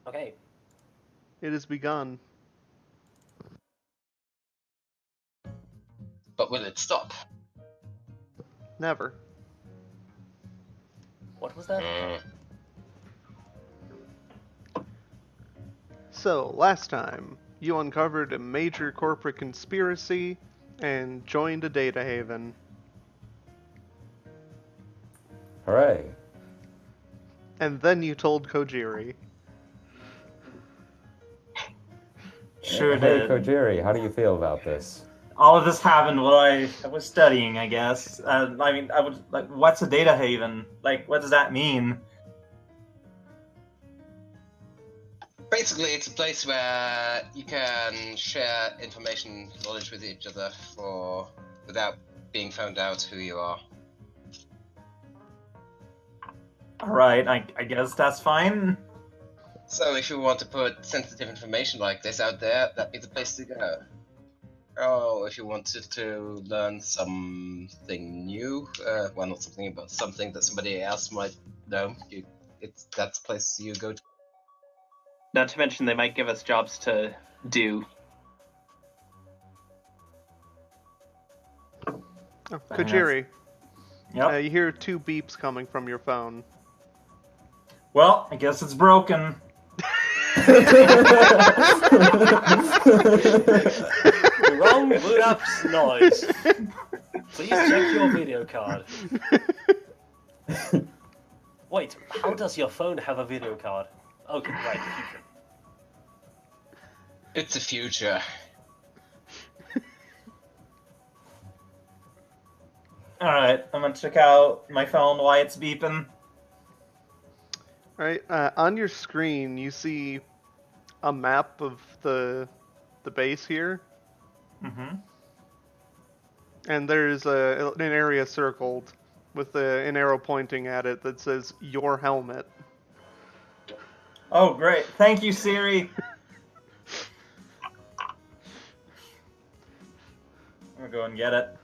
Okay. It has begun. But will it stop? Never. What was that? So, last time, you uncovered a major corporate conspiracy and joined a data haven. Hooray. And then you told Kojiri. Sure Hey, did. Kojiri, how do you feel about this? All of this happened while I was studying, I guess. I mean, I would like, what's a data haven? Like, what does that mean? Basically, it's a place where you can share information, knowledge with each other without being found out who you are. Alright, I guess that's fine. So if you want to put sensitive information like this out there, that'd be the place to go. Oh, if you wanted to learn something new, well, not something, but something that somebody else might know, that's the place you go to. Not to mention they might give us jobs to do. Oh, Kojiri, Yep. you hear 2 beeps coming from your phone. Well, I guess it's broken. Wrong boot up's noise. Please check your video card. Wait, how does your phone have a video card? Okay, right, future. It's the future. Alright, I'm gonna check out my phone while it's beeping. Alright, on your screen you see a map of the base here. Mm-hmm. And there's an area circled with an arrow pointing at it that says, your helmet. Oh, great. Thank you, Siri. I'm gonna go and get it.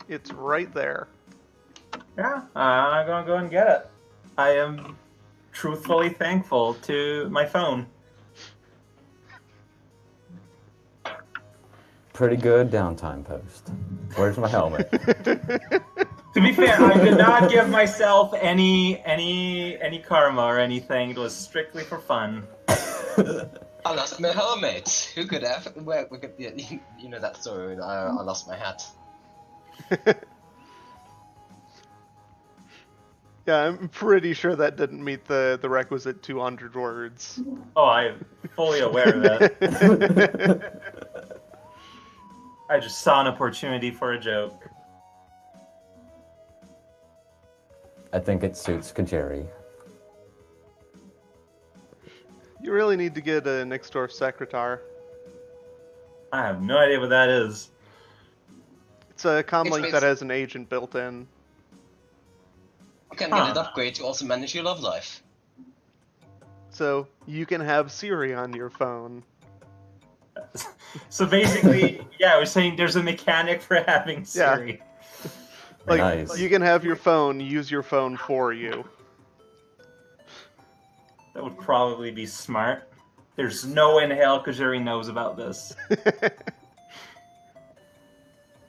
It's right there. Yeah, I'm gonna go and get it. I am truthfully thankful to my phone. Pretty good downtime post. Where's my helmet? To be fair, I did not give myself any karma or anything. It was strictly for fun. I lost my helmet. Who could have? You know that story. I lost my hat. Yeah, I'm pretty sure that didn't meet the requisite 200 words. Oh, I'm fully aware of that. I just saw an opportunity for a joke. I think it suits Kajiri. You really need to get a next door secretary. I have no idea what that is. It's a comlink It's that has an agent built in. You can get an upgrade to also manage your love life. So you can have Siri on your phone. So basically, yeah, we're saying there's a mechanic for having Siri. Like, Nice. you can have your phone use your phone for you. That would probably be smart. There's no way in hell Kajiri knows about this.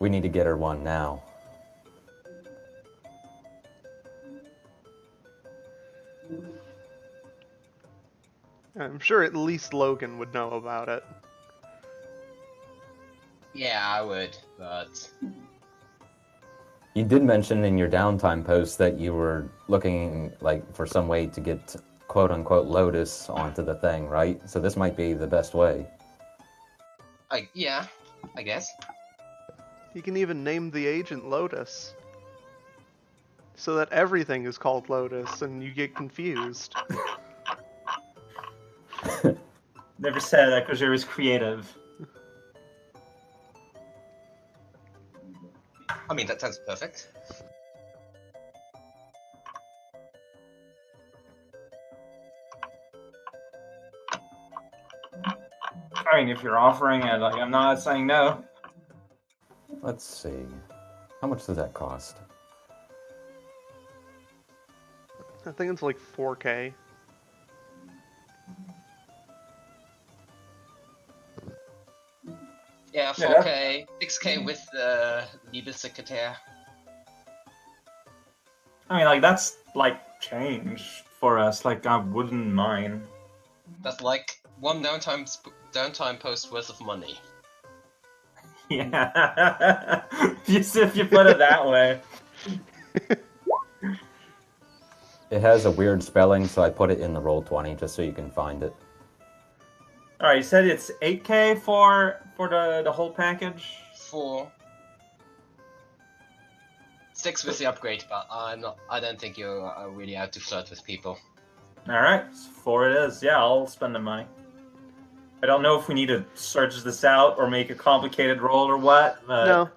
We need to get her one now. I'm sure at least Logan would know about it. Yeah, I would, but You did mention in your downtime post that you were looking for some way to get quote-unquote Lotus onto the thing, right? So this might be the best way. yeah, I guess. You can even name the agent Lotus. So that everything is called Lotus and you get confused. Never said that Kajiri's creative. I mean, that sounds perfect. I mean, if you're offering it, like, I'm not saying no. Let's see. How much does that cost? I think it's like 4K. Yeah, 4K, 6K with Liebessekretär. I mean, like, that's, like, change for us. Like, I wouldn't mind. That's like one downtime post worth of money. Yeah. If you put it that way. It has a weird spelling, so I put it in the Roll20 just so you can find it. Alright, you said it's 8K for the whole package? 4. 6 with the upgrade, but I don't think you're really out to flirt with people. Alright, 4 it is. Yeah, I'll spend the money. I don't know if we need to search this out or make a complicated roll or what, but... No,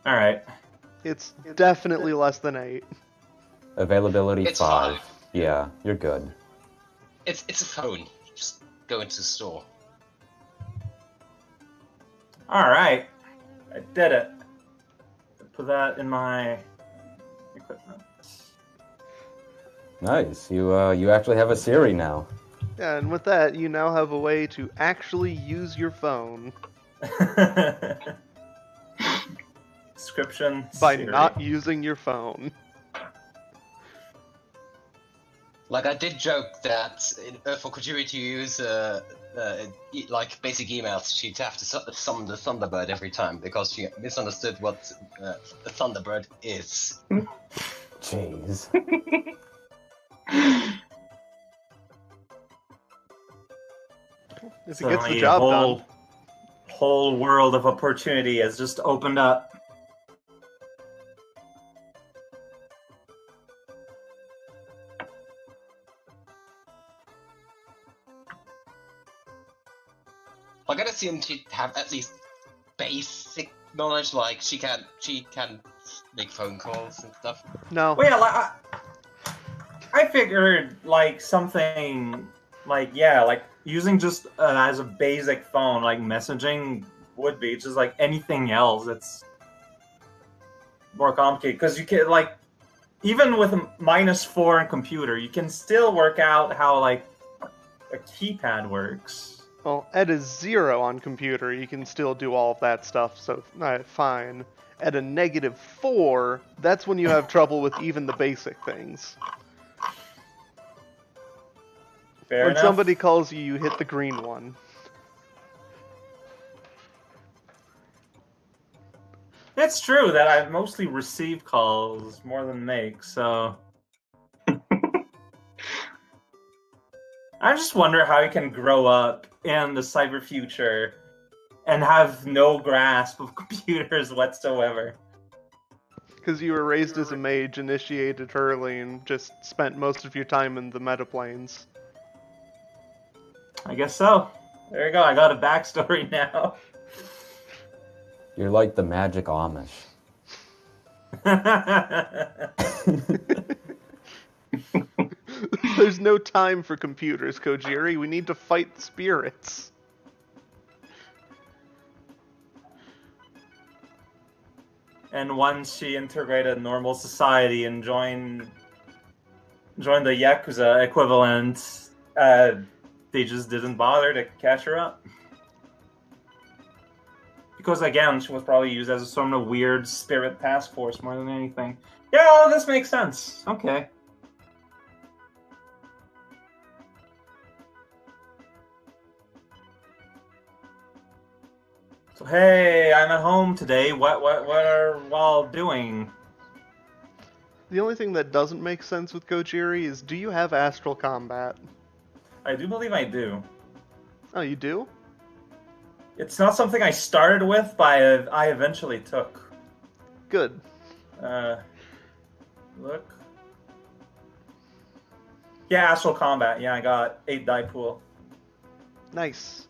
Alright. it's definitely less than 8. Availability It's 5. 5. Yeah, you're good. It's a phone. Just go into the store. Alright. I did it. Put that in my equipment. Nice. You actually have a Siri now. Yeah, and with that, you now have a way to actually use your phone Description by Siri. not using your phone. Like, I did joke that for Kojiri to use like basic emails, she'd have to summon the Thunderbird every time because she misunderstood what the Thunderbird is. Jeez. If it gets the Suddenly job a done. whole world of opportunity has just opened up. I gotta assume she'd have at least basic knowledge, like she can make phone calls and stuff. No. Well, yeah, like I figured like something like like using just as a basic phone, like messaging would be just like anything else. It's more complicated because you can like even with a -4 in computer, you can still work out how like a keypad works. Well, at a 0 on computer, you can still do all of that stuff, so fine. At a -4, that's when you have trouble with even the basic things. Fair When enough. somebody calls you, you hit the green one. It's true that I mostly receive calls more than make, so I just wonder how you can grow up in the cyber future and have no grasp of computers whatsoever. Because you were raised as a mage, initiated early, and just spent most of your time in the metaplanes. I guess so. There you go, I got a backstory now. You're like the magic Amish. There's no time for computers, Kojiri. We need to fight spirits. And once she integrated normal society and joined the Yakuza equivalent, they just didn't bother to catch her up. Because again, she was probably used as a sort of weird spirit task force more than anything. Yeah, all of this makes sense. Okay. So hey, I'm at home today. What are y'all doing? The only thing that doesn't make sense with Kojiri is, do you have astral combat? I do believe I do. Oh, you do? It's not something I started with, but I eventually took. Good. Look. Yeah, Astral Combat. Yeah, I got 8 die pool. Nice.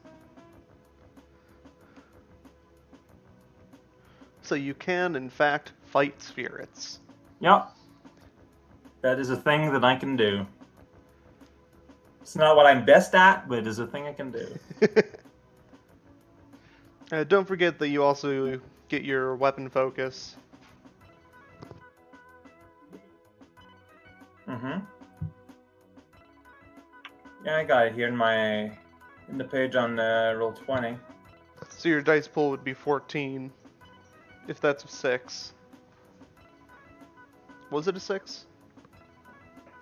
So you can, in fact, fight spirits. Yep. That is a thing that I can do. It's not what I'm best at, but it is a thing I can do. Don't forget that you also get your weapon focus. Mm-hmm. Yeah, I got it here in the page on Roll20. So your dice pool would be 14, if that's a 6. Was it a 6?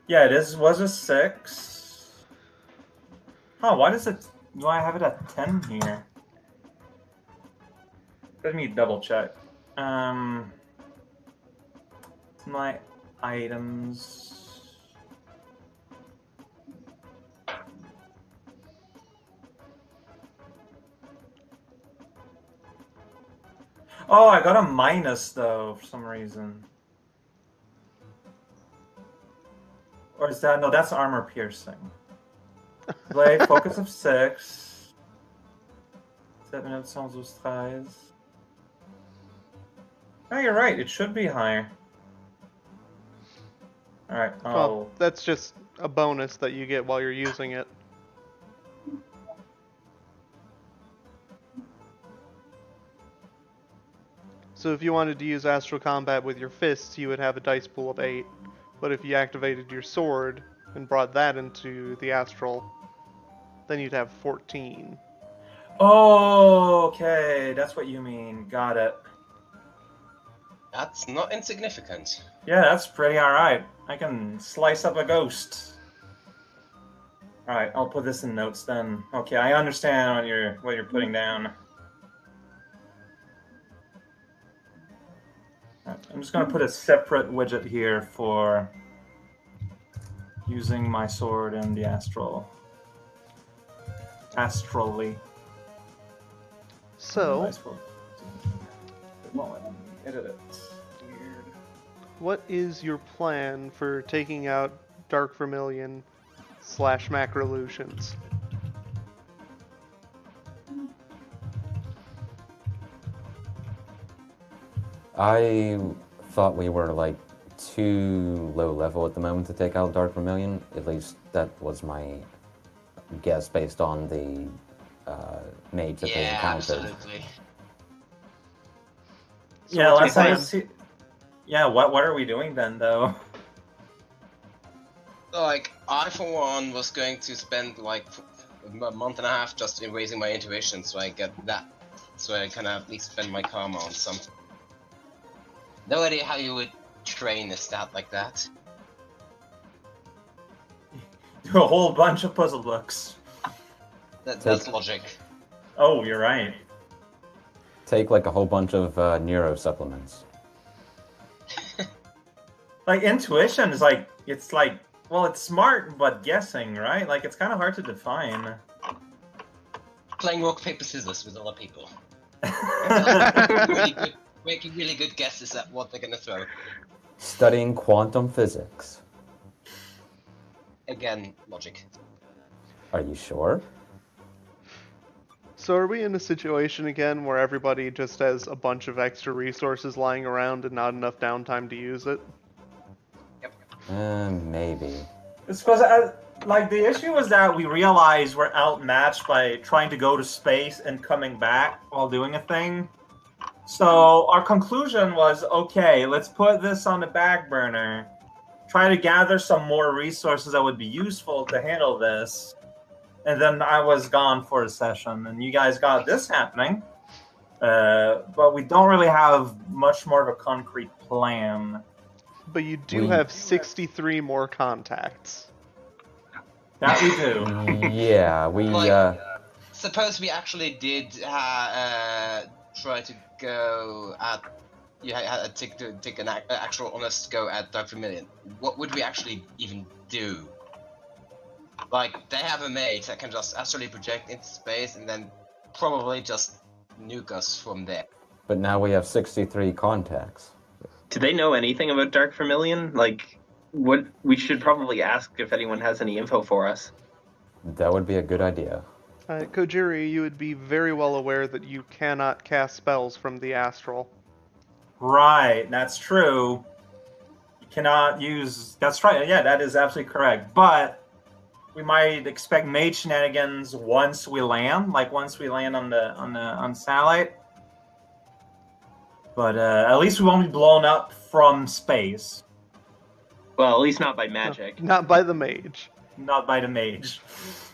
Yeah, it was a 6. Huh, why do I have it at 10 here? Let me double check. My items. Oh, I got a minus though for some reason. Or is that no? That's armor piercing. Blade focus of 6. 713. Oh, you're right. It should be higher. All right. Well, that's just a bonus that you get while you're using it. So if you wanted to use astral combat with your fists, you would have a dice pool of 8. But if you activated your sword and brought that into the astral, then you'd have 14. Oh, okay. That's what you mean. Got it. That's not insignificant. Yeah, that's pretty alright. I can slice up a ghost. Alright, I'll put this in notes then. Okay, I understand what you're putting down. Right, I'm just gonna put a separate widget here for using my sword in the astrally. So, It won't let me edit it. Weird. what is your plan for taking out Dark Vermilion / Macrolutions? I thought we were like too low level at the moment to take out Dark Vermilion. At least that was my guess based on the mage that they encountered. Absolutely. So Yeah, what's your let's see. Yeah, what are we doing then, though? Like, I for one was going to spend like a month and a half just in raising my intuition, so I get that, so I can at least spend my karma on something. No idea how you would train a stat like that. Do a whole bunch of puzzle books. That's logic. Oh, you're right. Take like a whole bunch of neuro supplements. Like, intuition is like, well, it's smart, but guessing, right? Like, it's kind of hard to define. Playing rock, paper, scissors with other people. Making really good guesses at what they're gonna throw. Studying quantum physics. Again, logic. Are you sure? So are we in a situation again where everybody just has a bunch of extra resources lying around and not enough downtime to use it? Maybe. It's because, like, the issue was that we realized we're outmatched by trying to go to space and coming back while doing a thing. So our conclusion was, okay, let's put this on the back burner, try to gather some more resources that would be useful to handle this, and then I was gone for a session, and you guys got this happening. But we don't really have much more of a concrete plan. But you do have 63 more contacts. That we do. Yeah, we Suppose we actually did try to go at take an actual honest go at Dark Vermilion. What would we actually even do? Like, they have a mage that can just astrally project into space and then probably just nuke us from there. But now we have 63 contacts. Do they know anything about Dark Vermilion? Like, what we should probably ask if anyone has any info for us. That would be a good idea. Kojiri, you would be very well aware that you cannot cast spells from the astral. Right, that's true. You cannot use... That's right, yeah, that is absolutely correct. But we might expect mage shenanigans once we land, like once we land on satellite. But at least we won't be blown up from space. Well, at least not by magic. No, not by the mage. not by the mage.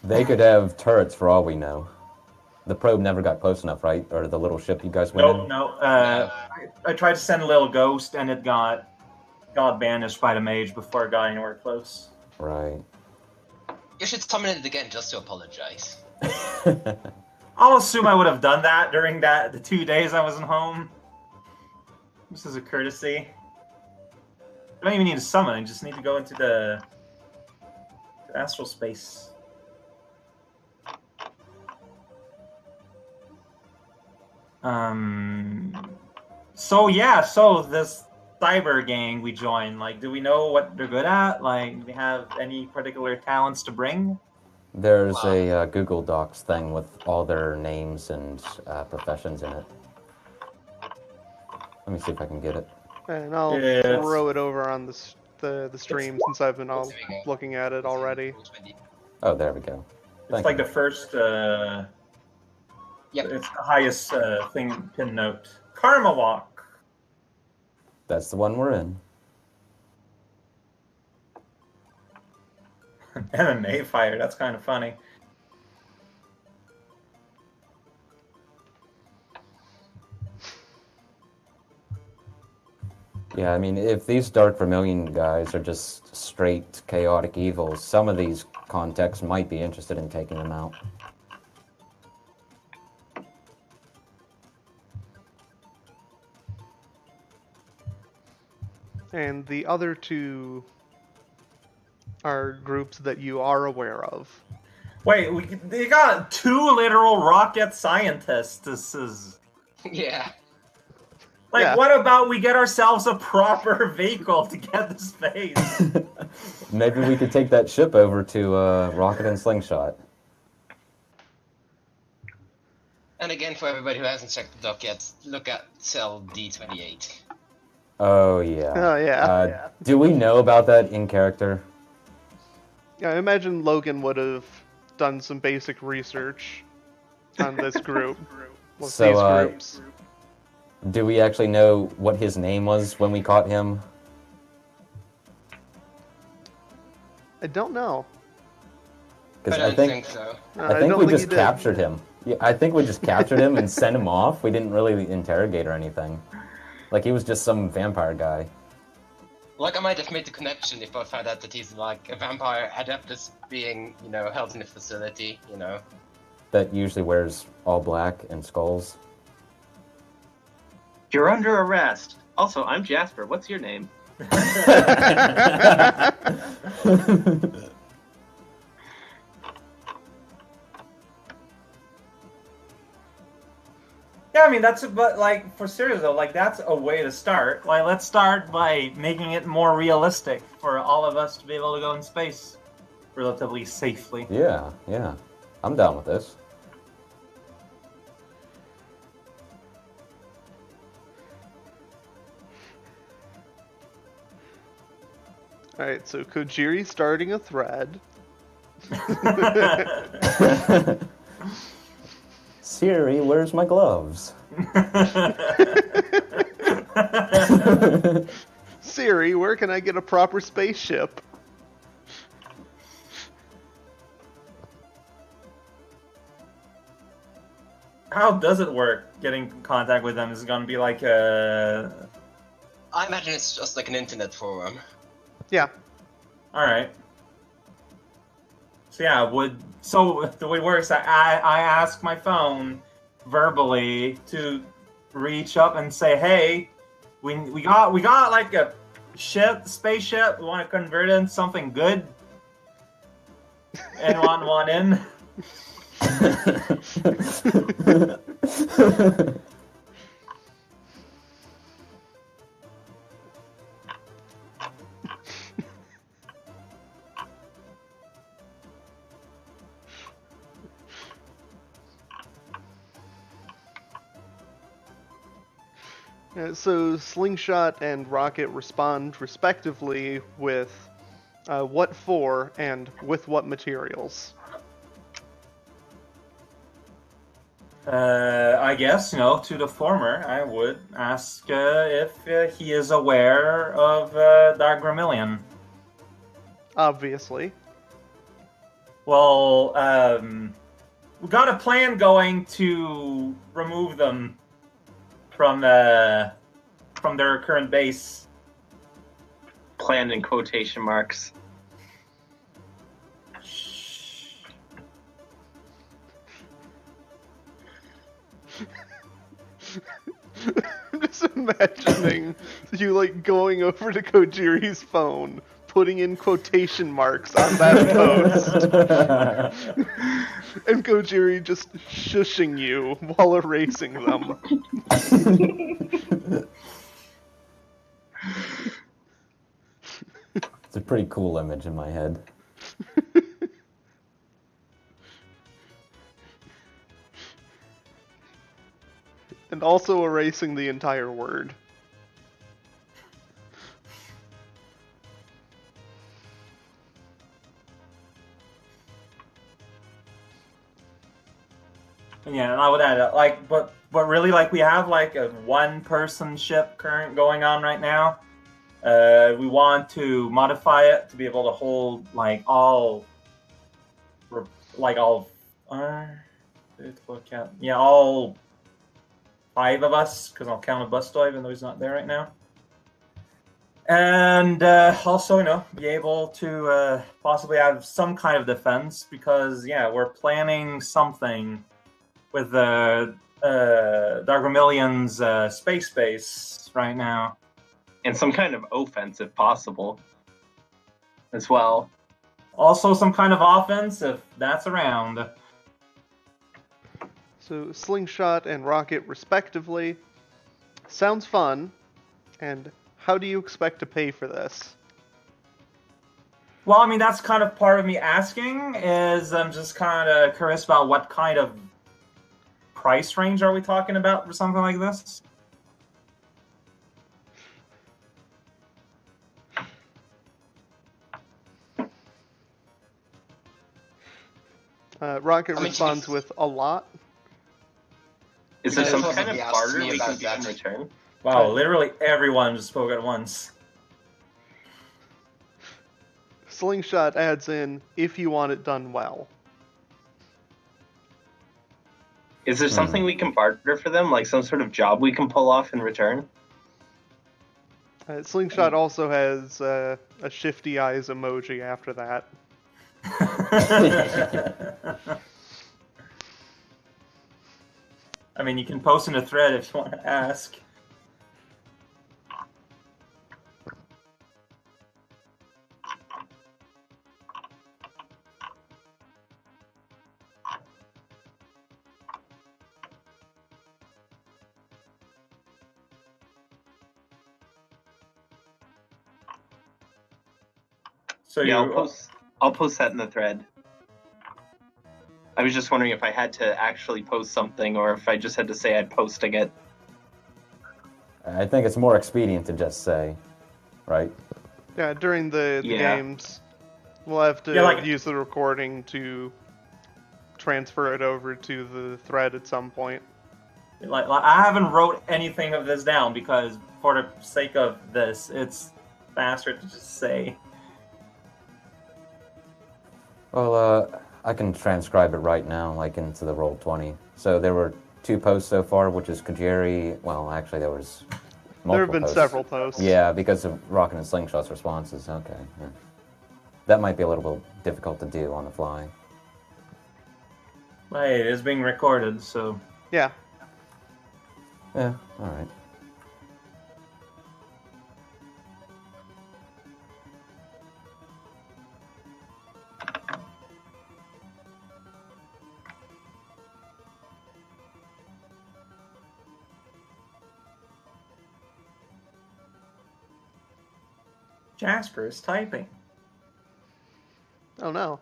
They could have turrets for all we know. The probe never got close enough, right? Or the little ship you guys went in? No. I tried to send a little ghost, and it got banished by the mage before it got anywhere close. Right. You should summon it again just to apologize. I'll assume I would have done that during the 2 days I wasn't home. This is a courtesy. I don't even need to summon, I just need to go into the astral space. So this cyber gang we joined, like, do we know what they're good at? Like, do they have any particular talents to bring? There's a Google Docs thing with all their names and professions in it. Let me see if I can get it. And I'll throw it over on the stream since I've been all looking at it already. Oh, there we go. It's like the first. Yep. It's the highest thing pin note. Karma Walk. That's the one we're in. MMA fighter. That's kind of funny. Yeah, I mean, if these Dark Vermilion guys are just straight chaotic evils, some of these contexts might be interested in taking them out. And the other two are groups that you are aware of. Wait, they got 2 literal rocket scientists. This is... Yeah. Like, Yeah. What about we get ourselves a proper vehicle to get to space? Maybe we could take that ship over to Rocket and Slingshot. And again, for everybody who hasn't checked the doc yet, look at cell D28. Oh, yeah. Oh, yeah. Do we know about that in character? Yeah, I imagine Logan would have done some basic research on this group. With So, these groups. Do we actually know what his name was when we caught him? I don't know. I Because don't think so. I think don't we think just he did. captured him. Yeah, I think we just captured him and sent him off. We didn't really interrogate or anything. Like, he was just some vampire guy. Like, I might have made the connection if I found out that he's like a vampire adept that's being, held in a facility, That usually wears all black and skulls. You're under arrest. Also, I'm Jasper. What's your name? Yeah, I mean, but like, for serious though, like, that's a way to start. Like, let's start by making it more realistic for all of us to be able to go in space relatively safely. Yeah. I'm down with this. Alright, so Kojiri's starting a thread. Siri, where's my gloves? Siri, where can I get a proper spaceship? How does it work? Getting in contact with them is it gonna be like I imagine it's just like an internet forum. Yeah. All right. So yeah, the way it works, I ask my phone verbally to reach up and say, hey, we got like a spaceship. We want to convert it into something good. Anyone want in? So Slingshot and Rocket respond respectively with what for and with what materials. I guess, to the former, I would ask if he is aware of Dark Vermilion. Obviously. Well, we got a plan going to remove them from their current base. Planned in quotation marks. I'm just imagining you like going over to Kojiri's phone, putting in quotation marks on that post, and Kojiri just shushing you while erasing them. It's a pretty cool image in my head. And also erasing the entire word. Yeah, and I would add like, but really, like, we have like a one-person ship current going on right now. We want to modify it to be able to hold like all 5 of us, because I'll count a Busto even though he's not there right now. And also, be able to possibly have some kind of defense, because we're planning something with the Dark Vermilion's space base right now. And some kind of offense, if possible, as well. Also, some kind of offense, if that's around. So, Slingshot and Rocket, respectively. Sounds fun. And how do you expect to pay for this? Well, I mean, that's kind of part of me asking, is I'm just kind of curious about what kind of price range are we talking about for something like this? Rocket responds with a lot. Is there some Because kind of he asked barter me we about can do in that. return? Wow, literally everyone just spoke at once. Slingshot adds in, if you want it done well. Is there something we can barter for them, like some sort of job we can pull off in return? Slingshot also has a shifty eyes emoji after that. I mean, you can post in a thread if you want to ask. So Yeah, I'll post that in the thread. I was just wondering if I had to actually post something, or if I just had to say I'd posting it. I think it's more expedient to just say, right? Yeah, during the Yeah. games, we'll have to use the recording to transfer it over to the thread at some point. Like I haven't wrote anything of this down, because for the sake of this, it's faster to just say. Well, I can transcribe it right now, like into the Roll20. So there were 2 posts so far, which is Kajiri. Well, actually, there was multiple There have been posts. several posts. Yeah, because of Rocket and Slingshot's responses. Okay, yeah. That might be a little bit difficult to do on the fly. Hey, it is being recorded, so... Yeah. Yeah, alright. Jasper is typing. Oh no.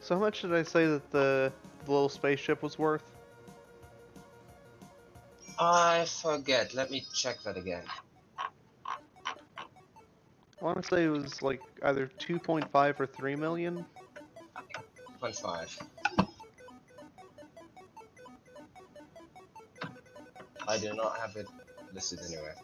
So how much did I say that the little spaceship was worth? I forget. Let me check that again. I want to say it was like either 2.5 or 3 million. 0.5. I do not have it listed anywhere.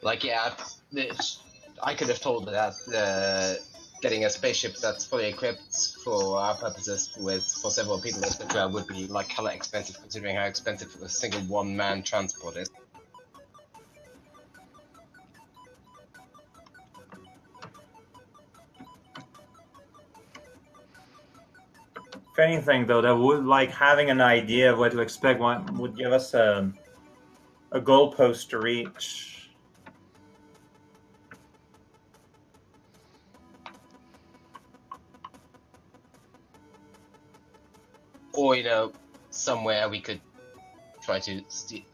Like, yeah, I could have told that getting a spaceship that's fully equipped for our purposes for several people, etc., would be like hella expensive, considering how expensive a single one-man transport is. If anything, though, that would like having an idea of what to expect would give us a goalpost to reach. Or, you know, somewhere we could try to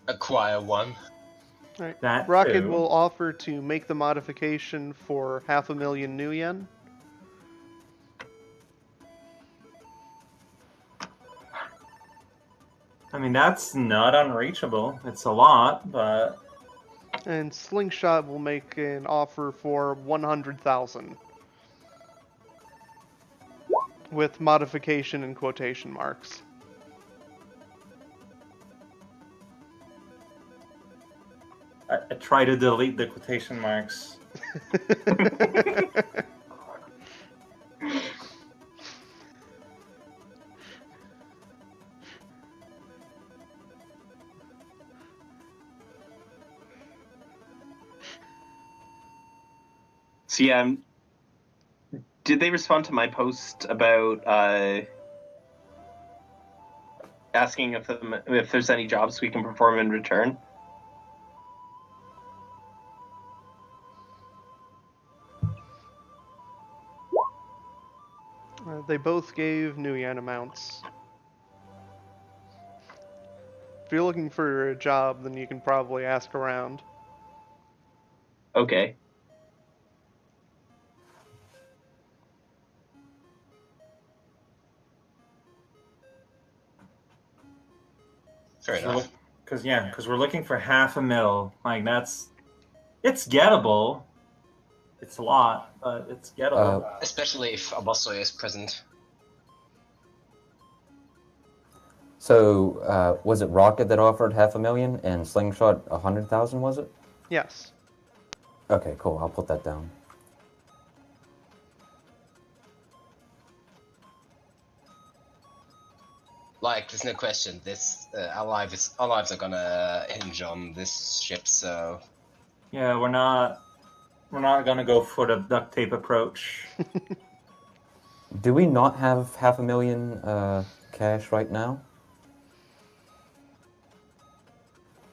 acquire one. Alright. That Rocket too. will offer to make the modification for 500,000 new yen. I mean, that's not unreachable. It's a lot, but And Slingshot will make an offer for 100,000. With modification in quotation marks. I try to delete the quotation marks. So yeah, did they respond to my post about asking if there's any jobs we can perform in return? They both gave new yen amounts. If you're looking for a job, then you can probably ask around. Okay. Fair enough. Because we're looking for 500,000. Like it's gettable. It's a lot, but it's gettable. Especially if Abasoy is present. So, was it Rocket that offered 500,000 and Slingshot 100,000, was it? Yes. Okay, cool. I'll put that down. Like, there's no question. Our lives are gonna hinge on this ship. So Yeah, we're not gonna go for the duct tape approach. Do we not have 500,000 cash right now?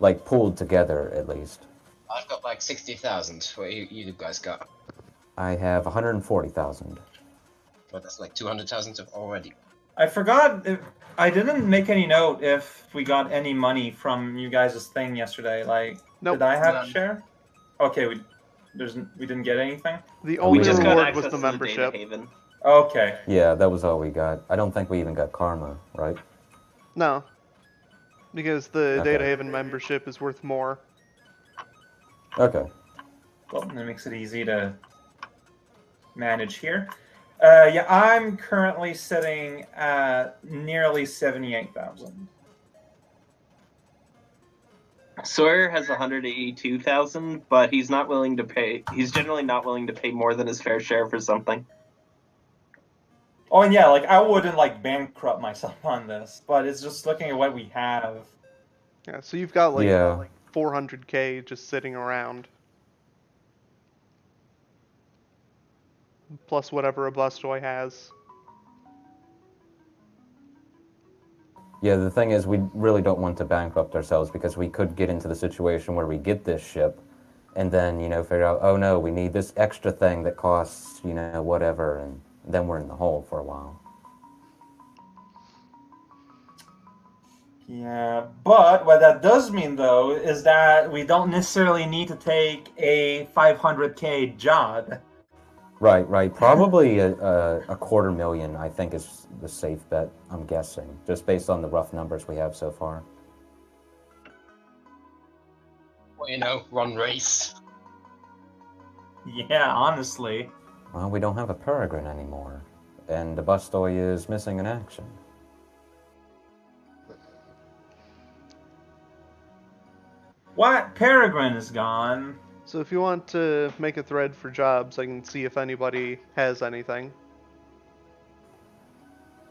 Like, pooled together, at least. I've got like 60,000. What you guys got? I have 140,000. But that's like 200,000 already. I forgot if I didn't make any note if we got any money from you guys' thing yesterday. Like, Nope. did I have None. a share? Okay, we didn't get anything. The We only We just got reward access was the to the membership. data haven. Okay. Yeah, that was all we got. I don't think we even got karma, right? No. Because the Okay. Data Haven membership is worth more. Okay. Well, that makes it easy to manage here. Yeah, I'm currently sitting at nearly 78,000. Sawyer has 182,000, but he's not willing to pay. He's generally not willing to pay more than his fair share for something. Oh, and yeah, like I wouldn't like bankrupt myself on this, but it's just looking at what we have. Yeah, so you've got like Yeah. 400k just sitting around. Plus whatever a Blastoise has. Yeah, the thing is, we really don't want to bankrupt ourselves because we could get into the situation where we get this ship and then, figure out, oh no, we need this extra thing that costs, whatever, and then we're in the hole for a while. Yeah, but what that does mean, though, is that we don't necessarily need to take a 500k job. Right. Probably a 250,000, I think, is the safe bet, I'm guessing, just based on the rough numbers we have so far. Well, you know, run race. Yeah, honestly. Well, we don't have a Peregrine anymore, and the Bustoy is missing in action. What? Peregrine is gone. So if you want to make a thread for jobs, I can see if anybody has anything.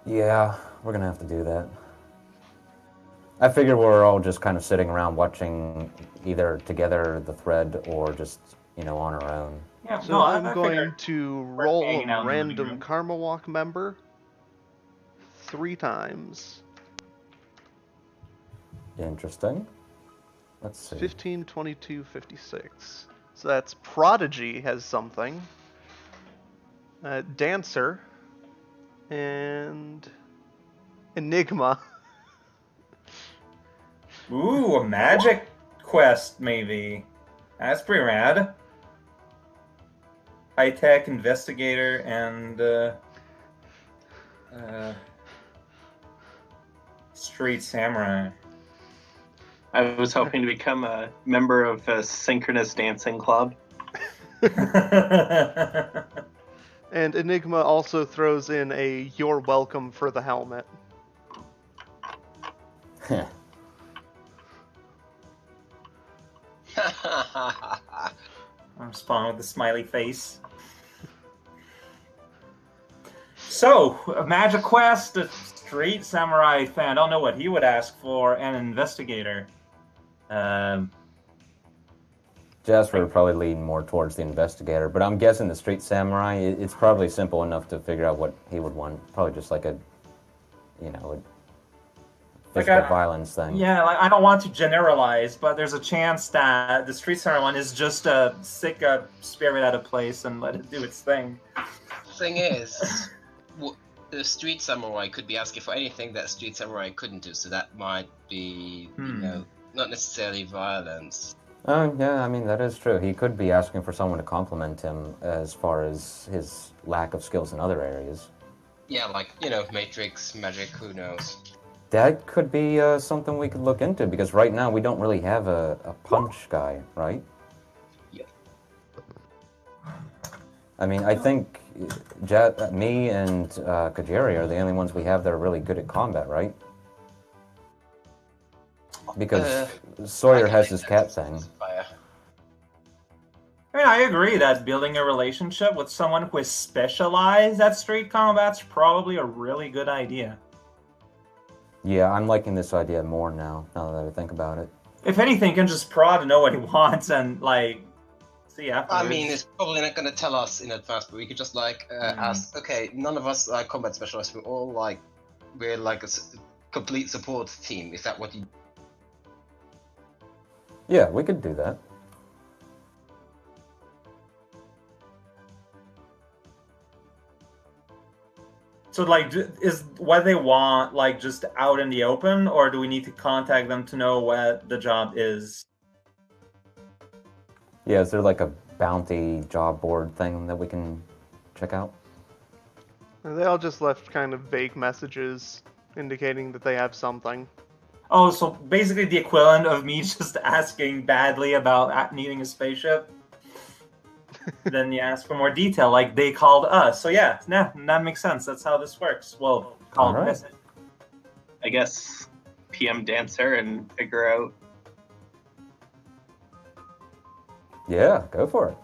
Yeah, we're gonna have to do that. I figure we're all just kind of sitting around watching either together the thread or just, on our own. Yeah, So no, I'm I going figured to we're roll hanging out a in the living random room. Karma Walk member 3 times. Interesting. Let's see. 15, 22, 56. So that's Prodigy has something. Dancer. And Enigma. Ooh, a magic quest, maybe. That's pretty rad. High-tech investigator and street samurai. I was hoping to become a member of a synchronous dancing club. And Enigma also throws in a "You're welcome" for the helmet. I'm responding with the smiley face. So, a magic quest, a street samurai fan. I don't know what he would ask for, and an investigator. Jasper would probably lean more towards the investigator, but I'm guessing the street samurai, it's probably simple enough to figure out what he would want. Probably just like a physical violence thing. Yeah, like, I don't want to generalize, but there's a chance that the street samurai one is just a sick spirit out of place and let it do its thing. Thing is, the street samurai could be asking for anything that street samurai couldn't do, so that might be, not necessarily violence. Oh, yeah, I mean, that is true. He could be asking for someone to compliment him as far as his lack of skills in other areas. Yeah, like, Matrix, magic, who knows. That could be something we could look into, because right now we don't really have a punch guy, right? Yep. I mean, I think me and Kajiri are the only ones we have that are really good at combat, right? Because Sawyer has his cat thing. I mean, I agree that building a relationship with someone who is specialized at street combat's probably a really good idea. Yeah, I'm liking this idea more now that I think about it. If anything, you can just prod to know what he wants and, see afterwards. I mean, it's probably not going to tell us in advance, but we could just, ask, okay, none of us are combat specialists, we're all, we're like a complete support team. Is that what you... Yeah, we could do that. So, is what they want, just out in the open, or do we need to contact them to know what the job is? Yeah, is there like a bounty job board thing that we can check out? They all just left kind of vague messages indicating that they have something. Oh, so basically the equivalent of me just asking badly about needing a spaceship. Then you ask for more detail, like they called us. So yeah, that makes sense. That's how this works. Well, called All right. us. I guess PM Dancer and figure out. Yeah, go for it.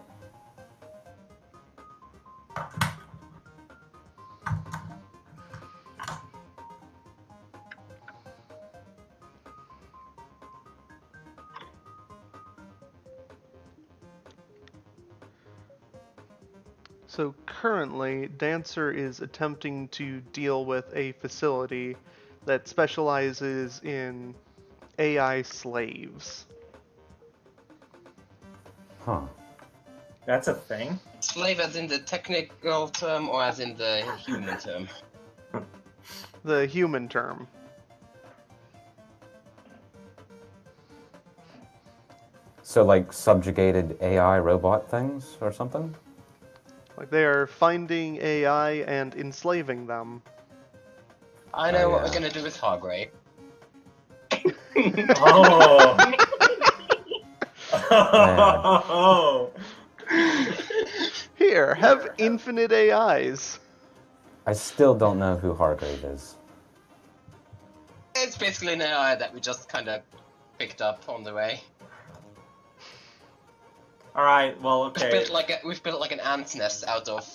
So currently, Dancer is attempting to deal with a facility that specializes in AI slaves. Huh. That's a thing. Slave as in the technical term or as in the human term? The human term. So, like, subjugated AI robot things or something? Like they are finding AI and enslaving them. I know what yeah. we're gonna do with Hargrave. Oh. Oh. Here, have infinite AIs. I still don't know who Hargrave is. It's basically an AI that we just kind of picked up on the way. All right. Well, okay. We've built like an ant's nest out of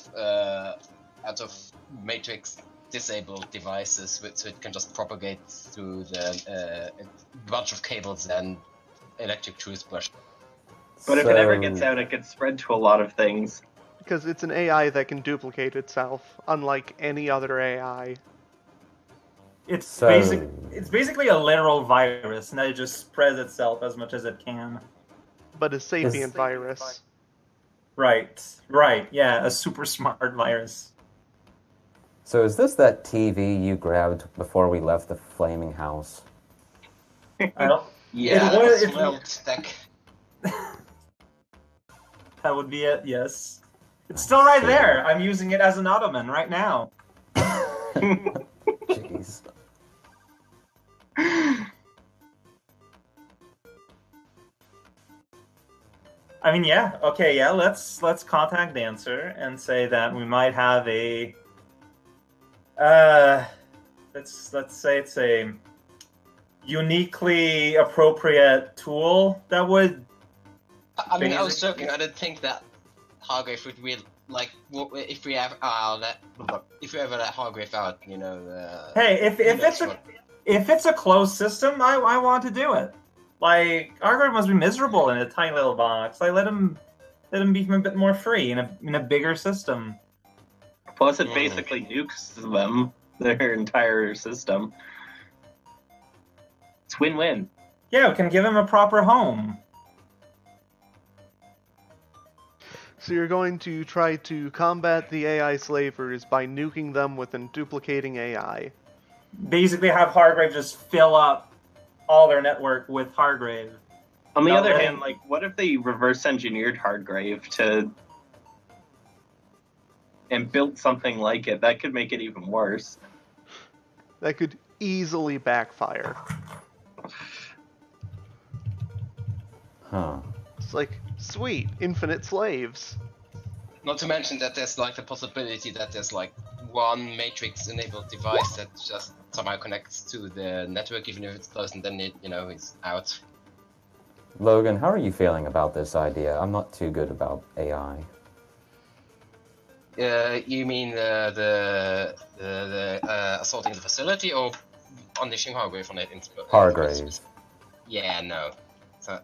matrix disabled devices, so it can just propagate through the bunch of cables and electric toothbrush. But if it ever gets out, it guld spread to a lot of things. Because it's an AI that can duplicate itself, unlike any other AI. It's basically a literal virus, and that it just spreads itself as much as it can. But a sapient virus. Right. Yeah, a super smart virus. So is this that TV you grabbed before we left the flaming house? I don't. Yeah, It was- that's well tech. That would be it. Yes. It's still right there. I'm using it as an ottoman right now. Jeez. I mean, yeah. Okay, yeah. Let's contact Dancer and say that we might have a. Let's say it's a uniquely appropriate tool that would. I mean, I was joking. I didn't think that Hargrave would be like if we ever let Hargrave out, you know. Hey, if it's a closed system, I want to do it. Like Hargrave must be miserable in a tiny little box. Like let him be a bit more free in a bigger system. Plus, it basically nukes them, their entire system. It's win-win. Yeah, we can give him a proper home. So you're going to try to combat the AI slavers by nuking them with a duplicating AI. Basically, have Hargrave just fill up all their network with Hargrave. On the other hand, like, what if they reverse-engineered Hargrave and built something like it? That could make it even worse. That could easily backfire. Huh. It's like, sweet, infinite slaves. Not to mention that there's like the possibility that there's like one matrix-enabled device that just somehow connects to the network, even if it's closed, and then it's out. Logan, how are you feeling about this idea? I'm not too good about AI. You mean the assaulting the facility or unleashing Hargrave on it? Hargrave. Yeah, no. So,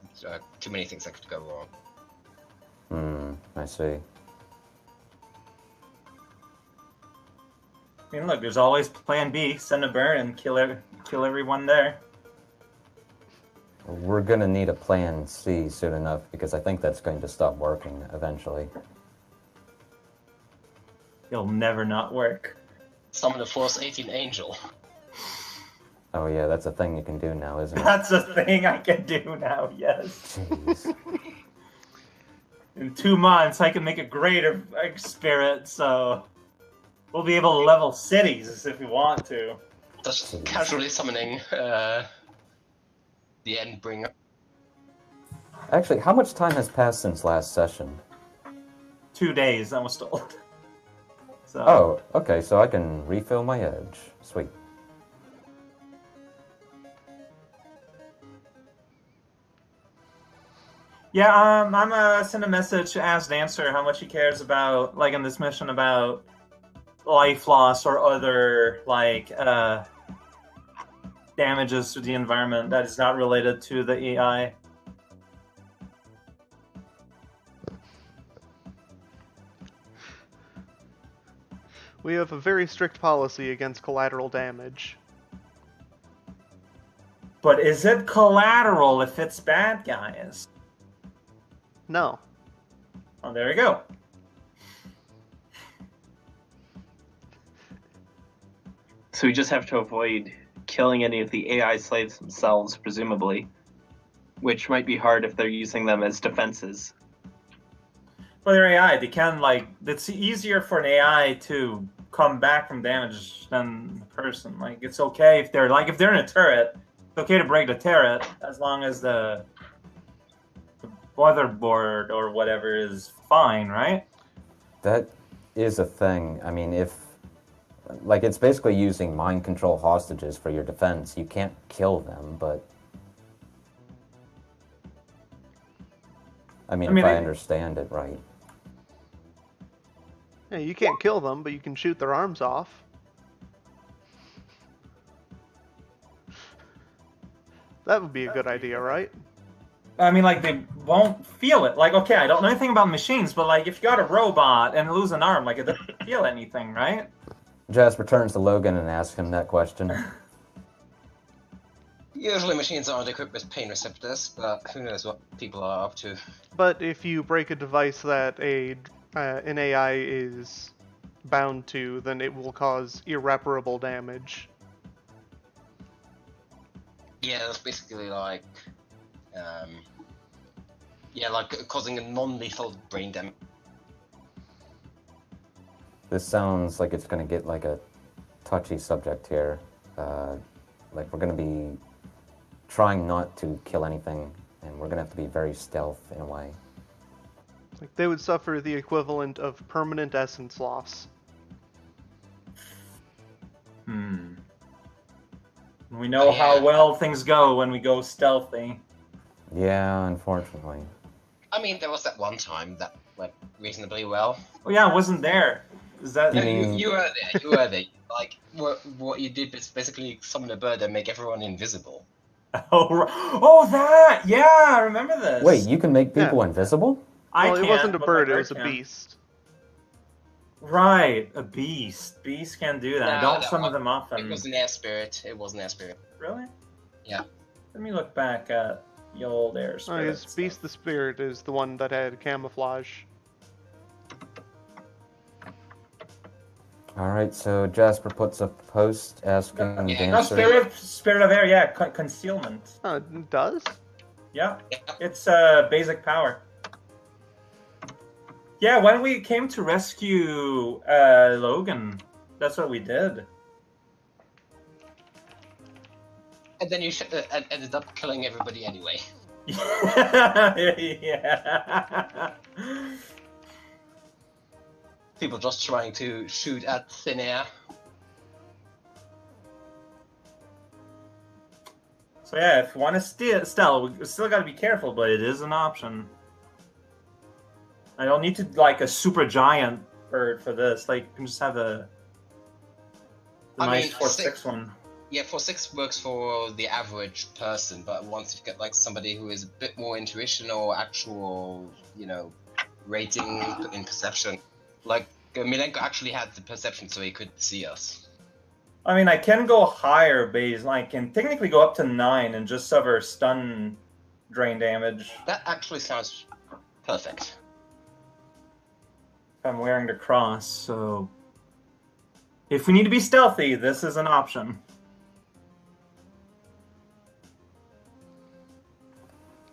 too many things that could go wrong. I see. I mean, look, there's always Plan B. Send a burn and kill everyone there. We're gonna need a plan C soon enough because I think that's going to stop working eventually. It'll never not work. Summon the Force 18 Angel. Oh yeah, that's a thing you can do now, isn't it? That's a thing I can do now, yes. Jeez. In 2 months, I can make a greater spirit, so we'll be able to level cities if we want to. Just casually summoning the Endbringer. Actually, how much time has passed since last session? 2 days, I was told. So. Oh, okay, so I can refill my edge. Sweet. Yeah, I'm gonna send a message to ask Dancer how much he cares about, like, in this mission about life loss or other, like, damages to the environment that is not related to the AI. We have a very strict policy against collateral damage. But is it collateral if it's bad guys? No. Oh, there you go. So we just have to avoid killing any of the AI slaves themselves, presumably. which might be hard if they're using them as defenses. For their AI, they can like it's easier for an AI to come back from damage than the person. Like it's okay if they're in a turret, it's okay to break the turret as long as the motherboard or whatever is fine, right? That is a thing. I mean, if like it's basically using mind control hostages for your defense. You can't kill them, but I mean if I understand it right. Yeah, you can't kill them, but you can shoot their arms off. That would be a good idea, right? I mean, like, they won't feel it. Like, okay, I don't know anything about machines, but, like, if you got a robot and lose an arm, like, it doesn't feel anything, right? Jasper turns to Logan and asks him that question. Usually machines aren't equipped with pain receptors, but who knows what people are up to. But if you break a device that an AI is bound to, then it will cause irreparable damage. Yeah, that's basically like, like causing a non-lethal brain damage. This sounds like it's going to get like a touchy subject here. Like we're going to be trying not to kill anything, and we're going to have to be very stealth in a way. Like they would suffer the equivalent of permanent essence loss. We know how well things go when we go stealthy. Yeah, unfortunately. I mean, there was that one time that went reasonably well. Oh yeah, I wasn't there. Is that... You were there, you were there. Like, what you did is basically summon a bird and make everyone invisible. Oh, that! Yeah, I remember this. Wait, you can make people invisible? Well, it wasn't a bird, it was a beast. Right, a beast. Beasts can do that. I don't summon them often. It was an air spirit. It was an air spirit. Really? Yeah. Let me look back at the old air spirit. Oh, yes, Beast the Spirit is the one that had camouflage. Alright, so Jasper puts a post asking No, spirit of air, yeah, concealment. It does? Yeah, it's basic power. Yeah, when we came to rescue Logan, that's what we did. And then you ended up killing everybody anyway. Yeah. People just trying to shoot at thin air. So yeah, if you want to steal, we still got to be careful, but it is an option. I don't need to like a super giant bird for this. Like you can just have a nice 4-6 one. Yeah, 4-6 works for the average person, but once you get like somebody who is a bit more intuition or actual, rating in perception, like Milenko actually had the perception, so he could see us. I mean, I can go higher base. I can technically go up to 9 and just suffer stun drain damage. That actually sounds perfect. I'm wearing the cross, so if we need to be stealthy, this is an option.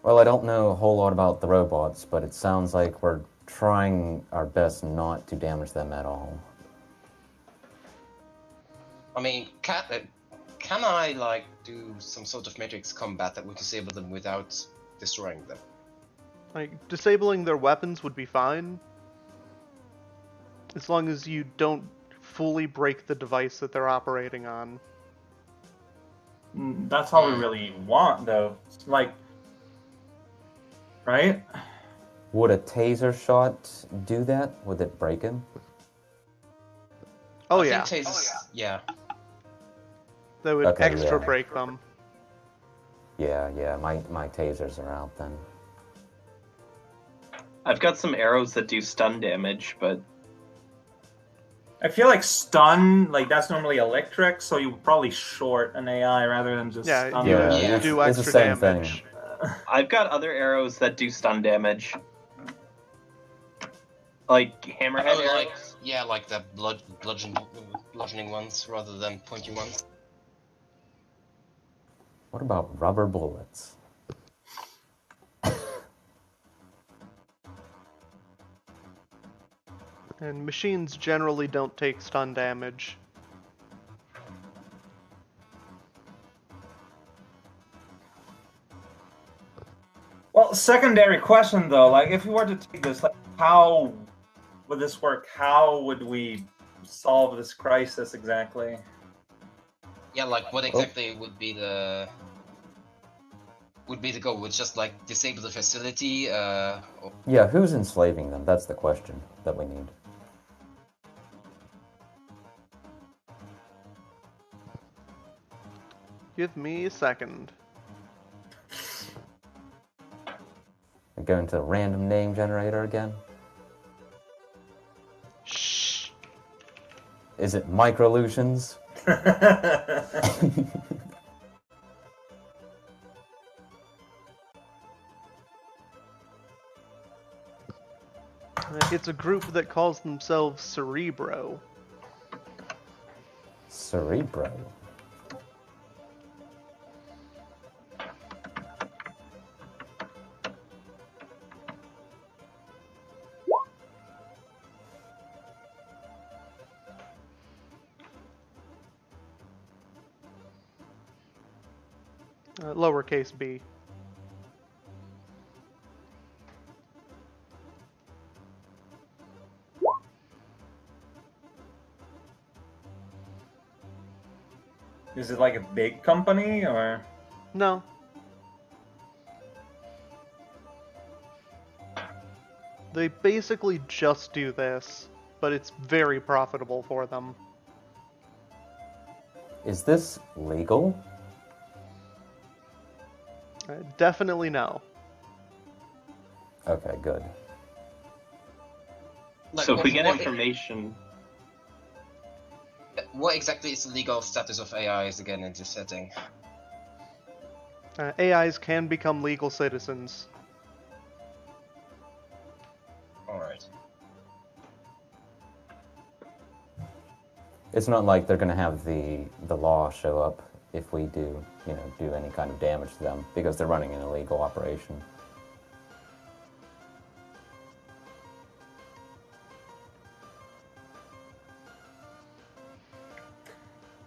Well, I don't know a whole lot about the robots, but it sounds like we're trying our best not to damage them at all. I mean, can I like do some sort of matrix combat that would disable them without destroying them? Like disabling their weapons would be fine. As long as you don't fully break the device that they're operating on. That's all we really want, though. Like, right? Would a taser shot do that? Would it break him? Oh, I yeah. think tasers, yeah. That would extra break them. Yeah, my tasers are out then. I've got some arrows that do stun damage, but... I feel like stun, like that's normally electric, so you probably short an AI rather than just stun. Yeah, do extra it's the same damage. Thing. I've got other arrows that do stun damage. Like hammerhead arrows? Like the bludgeoning ones rather than pointy ones. What about rubber bullets? And machines generally don't take stun damage. Well, secondary question though, like if we were to take this, like how would this work? How would we solve this crisis exactly? Yeah, like what exactly would be the goal? Would just like disable the facility? Or... Yeah, who's enslaving them? That's the question that we need. Give me a second. We go into random name generator again. Shh. Is it Microlutions? It's a group that calls themselves Cerebro. Cerebro. Lowercase b. Is it like a big company or? No. They basically just do this, but it's very profitable for them. Is this legal? Definitely no. Okay, good. Like, So if we what- get what- information, What exactly is the legal status of AIs again in this setting? AIs can become legal citizens. Alright. It's not like they're gonna have the law show up if we do any kind of damage to them, because they're running an illegal operation.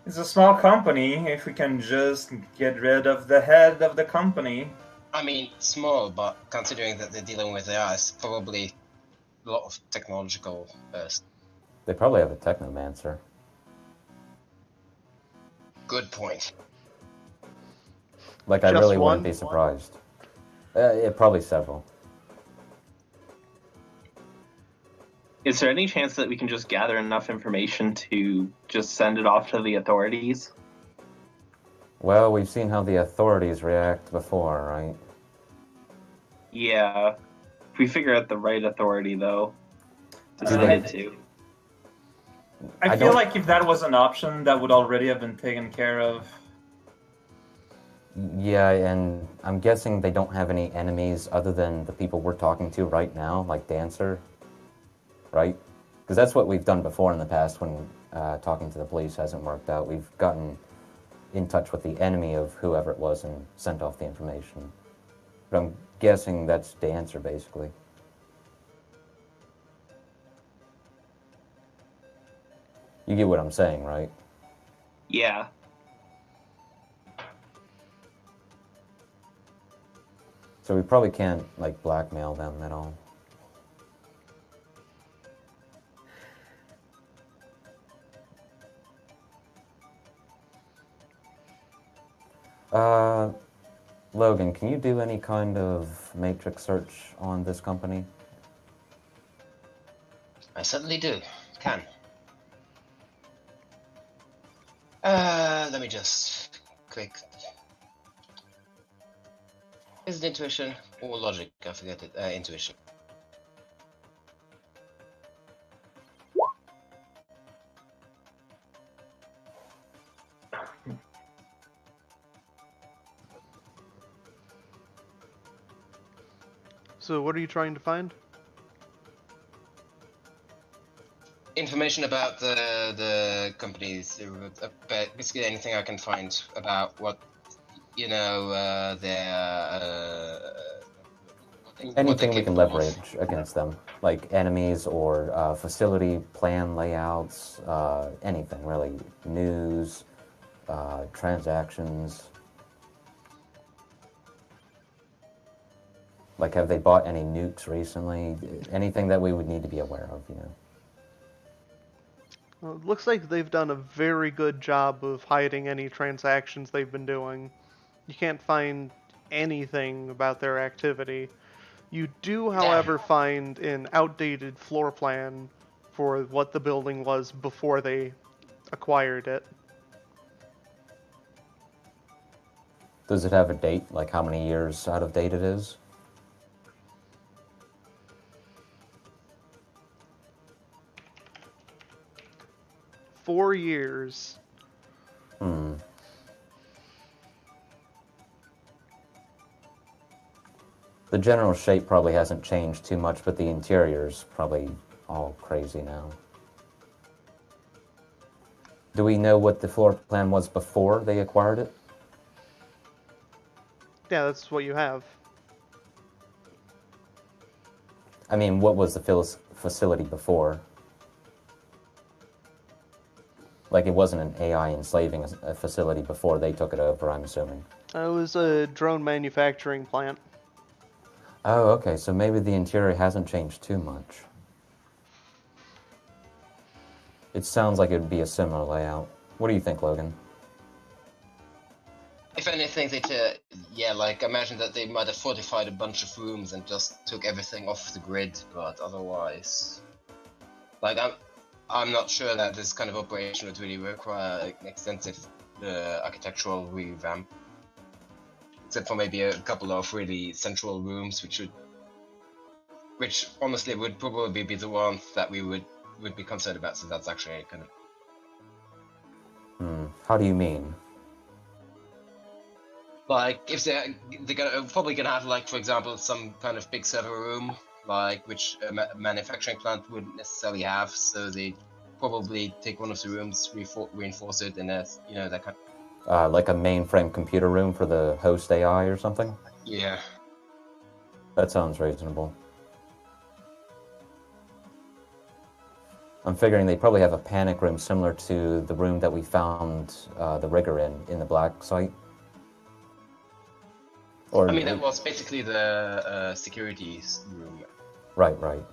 It's a small company. If we can just get rid of the head of the company. I mean, small, but considering that they're dealing with AIs, probably a lot of technological They probably have a technomancer. good point. Like, I Just really one? wouldn't be surprised. Yeah, probably several. is there any chance that we can just gather enough information to just send it off to the authorities? Well, we've seen how the authorities react before, right? Yeah. If we figure out the right authority, though, to Do send they- it to. I I feel don't- like if that was an option, that would already have been taken care of. Yeah, and I'm guessing they don't have any enemies other than the people we're talking to right now, like Dancer, right? Because that's what we've done before in the past when talking to the police hasn't worked out. We've gotten in touch with the enemy of whoever it was and sent off the information. But I'm guessing that's Dancer, basically. You get what I'm saying, right? Yeah. So we probably can't, like, blackmail them at all. Logan, can you do any kind of matrix search on this company? I certainly do. Can. Let me just quick. Is it intuition or logic? I forget it. Intuition. So what are you trying to find? Information about the companies, basically anything I can find about what their Anything we can capable of. leverage against them, like enemies or facility plan layouts, anything really. News, transactions. Like, have they bought any nukes recently? Anything that we would need to be aware of, you know? Well, it looks like they've done a very good job of hiding any transactions they've been doing. You can't find anything about their activity. You do, however, find an outdated floor plan for what the building was before they acquired it. Does it have a date, like how many years out of date it is? "4 years." Hmm. The general shape probably hasn't changed too much, but the interior's probably all crazy now. Do we know what the floor plan was before they acquired it? Yeah, that's what you have. I mean, what was the facility before? Like, it wasn't an AI enslaving a facility before they took it over, I'm assuming. It was a drone manufacturing plant. Oh, okay, so maybe the interior hasn't changed too much. It sounds like it would be a similar layout. What do you think, Logan? If anything, like imagine that they might have fortified a bunch of rooms and just took everything off the grid, but otherwise, like I'm not sure that this kind of operation would really require an extensive architectural revamp, except for maybe a couple of really central rooms, which honestly would probably be the ones that we would be concerned about. So that's actually kind of. How do you mean? Like, if they're probably gonna have, like, for example, some kind of big server room, like, which a manufacturing plant wouldn't necessarily have, so they probably take one of the rooms, reinforce it, and that kind of... Like a mainframe computer room for the host AI or something? Yeah. That sounds reasonable. I'm figuring they probably have a panic room similar to the room that we found the rigger in the black site. Or, I mean, that was basically the security room. Right, right.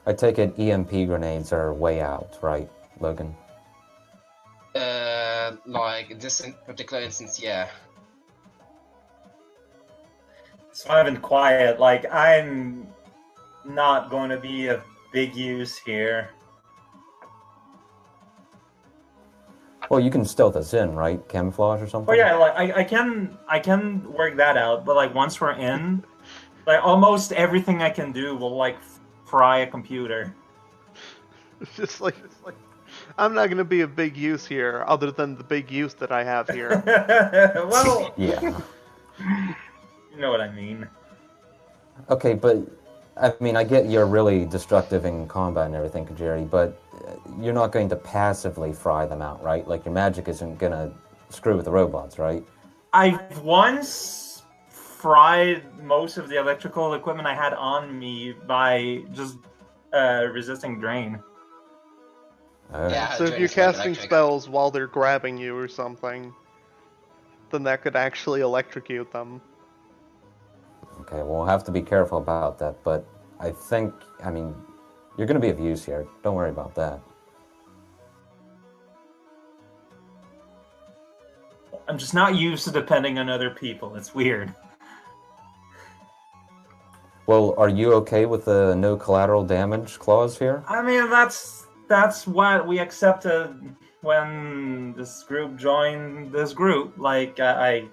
I take it EMP grenades are way out, right, Logan? Like, in this particular instance, yeah. So I've been quiet. Like, I'm not going to be of big use here. Well, you can stealth us in, right? Camouflage or something? Oh yeah, like I can work that out. But like once we're in, like almost everything I can do will like fry a computer. It's just like I'm not going to be of big use here, other than the big use that I have here. Well, Yeah. you know what I mean. Okay, but I mean, I get you're really destructive in combat and everything, Kajiri, but you're not going to passively fry them out, right? Like, your magic isn't going to screw with the robots, right? I've once fried most of the electrical equipment I had on me by just resisting drain. Yeah, So if drain you're is like casting electric. spells while they're grabbing you or something, then that could actually electrocute them. Okay, well, we'll have to be careful about that, but I think, I mean, you're going to be of use here. Don't worry about that. I'm just not used to depending on other people. It's weird. Well, are you okay with the no collateral damage clause here? I mean, that's what we accepted when this group joined this group. Like, I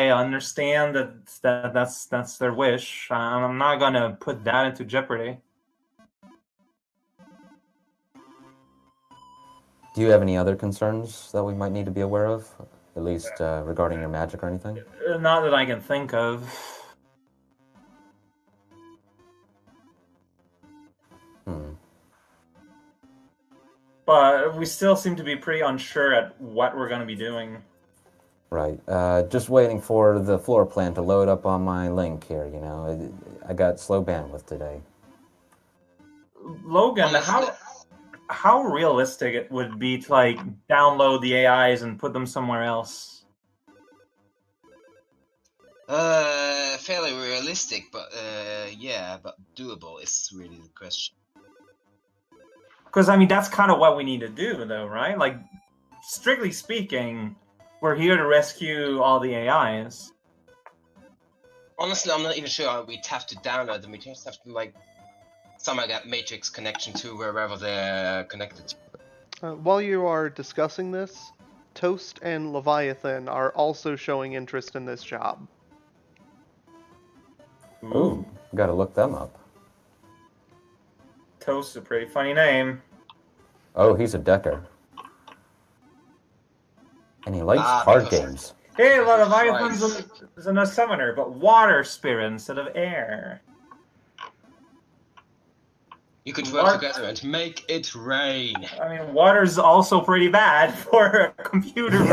understand that's their wish. I'm not gonna put that into jeopardy. Do you have any other concerns that we might need to be aware of? At least regarding your magic or anything? Not that I can think of. But we still seem to be pretty unsure at what we're going to be doing. Right. Just waiting for the floor plan to load up on my link here, you know. I got slow bandwidth today. Logan, how realistic it would be to like download the AIs and put them somewhere else? Fairly realistic, but yeah, but doable is really the question. Because I mean, that's kind of what we need to do, though, right? Like, strictly speaking, we're here to rescue all the AIs. Honestly, I'm not even sure we'd have to download them. We just have to like somehow get matrix connection to wherever they're connected to. While you are discussing this, Toast and Leviathan are also showing interest in this job. Ooh, gotta look them up. Toast's a pretty funny name. Oh, he's a decker. And he likes card games. Hey, Leviathan's a summoner, but water spirit instead of air. You could work together and make it rain. I mean, water's also pretty bad for a computer,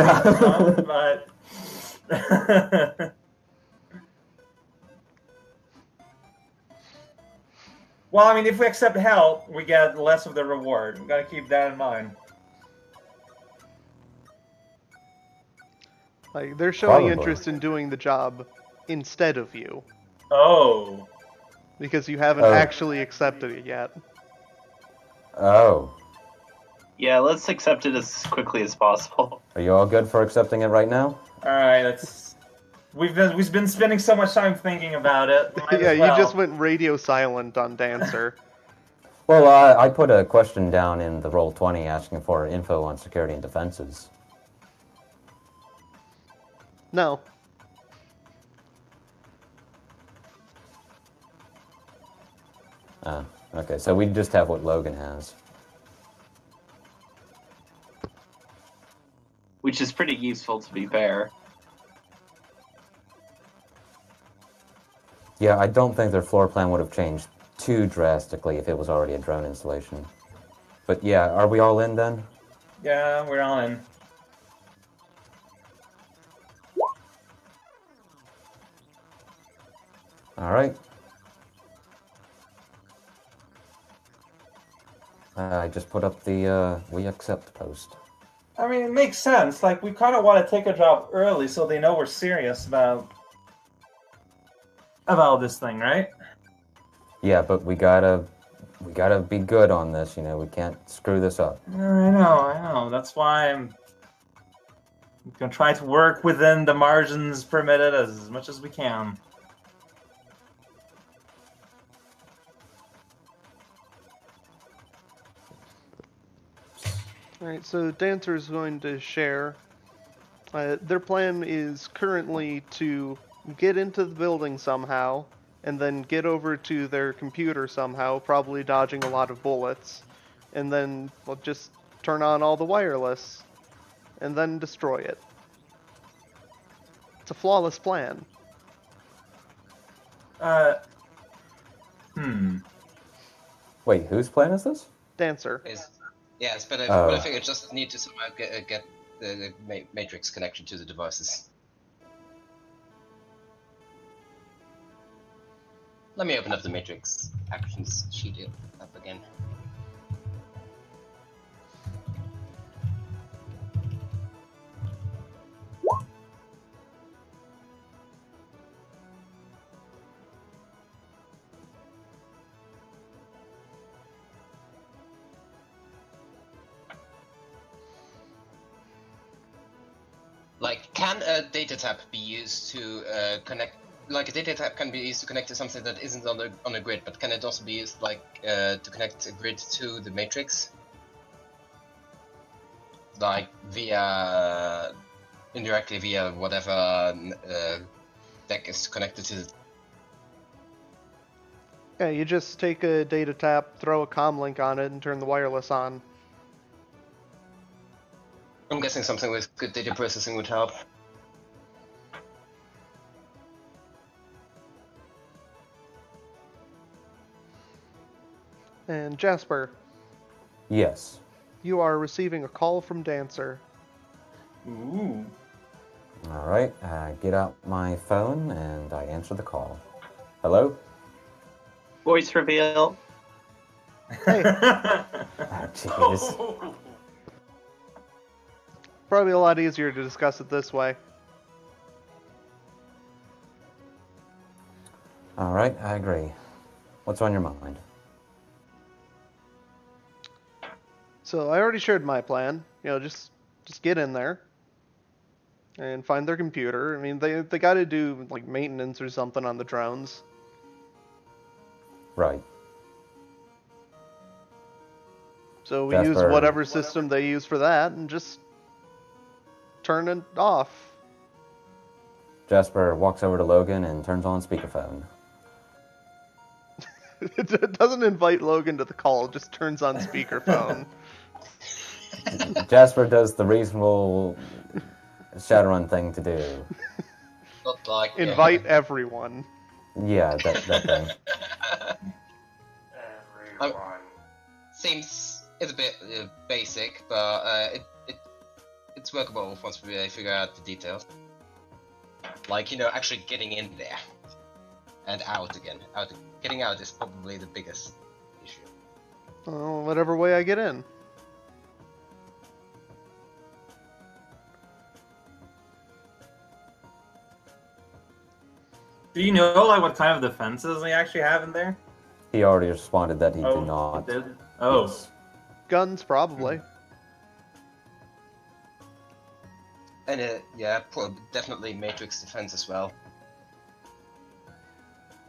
but... Well, I mean, if we accept help, we get less of the reward. We gotta keep that in mind. Like, they're showing Probably. interest in doing the job instead of you. Oh. Because you haven't actually accepted it yet. Oh. Yeah, let's accept it as quickly as possible. Are you all good for accepting it right now? Alright, that's... We've been spending so much time thinking about it. Yeah, you just went radio silent on Dancer. Well, I put a question down in the Roll20 asking for info on security and defenses. No. Okay, so we just have what Logan has. Which is pretty useful, to be fair. Yeah, I don't think their floor plan would have changed too drastically if it was already a drone installation. But yeah, are we all in then? Yeah, we're all in. Alright. I just put up the we accept post. I mean, it makes sense. Like, we kind of want to take a job early so they know we're serious about this thing, right? Yeah, but we gotta be good on this, you know, we can't screw this up. I know. That's why I'm gonna try to work within the margins permitted as much as we can. Alright, so Dancer's going to share. Their plan is currently to get into the building somehow, and then get over to their computer somehow, probably dodging a lot of bullets, and then just turn on all the wireless, and then destroy it. It's a flawless plan. Wait, whose plan is this? Dancer. Yes, but I think I just need to somehow get the matrix connection to the devices. Let me open up the matrix actions sheet up again. Like, can a data tap be used to connect? Like, a data tap can be used to connect to something that isn't on a grid, but can it also be used, like, to connect a grid to the matrix? Like, indirectly via whatever deck is connected to. Yeah, you just take a data tap, throw a comm link on it, and turn the wireless on. I'm guessing something with good data processing would help. And Jasper, Yes. you are receiving a call from Dancer. Ooh. All right. I get out my phone and I answer the call. Hello? Voice reveal. Hey. Ah, jeez. Probably a lot easier to discuss it this way. All right. I agree. What's on your mind? So I already shared my plan. You know, just get in there and find their computer. I mean, they got to do like maintenance or something on the drones. Right. So we use Jasper. whatever system they use for that and just turn it off. Jasper walks over to Logan and turns on speakerphone. It doesn't invite Logan to the call, it just turns on speakerphone. Jasper does the reasonable Shadowrun thing to do. Not like Invite everyone. Yeah, that thing. Seems it's a bit basic, but it's workable once we figure out the details. Like, you know, actually getting in there and out again. Getting out is probably the biggest issue. Oh, whatever way I get in. Do you know like what kind of defenses they actually have in there? He already responded that he did not. Did? Oh. Yes. Guns, probably. And definitely Matrix defense as well.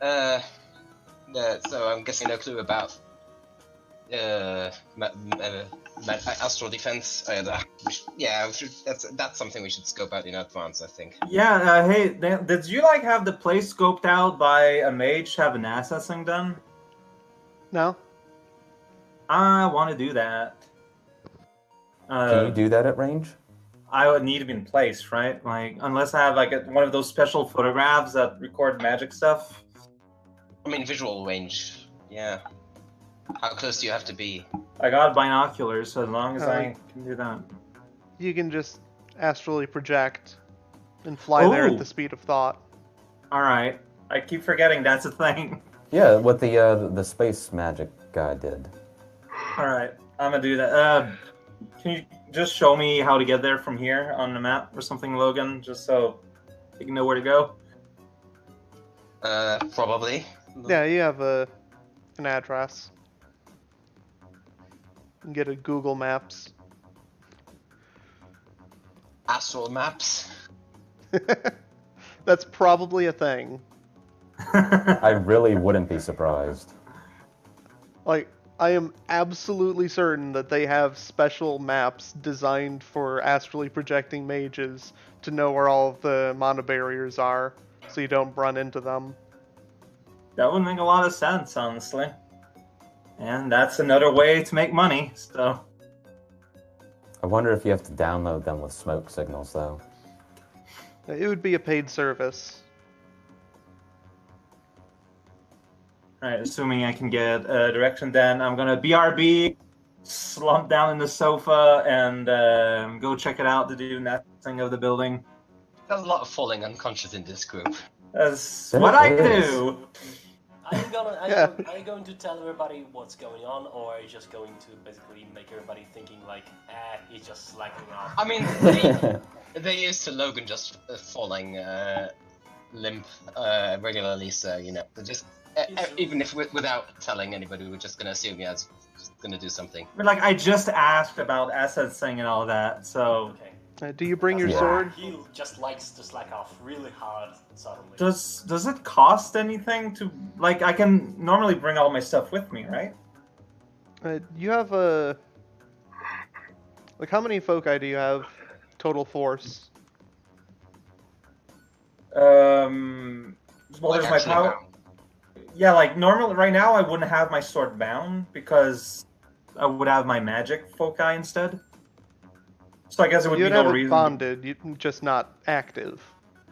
So I'm guessing no clue about astral defense either. That's something we should scope out in advance, I think. Yeah, hey, did you like have the place scoped out by a mage to have an assessing done? No? I want to do that. Can you do that at range? I would need to be in place, right? Like, unless I have like one of those special photographs that record magic stuff. I mean, visual range, yeah. How close do you have to be? I got binoculars, so as long as I can do that. You can just astrally project and fly there at Ooh. the speed of thought. Alright. I keep forgetting that's a thing. Yeah, what the space magic guy did. Alright, I'm gonna do that. Can you just show me how to get there from here on the map or something, Logan? Just so you can know where to go? Probably. Yeah, you have an address. You can get a Google Maps. Astral maps? That's probably a thing. I really wouldn't be surprised. Like, I am absolutely certain that they have special maps designed for astrally projecting mages to know where all of the mana barriers are, so you don't run into them. That would make a lot of sense, honestly. And that's another way to make money, so... I wonder if you have to download them with smoke signals, though. It would be a paid service. Alright, assuming I can get a direction then, I'm gonna BRB, slump down in the sofa, and go check it out to do nothing of the building. There's a lot of falling unconscious in this group. That's There what I is. do! Are you going to tell everybody what's going on, or are you just going to basically make everybody thinking like, he's just slacking off? I mean, they used to Logan just falling limp regularly, so, you know, they're just... even if without telling anybody, we're just gonna assume he's just gonna do something. But like, I just asked about asset thing and all that, so... Okay. Do you bring your Yeah. sword? He just likes to slack off really hard suddenly. Does it cost anything to... Like, I can normally bring all my stuff with me, right? You have a... Like, how many foci do you have total force? Well, Like, there's my actually power... bound. Yeah, like, normally, right now, I wouldn't have my sword bound, because I would have my magic foci instead. So I guess it would You'd be no have it reason. bonded, just not active.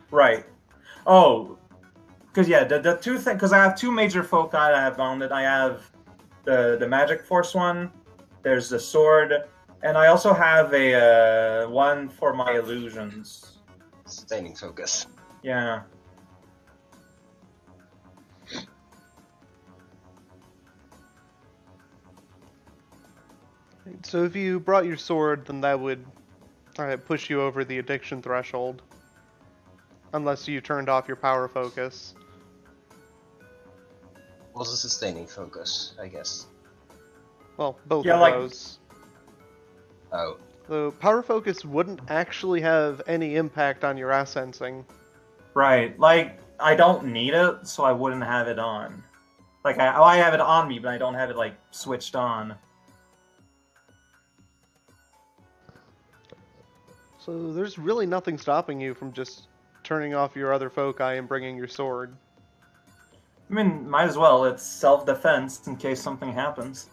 Right. Oh, because yeah, the two things. Because I have two major foci that I have bonded. I have the magic force one. There's the sword, and I also have a one for my illusions. Sustaining focus. Yeah. So if you brought your sword, then that would push you over the addiction threshold. Unless you turned off your power focus. Also sustaining focus, I guess. Well, both Yeah, of like- those. Oh. The power focus wouldn't actually have any impact on your sensing. Right. Like I don't need it, so I wouldn't have it on. Like I have it on me, but I don't have it like switched on. So there's really nothing stopping you from just turning off your other foci and bringing your sword. I mean, might as well. It's self-defense in case something happens.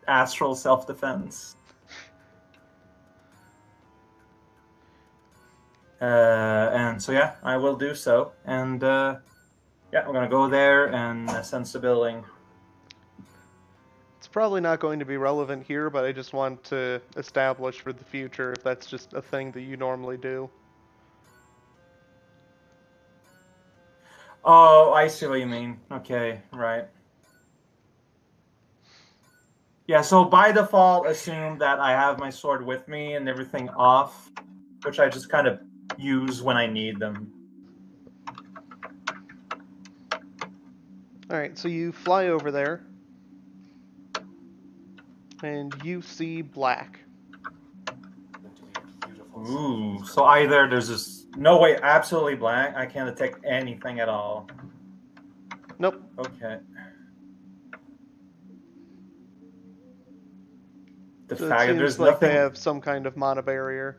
Astral self-defense. And so yeah, I will do so. And yeah, we're gonna go there and sense the building. It's probably not going to be relevant here, but I just want to establish for the future if that's just a thing that you normally do. Oh, I see what you mean. Okay, right. Yeah, so by default, assume that I have my sword with me and everything off, which I just kind of use when I need them. Alright, so you fly over there, and you see black. Going to be beautiful. Ooh, so either there's just no way, absolutely black, I can't detect anything at all. Nope. Okay. The So fact it that there's seems like nothing. they have some kind of mana barrier.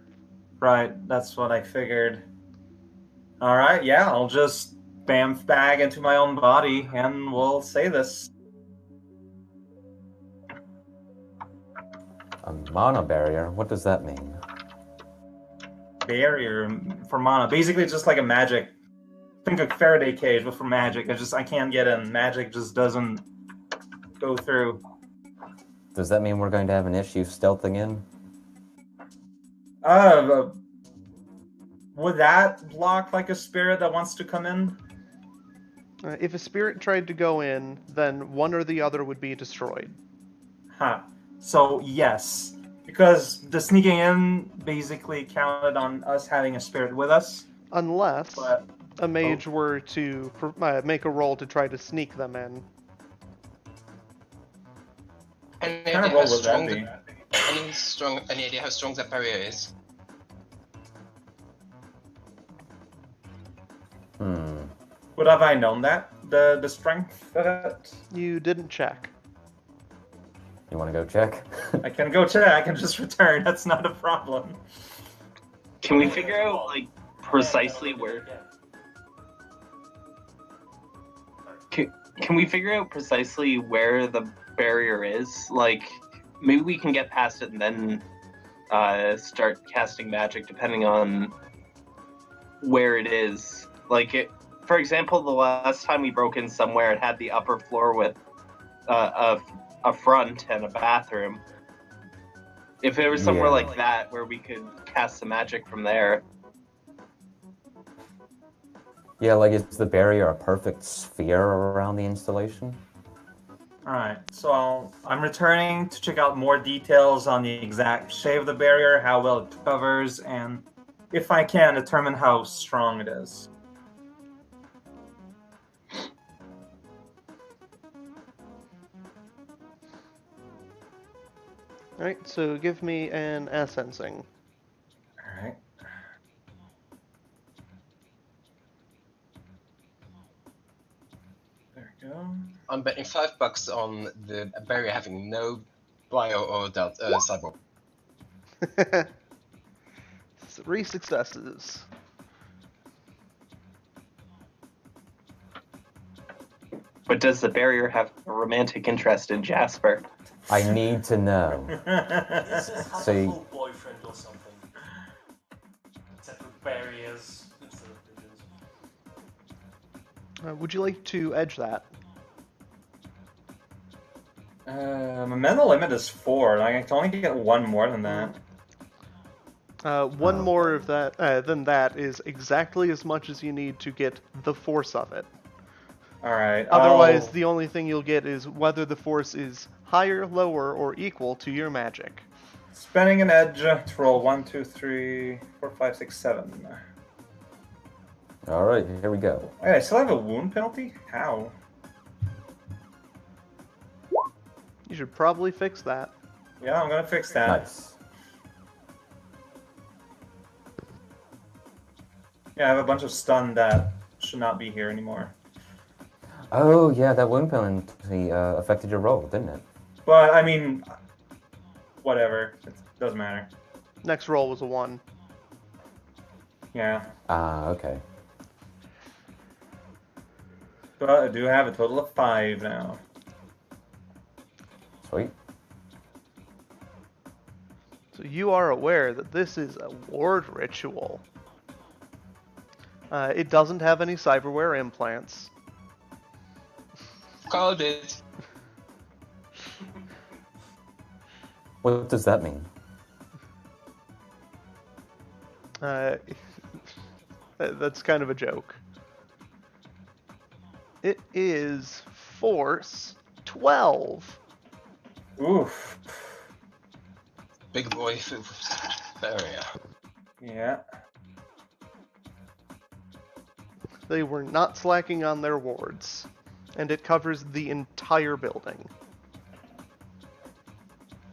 Right, that's what I figured. Alright, yeah, I'll just bamf bag into my own body and we'll say this. A mana barrier? What does that mean? Barrier for mana. Basically, it's just like a magic. Think of Faraday cage, but for magic. I can't get in. Magic just doesn't go through. Does that mean we're going to have an issue stealthing in? Would that block like a spirit that wants to come in? If a spirit tried to go in, then one or the other would be destroyed. Huh. So, yes. Because the sneaking in basically counted on us having a spirit with us. Unless But, a mage were to make a roll to try to sneak them in. Any what kind of idea how roll would strong that be? any idea how strong that barrier is? Would have I known that? The strength of it? You didn't check. You want to go check? I can go check. I can just return. That's not a problem. Can we figure out like precisely where? Can we figure out precisely where the barrier is? Like, maybe we can get past it and then start casting magic, depending on where it is. Like, for example, the last time we broke in somewhere, it had the upper floor with a front and a bathroom. If there was somewhere Yeah. like that where we could cast some magic from there. Yeah, like is the barrier a perfect sphere around the installation? Alright, so I'm returning to check out more details on the exact shape of the barrier, how well it covers, and if I can, determine how strong it is. Alright, so give me an sensing. Alright. There we go. I'm betting $5 on the barrier having no bio or cyborg. 3 successes. But does the barrier have a romantic interest in Jasper? I need to know. This is have See. a full boyfriend or something. Except for barriers instead of bridges. Would you like to edge that? My mental limit is 4. Like, I can only get one more than that. One more of that than that is exactly as much as you need to get the force of it. Alright. Otherwise, the only thing you'll get is whether the force is higher, lower, or equal to your magic. Spending an edge to roll 1, 2, 3, 4, 5, 6, 7. Alright, here we go. Wait, I still have a wound penalty? How? You should probably fix that. Yeah, I'm gonna fix that. Nice. Yeah, I have a bunch of stun that should not be here anymore. Oh, yeah, that wound penalty affected your roll, didn't it? But, I mean, whatever. It doesn't matter. Next roll was a 1. Yeah. Ah, okay. But I do have a total of 5 now. Sweet. So you are aware that this is a ward ritual. It doesn't have any cyberware implants. Called it. What does that mean? That's kind of a joke. It is force 12. Oof. Big boy barrier. Yeah. They were not slacking on their wards, and it covers the entire building.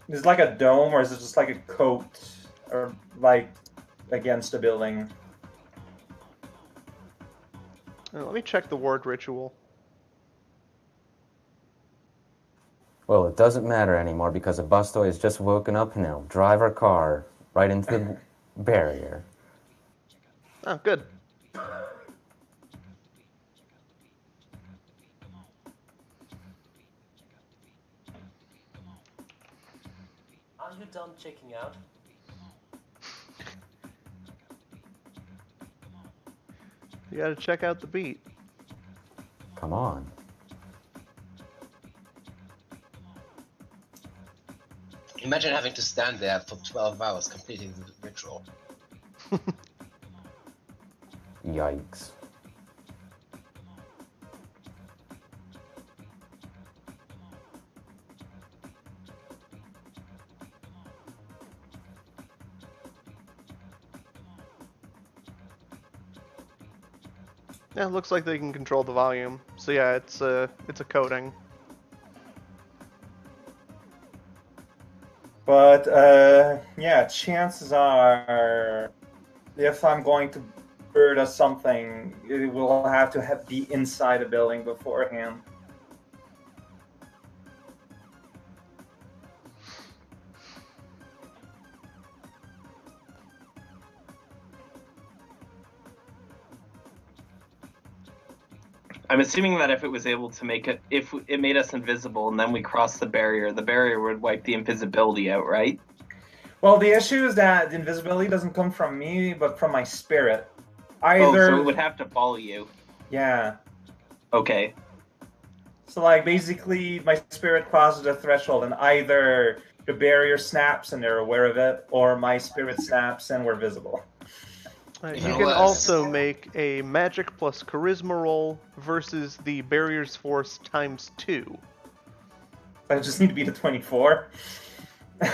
Is it like a dome, or is it just like a coat, or like against a building? Let me check the ward ritual. Well, it doesn't matter anymore because a Bustoy has just woken up and he'll drive our car right into the barrier. Oh, good. Are you done checking out? You gotta check out the beat. Come on. Imagine having to stand there for 12 hours completing the ritual. Yikes. Yeah, it looks like they can control the volume. So yeah, it's a coating. But, yeah, chances are, if I'm going to bird us something, it will have to be inside a building beforehand. I'm assuming that if it was able to make it, if it made us invisible and then we crossed the barrier would wipe the invisibility out, right? Well, the issue is that the invisibility doesn't come from me, but from my spirit. Oh, Either, so it would have to follow you. yeah. Okay. So, like, basically, my spirit crosses a threshold, and either the barrier snaps and they're aware of it, or my spirit snaps and we're visible. You No can less. also make a magic plus charisma roll versus the barrier's force times 2. I just need to beat a 24.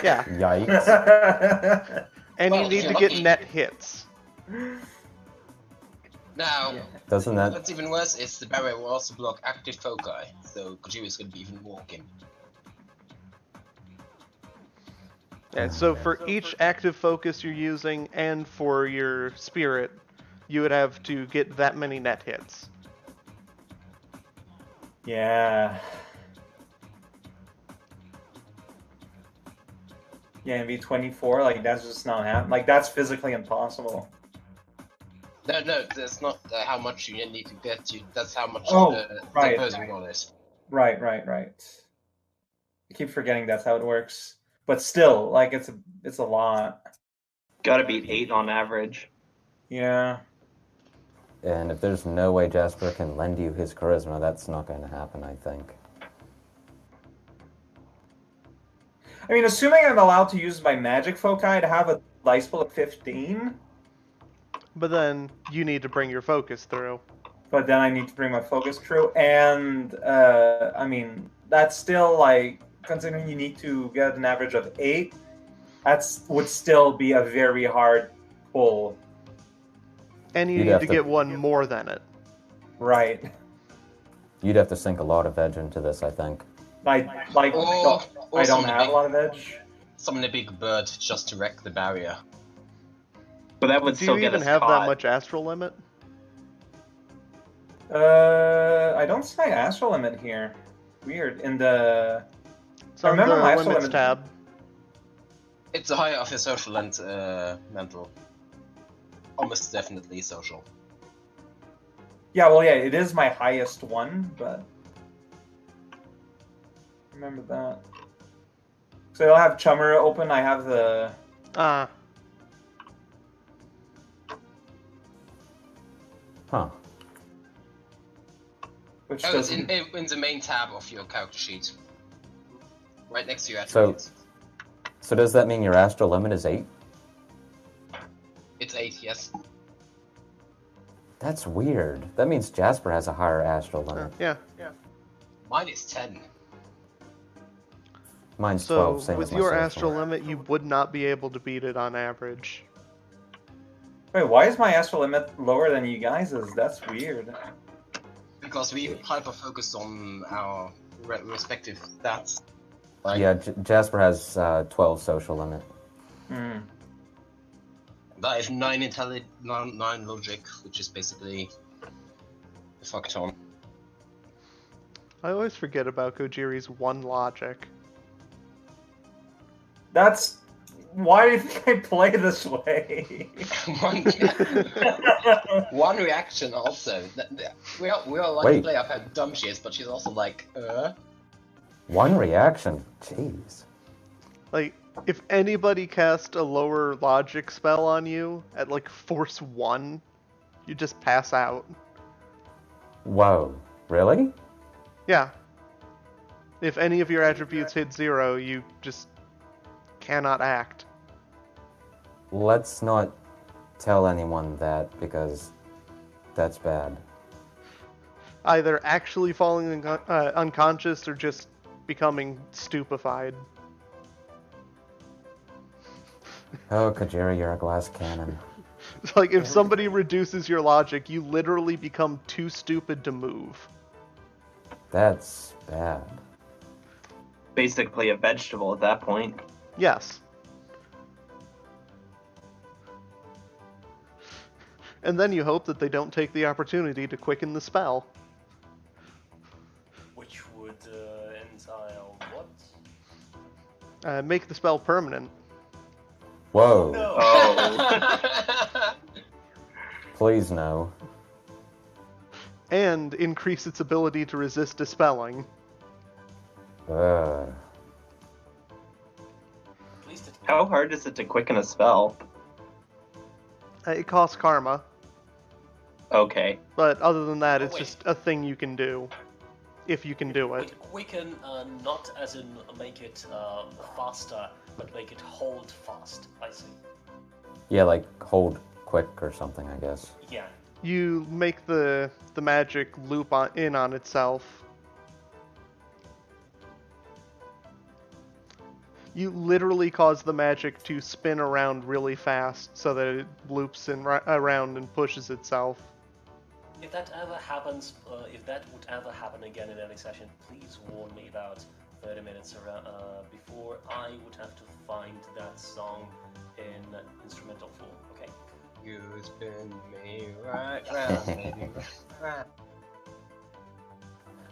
Yeah, Yikes. and Well, you need if to you're get lucky. net hits. Now, Doesn't that... what's even worse is the barrier will also block active foci, so Kojima is going to be even more gimpy. Yeah, so for each active focus you're using and for your spirit, you would have to get that many net hits. Yeah. Yeah, and be 24, like, that's just not happening. Like, that's physically impossible. No, that's not how much you need to get. That's how much Oh, the right. opposing roll is. Right. keep forgetting that's how it works. But still, like it's a lot. Gotta beat 8 on average. Yeah. And if there's no way Jasper can lend you his charisma, that's not going to happen, I think. I mean, assuming I'm allowed to use my magic foci to have a dice pool of 15, But then you need to bring your focus through. but then I need to bring my focus through, and I mean, that's still like, considering you need to get an average of 8, would still be a very hard pull. And you You'd need have to to- get one more than it. Right. You'd have to sink a lot of edge into this, I think. I Or don't have a lot of edge. summon a big bird just to wreck the barrier. But that would Do still you get even us have caught. that much astral limit? I don't see my astral limit here. Weird. In the It's on the remember my astral limits limit- tab. It's a higher of your social and mental. Almost definitely social. Yeah, well, yeah, it is my highest one, but remember that. So I'll have Chummer open. I have the Ah, Huh. which Oh, it's doesn't. in the main tab of your character sheet. Right next to your So- attributes. So does that mean your astral limit is 8? It's 8, yes. That's weird. That means Jasper has a higher astral limit. yeah. Mine is 10. Mine's So 12, same with as my your social. astral limit, you would not be able to beat it on average. Wait, why is my astral limit lower than you guys's? That's weird. Because we hyper focus on our respective stats. Like, Yeah, Jasper has 12 social limit. Hmm. I have 9 9 logic, which is basically a fuck ton. I always forget about Kojiri's 1 logic. That's why do you think I play this way? One reaction also. We all like Wait. to play up how dumb she is, but she's also like, One reaction? Jeez. Like, if anybody cast a lower logic spell on you at like force 1, you just pass out. Whoa. Really? Yeah. If any of your attributes hit 0, you just cannot act. Let's not tell anyone that, because that's bad. Either actually falling unconscious or just becoming stupefied. Oh, Kajiri, you're a glass cannon. It's like if somebody reduces your logic, you literally become too stupid to move. That's bad. Basically a vegetable at that point. Yes. And then you hope that they don't take the opportunity to quicken the spell. Which would entail what? Make the spell permanent. Whoa. No. Oh. Please no. And increase its ability to resist dispelling. Ugh. At least it. How hard is it to quicken a spell? It costs karma, Okay. but other than that, Oh, it's wait. just a thing you can do. If you can do it. Would quicken, not as in make it faster, but make it hold fast. I see. Yeah, like hold quick or something, I guess. Yeah. You make the magic loop in on itself. You literally cause the magic to spin around really fast so that it loops around and pushes itself. If that ever happens, if that would ever happen again in any session, please warn me about 30 minutes around, before I would have to find that song in instrumental form, okay? You spin me right round, baby. Right.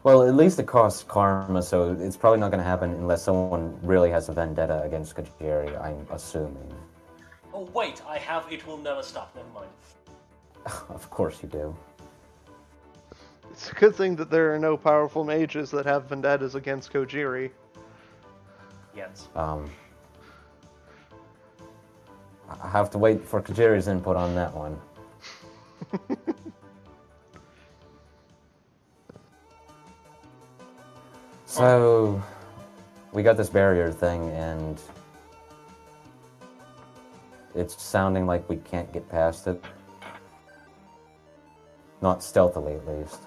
Well, at least it costs karma, so it's probably not going to happen unless someone really has a vendetta against Kajiri, I'm assuming. Oh wait, I have It Will Never Stop, never mind. Of course you do. It's a good thing that there are no powerful mages that have vendettas against Kojiri. Depends. I have to wait for Kajiri's input on that one. So, we got this barrier thing, and it's sounding like we can't get past it. Not stealthily, at least.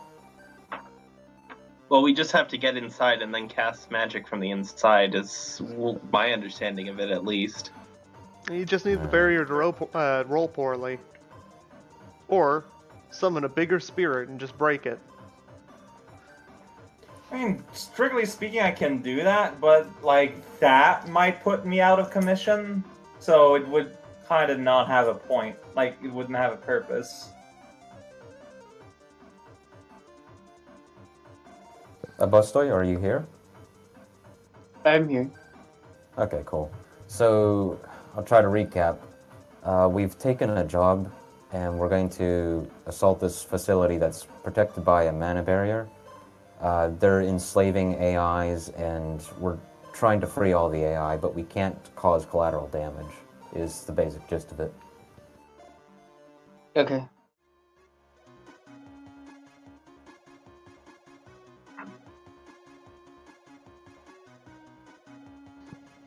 Well, we just have to get inside and then cast magic from the inside, is my understanding of it, at least. You just need the barrier to roll poorly. Or summon a bigger spirit and just break it. I mean, strictly speaking, I can do that, but, like, that might put me out of commission, so it would kind of not have a point. Like, it wouldn't have a purpose. Bustoy, are you here? I'm here. Okay, cool. So, I'll try to recap. We've taken a job, and we're going to assault this facility that's protected by a mana barrier. They're enslaving AIs, and we're trying to free all the AI, but we can't cause collateral damage, is the basic gist of it. Okay.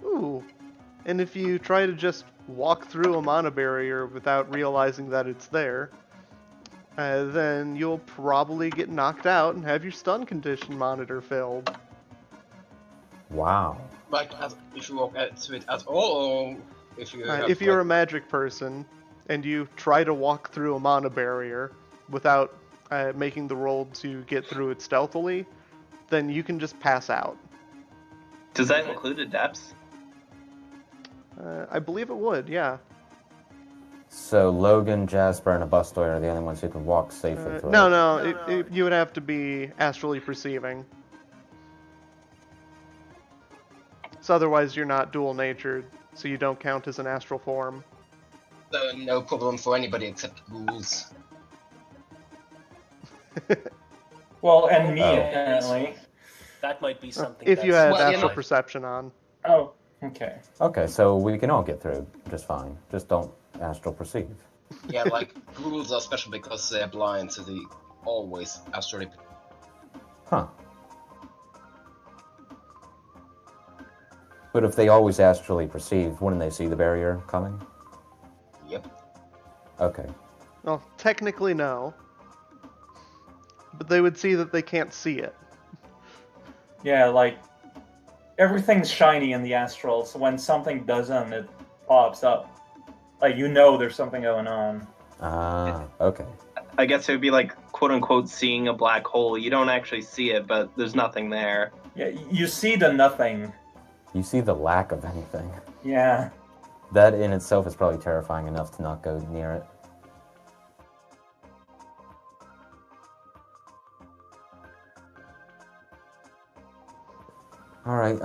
Ooh. And if you try to just walk through a mana barrier without realizing that it's there, then you'll probably get knocked out and have your stun condition monitor filled. Wow. Like, if you walk to it at all, or if you have, If you're a like, magic person and you try to walk through a mana barrier without making the roll to get through it stealthily, then you can just pass out. Does that include adepts? I believe it would, yeah. So Logan, Jasper, and a Bustoy are the only ones who can walk safely through it. No, you would have to be astrally perceiving. So otherwise you're not dual-natured, so you don't count as an astral form. so no problem for anybody except rules. Well, and me, Oh. apparently. That might be something. If you had Well, you astral know- perception on. Oh, okay. Okay, so we can all get through just fine. Just don't astral perceive. Yeah, like, rules are special because they're blind, so they always astrally. Huh. But if they always astrally perceive, wouldn't they see the barrier coming? Yep. Okay. Well, technically no. But they would see that they can't see it. Yeah, like, everything's shiny in the astral, so when something doesn't, it pops up. Like, you know there's something going on. Ah, okay. I guess it would be like, quote-unquote, seeing a black hole. You don't actually see it, but there's nothing there. Yeah, you see the nothing. You see the lack of anything. Yeah. That in itself is probably terrifying enough to not go near it. Alright,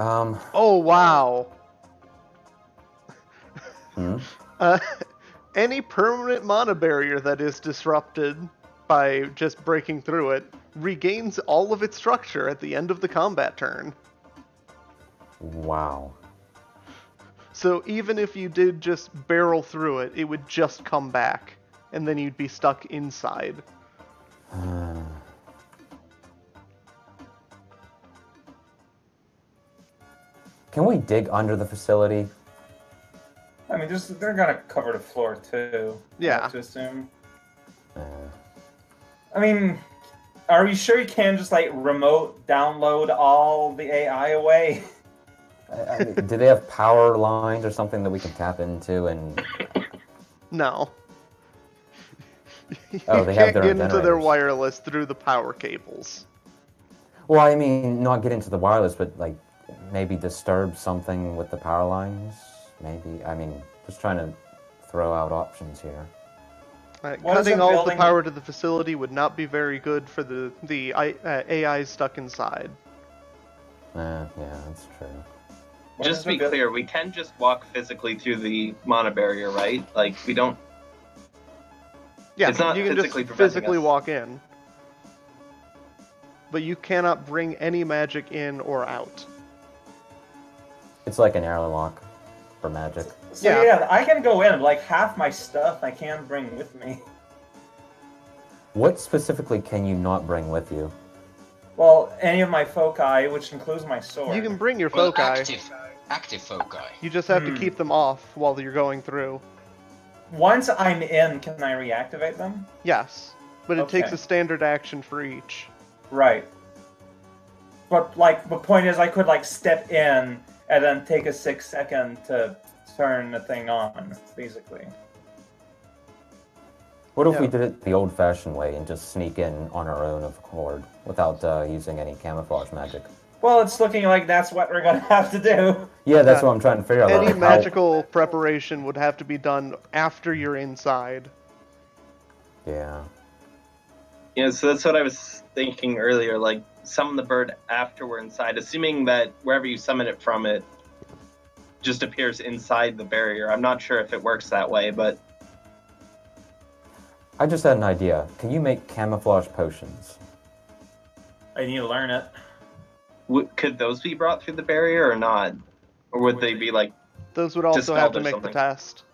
Oh, wow. hmm? Any permanent mana barrier that is disrupted by just breaking through it regains all of its structure at the end of the combat turn. Wow. So even if you did just barrel through it, it would just come back, and then you'd be stuck inside. Can we dig under the facility? I mean, they're gonna cover the floor, too. Yeah. I have to assume. Uh, I mean, are you sure you can't just, like, remote download all the AI away? I mean, do they have power lines or something that we can tap into and... No. Oh, You they have can't their own get into their generators. wireless through the power cables. Well, I mean, not get into the wireless, but, like, maybe disturb something with the power lines? Maybe. I mean, just trying to throw out options here. What is Cutting it all the building- power to the facility would not be very good for the AIs stuck inside. Yeah, that's true. What Just is to be the buil- clear, we can just walk physically through the mana barrier, right? Like, we don't... Yeah, It's not you can just physically preventing physically us. walk in. But you cannot bring any magic in or out. It's like an airlock for magic. So yeah, I can go in. Like half my stuff I can bring with me. What specifically can you not bring with you? Well, any of my foci, which includes my sword. You can bring your Well, foci. active foci. You just have to keep them off while you're going through. Once I'm in, can I reactivate them? Yes, but it takes Okay. a standard action for each. Right. But like the point is, I could like step in and then take a 6-second to turn the thing on, basically. What if Yeah. we did it the old-fashioned way and just sneak in on our own of accord without using any camouflage magic? Well, it's looking like that's what we're gonna have to do. Yeah, that's Yeah. what I'm trying to figure out. Any like, magical preparation would have to be done after you're inside. Yeah. Yeah, so that's what I was thinking earlier. Like, summon the bird after we're inside, assuming that wherever you summon it from, it just appears inside the barrier. I'm not sure if it works that way, but I just had an idea. Can you make camouflage potions? I need to learn it. could those be brought through the barrier or not? Or would they be like Those would also have dispelled to or make something? the test.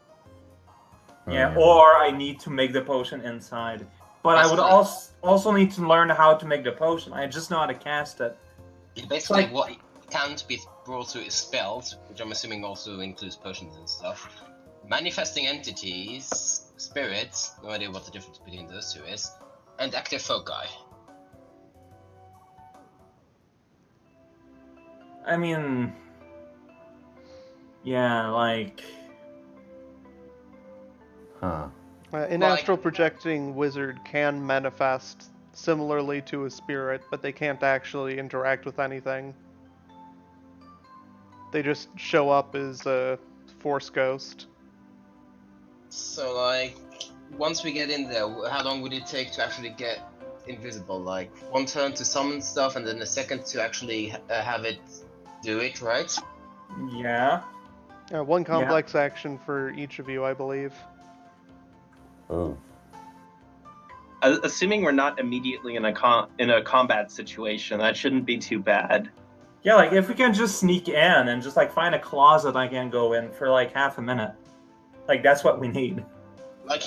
Yeah, or I need to make the potion inside. But I would also need to learn how to make the potion. I just know how to cast it. Basically, Like- what can't be brought through is spells, which I'm assuming also includes potions and stuff. Manifesting entities, spirits, no idea what the difference between those two is, and active foci. I mean, yeah, like, Huh. An Like- astral projecting wizard can manifest similarly to a spirit, but they can't actually interact with anything. They just show up as a force ghost. So, like, once we get in there, how long would it take to actually get invisible? Like, one turn to summon stuff, and then a second to actually have it do it, right? yeah. One complex action for each of you, I believe. Ooh. assuming we're not immediately in a combat situation, that shouldn't be too bad. Yeah, like, if we can just sneak in and just, like, find a closet I can go in for, like, half a minute. Like, that's what we need. Like,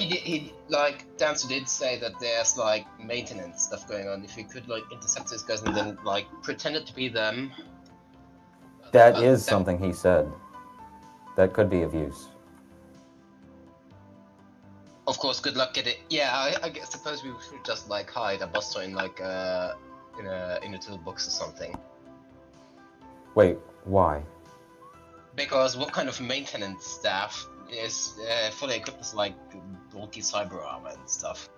like, Dancer did say that there's, like, maintenance stuff going on. If we could, like, intercept these guys and then, like, pretend it to be them. That is something he said. That could be of use. Of course, good luck getting. Yeah, I suppose we should just like hide a buster in like in a toolbox or something. Wait, why? Because what kind of maintenance staff is fully equipped with like bulky cyber armor and stuff?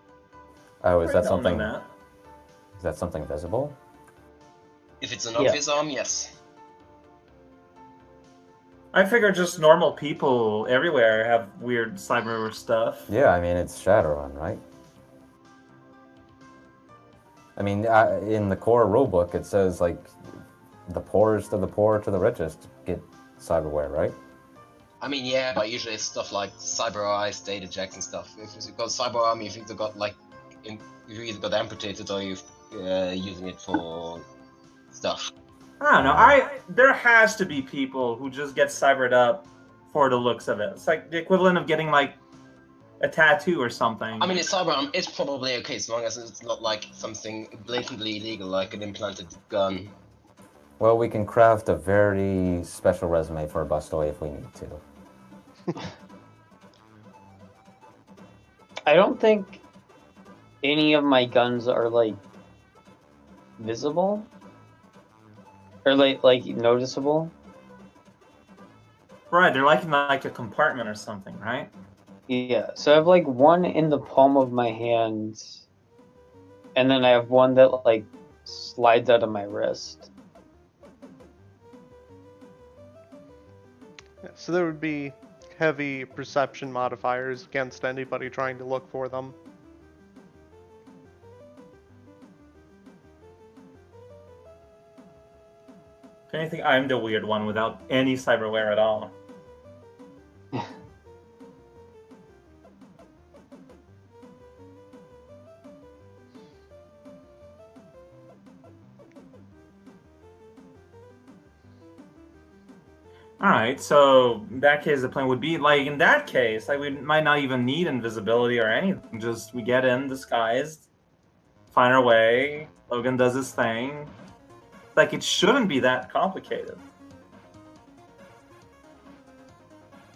Oh, is that Don't know something? that. Is that something visible? If it's an Yeah. obvious arm, yes. I figure just normal people everywhere have weird cyber stuff. Yeah, I mean it's Shadowrun, right? I mean, in the core rulebook, it says like the poorest of the poor to the richest get cyberware, right? I mean, yeah, but usually it's stuff like cyber eyes, data jacks, and stuff. If you've got cyber arm, you've either got like, you've either got amputated or you're using it for stuff. I don't know. There has to be people who just get cybered up for the looks of it. It's like the equivalent of getting like a tattoo or something. I mean, it's cyber arm. It's probably okay as long as it's not like something blatantly illegal, like an implanted gun. Well, we can craft a very special resume for a Bustoy if we need to. I don't think any of my guns are like visible or like noticeable. Right, they're like in like a compartment or something, right? Yeah, so I have like one in the palm of my hand, and then I have one that like slides out of my wrist. So there would be heavy perception modifiers against anybody trying to look for them. If anything, I'm the weird one without any cyberware at all. All right, so in that case, the plan would be like in that case, like we might not even need invisibility or anything. Just we get in disguised, find our way. Logan does his thing. Like it shouldn't be that complicated.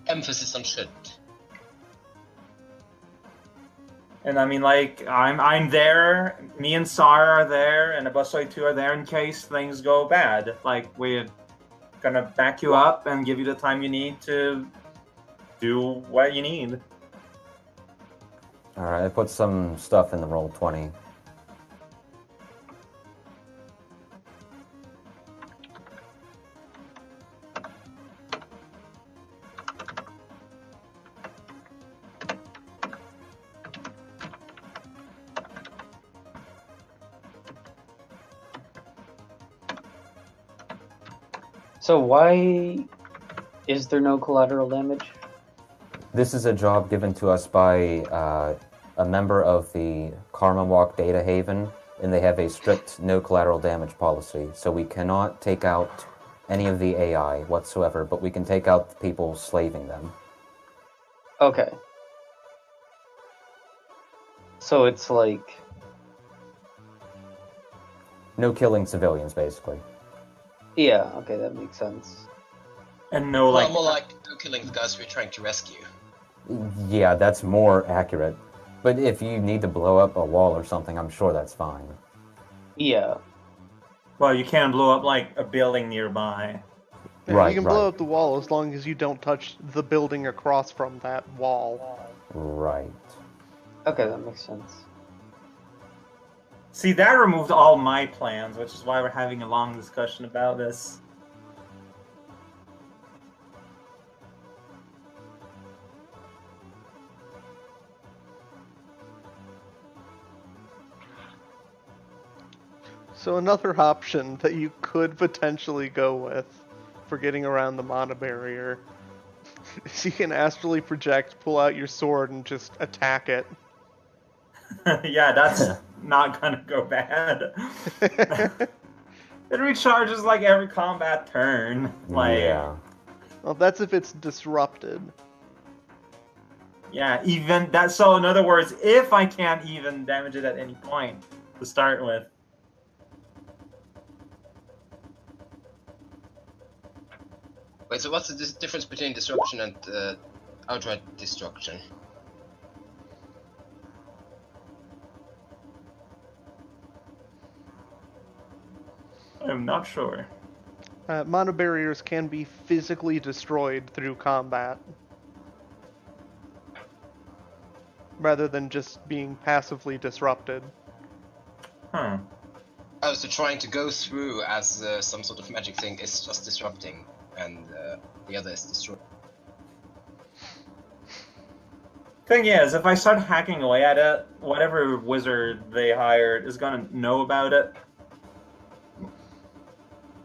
Emphasis on shouldn't. And I mean, like I'm there. Me and Sarah are there, and Abusoy 2 are there in case things go bad. Like we're gonna back you up and give you the time you need to do what you need. Alright, I put some stuff in the roll 20. So why is there no collateral damage? This is a job given to us by a member of the Karma Walk Data Haven, and they have a strict no collateral damage policy. So we cannot take out any of the AI whatsoever, but we can take out the people slaving them. Okay. So it's like... No killing civilians, basically. Yeah, okay, that makes sense. And no, Well, like more like no killing the guys we're trying to rescue. Yeah, that's more accurate. But if you need to blow up a wall or something, I'm sure that's fine. Yeah. well, you can't blow up like a building nearby. Yeah, Right, you can blow right. up the wall as long as you don't touch the building across from that wall. Right. Okay, that makes sense. See, that removed all my plans, which is why we're having a long discussion about this. So another option that you could potentially go with for getting around the mana barrier is you can astrally project, pull out your sword, and just attack it. Yeah, that's not gonna go bad. It recharges like every combat turn. Like, Yeah. Well, that's if it's disrupted. yeah, even that. So, in other words, if I can't even damage it at any point to start with, Wait, so what's the difference between disruption and outright destruction? I'm not sure. Mana barriers can be physically destroyed through combat, rather than just being passively disrupted. Huh. Oh, so trying to go through as some sort of magic thing is just disrupting, and the other is destroying. Thing is, if I start hacking away at it, whatever wizard they hired is gonna know about it.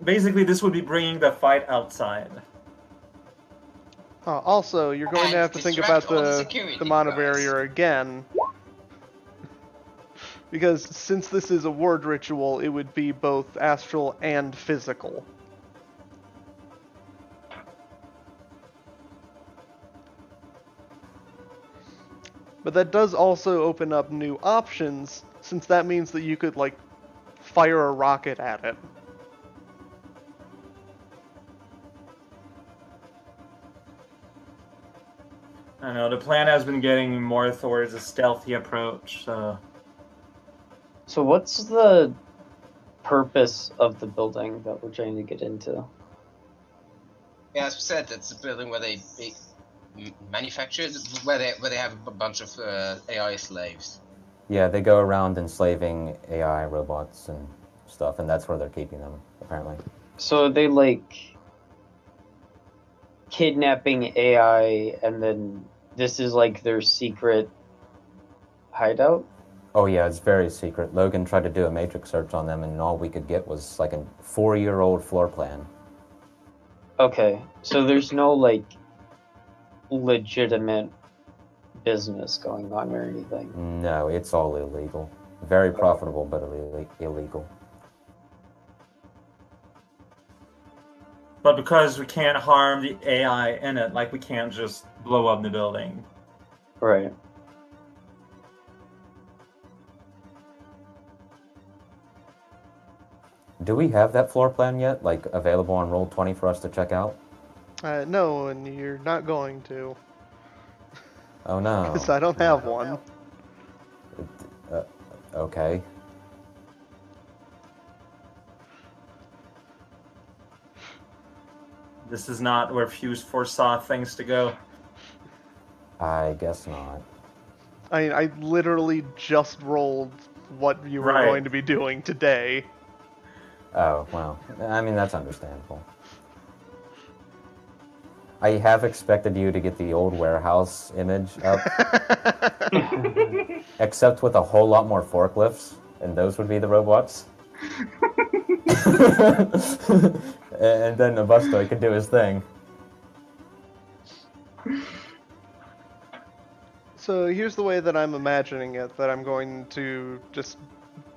Basically, this would be bringing the fight outside. Also, you're going to have to think distract about all the the security mana guys. barrier again. Because since this is a ward ritual, it would be both astral and physical. But that does also open up new options, since that means that you could, like, fire a rocket at it. I know, the plan has been getting more towards a stealthy approach, so... So what's the purpose of the building that we're trying to get into? Yeah, as we said, it's a building where they manufacture, where they have a bunch of AI slaves. Yeah, they go around enslaving AI robots and stuff, and that's where they're keeping them, apparently. So are they like kidnapping AI and then this is like their secret hideout? Oh yeah, it's very secret. Logan tried to do a matrix search on them, and all we could get was like a 4-year-old floor plan. Okay, so there's no like legitimate business going on or anything. No, it's all illegal. Very profitable, but illegal. But because we can't harm the AI in it, like we can't just blow up the building. Right. Do we have that floor plan yet, like available on Roll20 for us to check out? No, and you're not going to. Oh no. Because I don't have one. Okay. This is not where Fuse foresaw things to go. I guess not. I literally just rolled what you were Right. going to be doing today. Oh, well. I mean, that's understandable. I have expected you to get the old warehouse image up, except with a whole lot more forklifts, and those would be the robots. And then Abusto could do his thing. So here's the way that I'm imagining it, that I'm going to just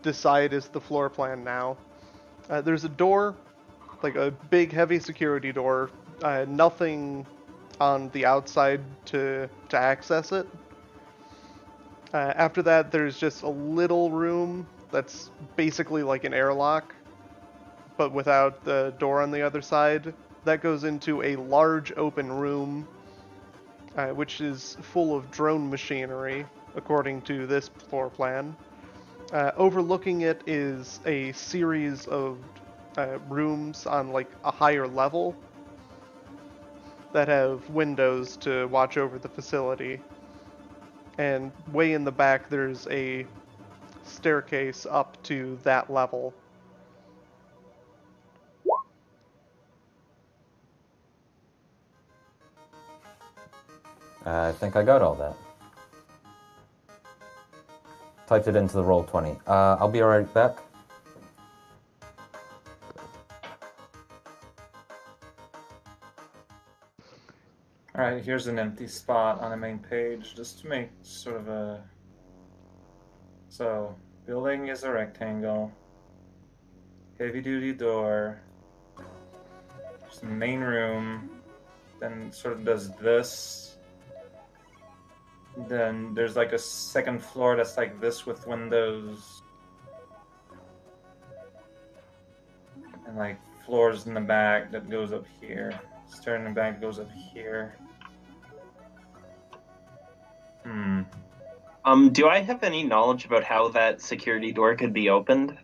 decide is the floor plan now. There's a door, like a big heavy security door, nothing on the outside to access it. After that, there's just a little room that's basically like an airlock, but without the door on the other side. That goes into a large open room, which is full of drone machinery, according to this floor plan. Overlooking it is a series of rooms on like a higher level that have windows to watch over the facility. And way in the back there's a staircase up to that level. I think I got all that. Typed it into the Roll20. I'll be right back. Alright, here's an empty spot on the main page, just to make sort of a... So, building is a rectangle. Heavy-duty door. There's the main room. Then it sort of does this. Then there's like a second floor that's like this with windows. And like floors in the back that goes up here. Stair in the back goes up here. Do I have any knowledge about how that security door could be opened?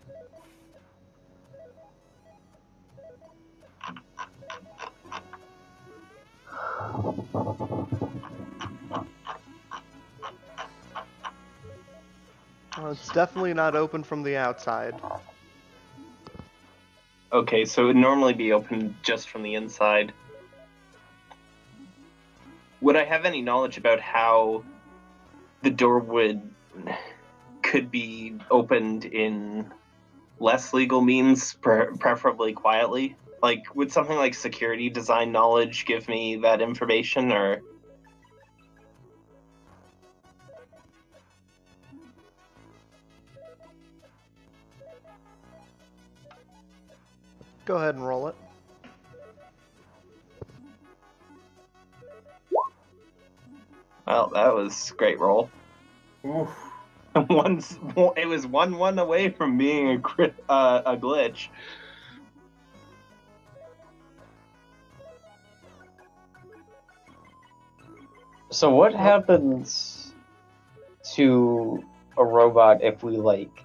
Well, it's definitely not open from the outside. Okay, so it would normally be opened just from the inside. Would I have any knowledge about how the door could be opened in less legal means, preferably quietly? Like, would something like security design knowledge give me that information, or? Go ahead and roll it. Well, that was a great roll. Oof. It was 1-1 away from being a glitch. So what happens to a robot if we like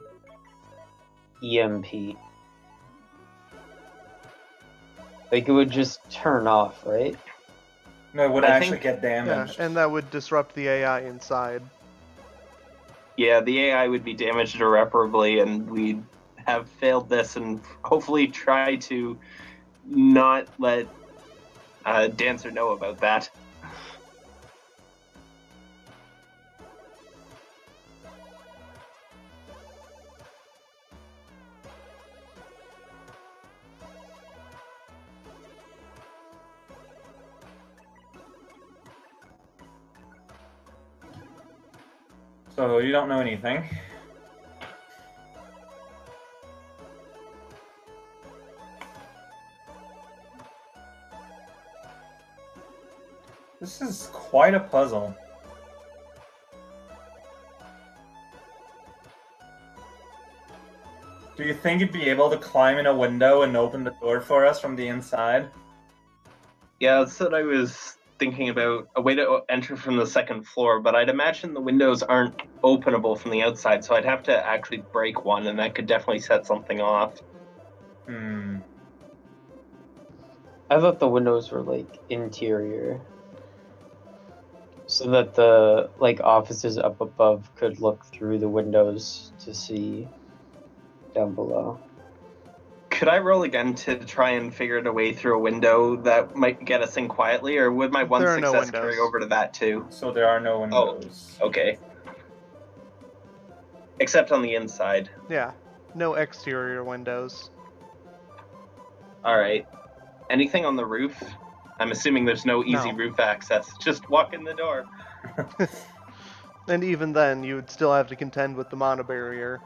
EMP? Like it would just turn off, right? No, it would I actually think- get Yeah, damaged. and that would disrupt the AI inside. Yeah, the AI would be damaged irreparably, and we'd have failed this, and hopefully try to not let Dancer know about that. So you don't know anything. This is quite a puzzle. Do you think you'd be able to climb in a window and open the door for us from the inside? Yeah, that's what I was thinking about. A way to enter from the second floor, but I'd imagine the windows aren't openable from the outside, so I'd have to actually break one, and that could definitely set something off. Hmm. I thought the windows were like interior, so that the like offices up above could look through the windows to see down below. Could I roll again to try and figure out a way through a window that might get us in quietly, or would my one There are no success windows. carry over to that too? So there are no windows. Okay. Except on the inside. Yeah, no exterior windows. Alright. Anything on the roof? I'm assuming there's no easy No. roof access. Just walk in the door. And even then, you would still have to contend with the mana barrier,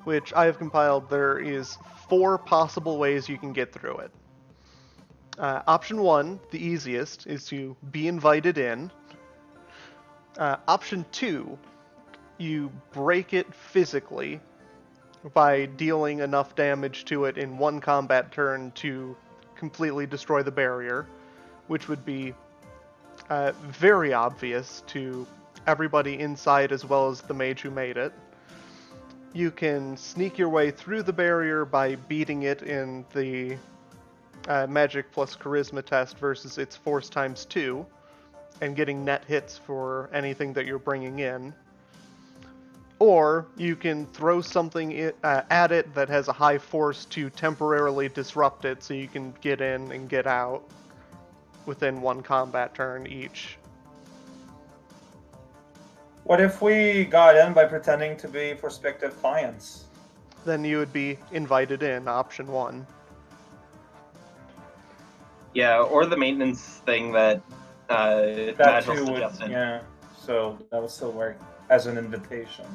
which I have compiled. There is 4 possible ways you can get through it. Option 1, the easiest, is to be invited in. Option 2, you break it physically by dealing enough damage to it in one combat turn to completely destroy the barrier, which would be very obvious to everybody inside as well as the mage who made it. You can sneak your way through the barrier by beating it in the magic plus charisma test versus its force times 2 and getting net hits for anything that you're bringing in. Or you can throw something at it that has a high force to temporarily disrupt it so you can get in and get out within one combat turn each. What if we got in by pretending to be prospective clients? Then you would be invited in, option 1. Yeah, or the maintenance thing that That Nigel too would, suggested. yeah. So that would still work as an invitation.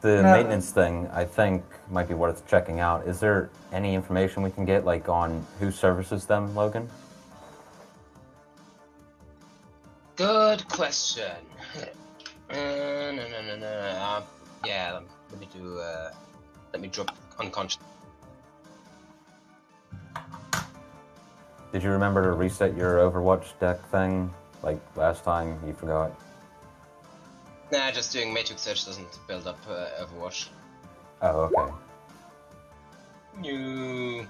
The No. maintenance thing, I think, might be worth checking out. Is there any information we can get, like, on who services them, Logan? Good question. No. Yeah, let me drop unconscious. Did you remember to reset your Overwatch deck thing, like last time you forgot? Nah, just doing matrix search doesn't build up Overwatch. Oh, okay. You.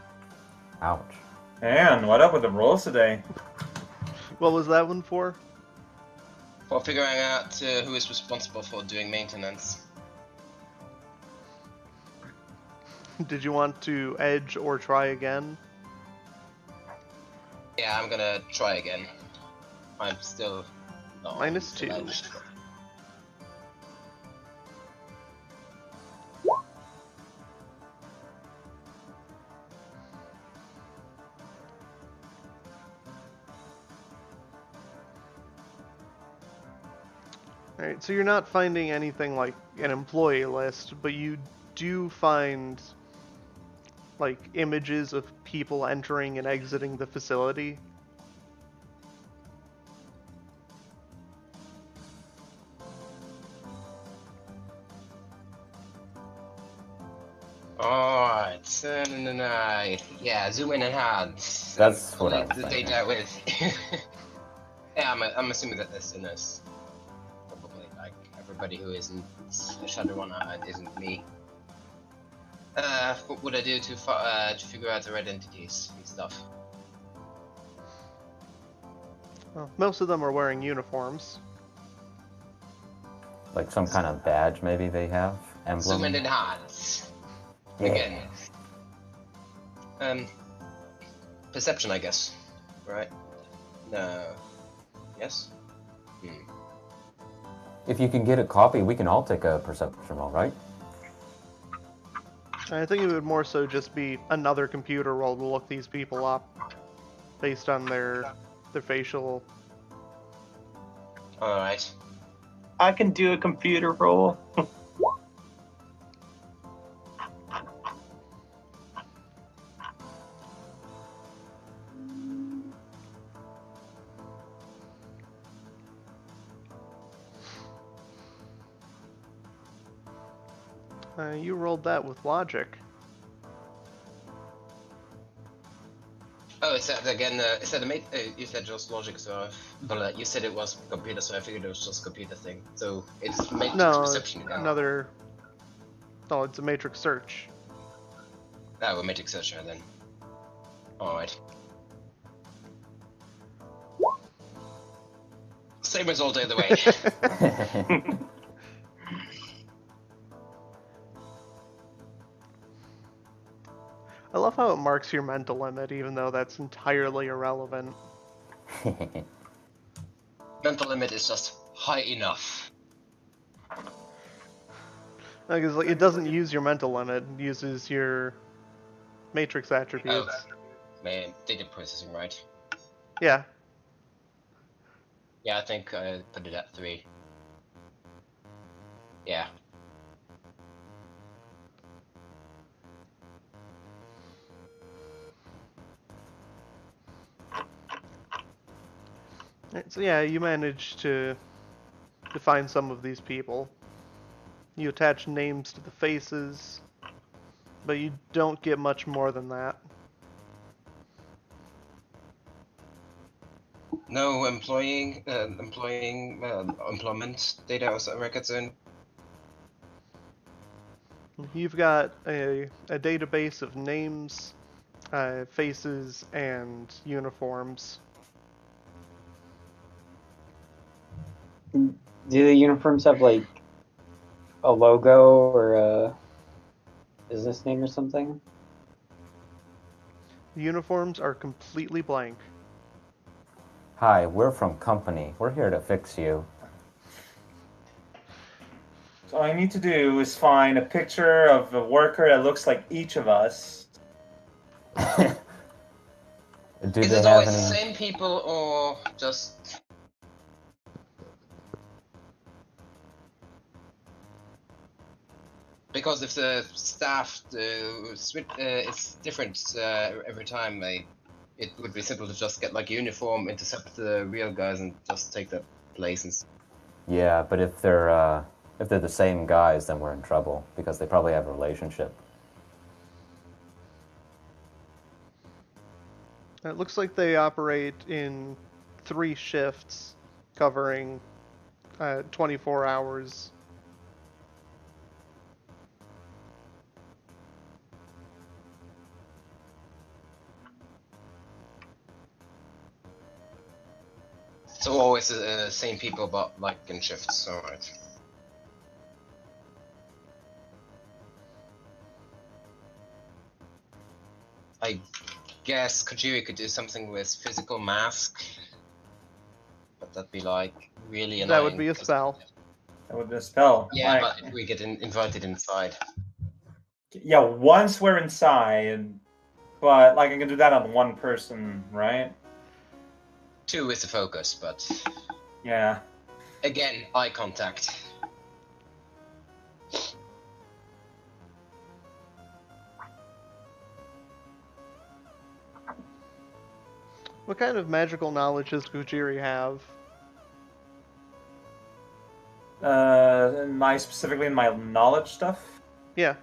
Ouch. Man, what up with the rolls today? What was that one for? For figuring out who is responsible for doing maintenance. Did you want to edge or try again? Yeah, I'm gonna try again. I'm still. No, Minus I'm still 2. edged. Alright, so you're not finding anything like an employee list, but you do find like images of people entering and exiting the facility. Alright, yeah, zoom in and hard. That's what I Collect was the thinking. data with. Yeah, I'm assuming that this is probably like everybody who isn't Shadowrun isn't me. What would I do to figure out their identities and stuff? Well, most of them are wearing uniforms. Like some kind of badge, maybe they have? Zoom in Emblem? and hard. Again. Perception, I guess. Right? No. Yes? If you can get a copy, we can all take a perception roll, right? I think it would more so just be another computer roll to look these people up based on their facial. I can do a computer roll. You rolled that with logic. Oh, is that again? Is that you said just logic, so but you said it was computer, so I figured it was just computer thing. So it's matrix No, perception again. another. No, it's a matrix search. Ah, we're matrix searcher then. All right. Same result either way. I love how it marks your mental limit, even though that's entirely irrelevant. Mental limit is just high enough. Because like, it doesn't use your mental limit; it uses your matrix attributes. Oh, man, data processing, right? Yeah. Yeah, I think I put it at 3. Yeah. So yeah, you managed to find some of these people. You attach names to the faces, but you don't get much more than that. No employment data or records in. You've got a database of names, faces, and uniforms. Do the uniforms have like a logo or a business name or something? The uniforms are completely blank. Hi, we're from company. We're here to fix you. So all I need to do is find a picture of a worker that looks like each of us. Do Is they it have always any? the same people or just? Because if the staff it's different every time, it would be simple to just get like uniform, intercept the real guys, and just take their places. Yeah, but if they're the same guys, then we're in trouble because they probably have a relationship. It looks like they operate in 3 shifts, covering 24 hours. So always the same people, but like in shifts. All right. I guess Kojiri could do something with physical mask, but that'd be like really annoying. That would be a spell. That would be a spell. Yeah, Like, but if we get invited inside. yeah, once we're inside, but like I can do that on one person, right? 2 is the focus, but Yeah. again, eye contact. What kind of magical knowledge does Gujiri have? Specifically in my knowledge stuff. Yeah.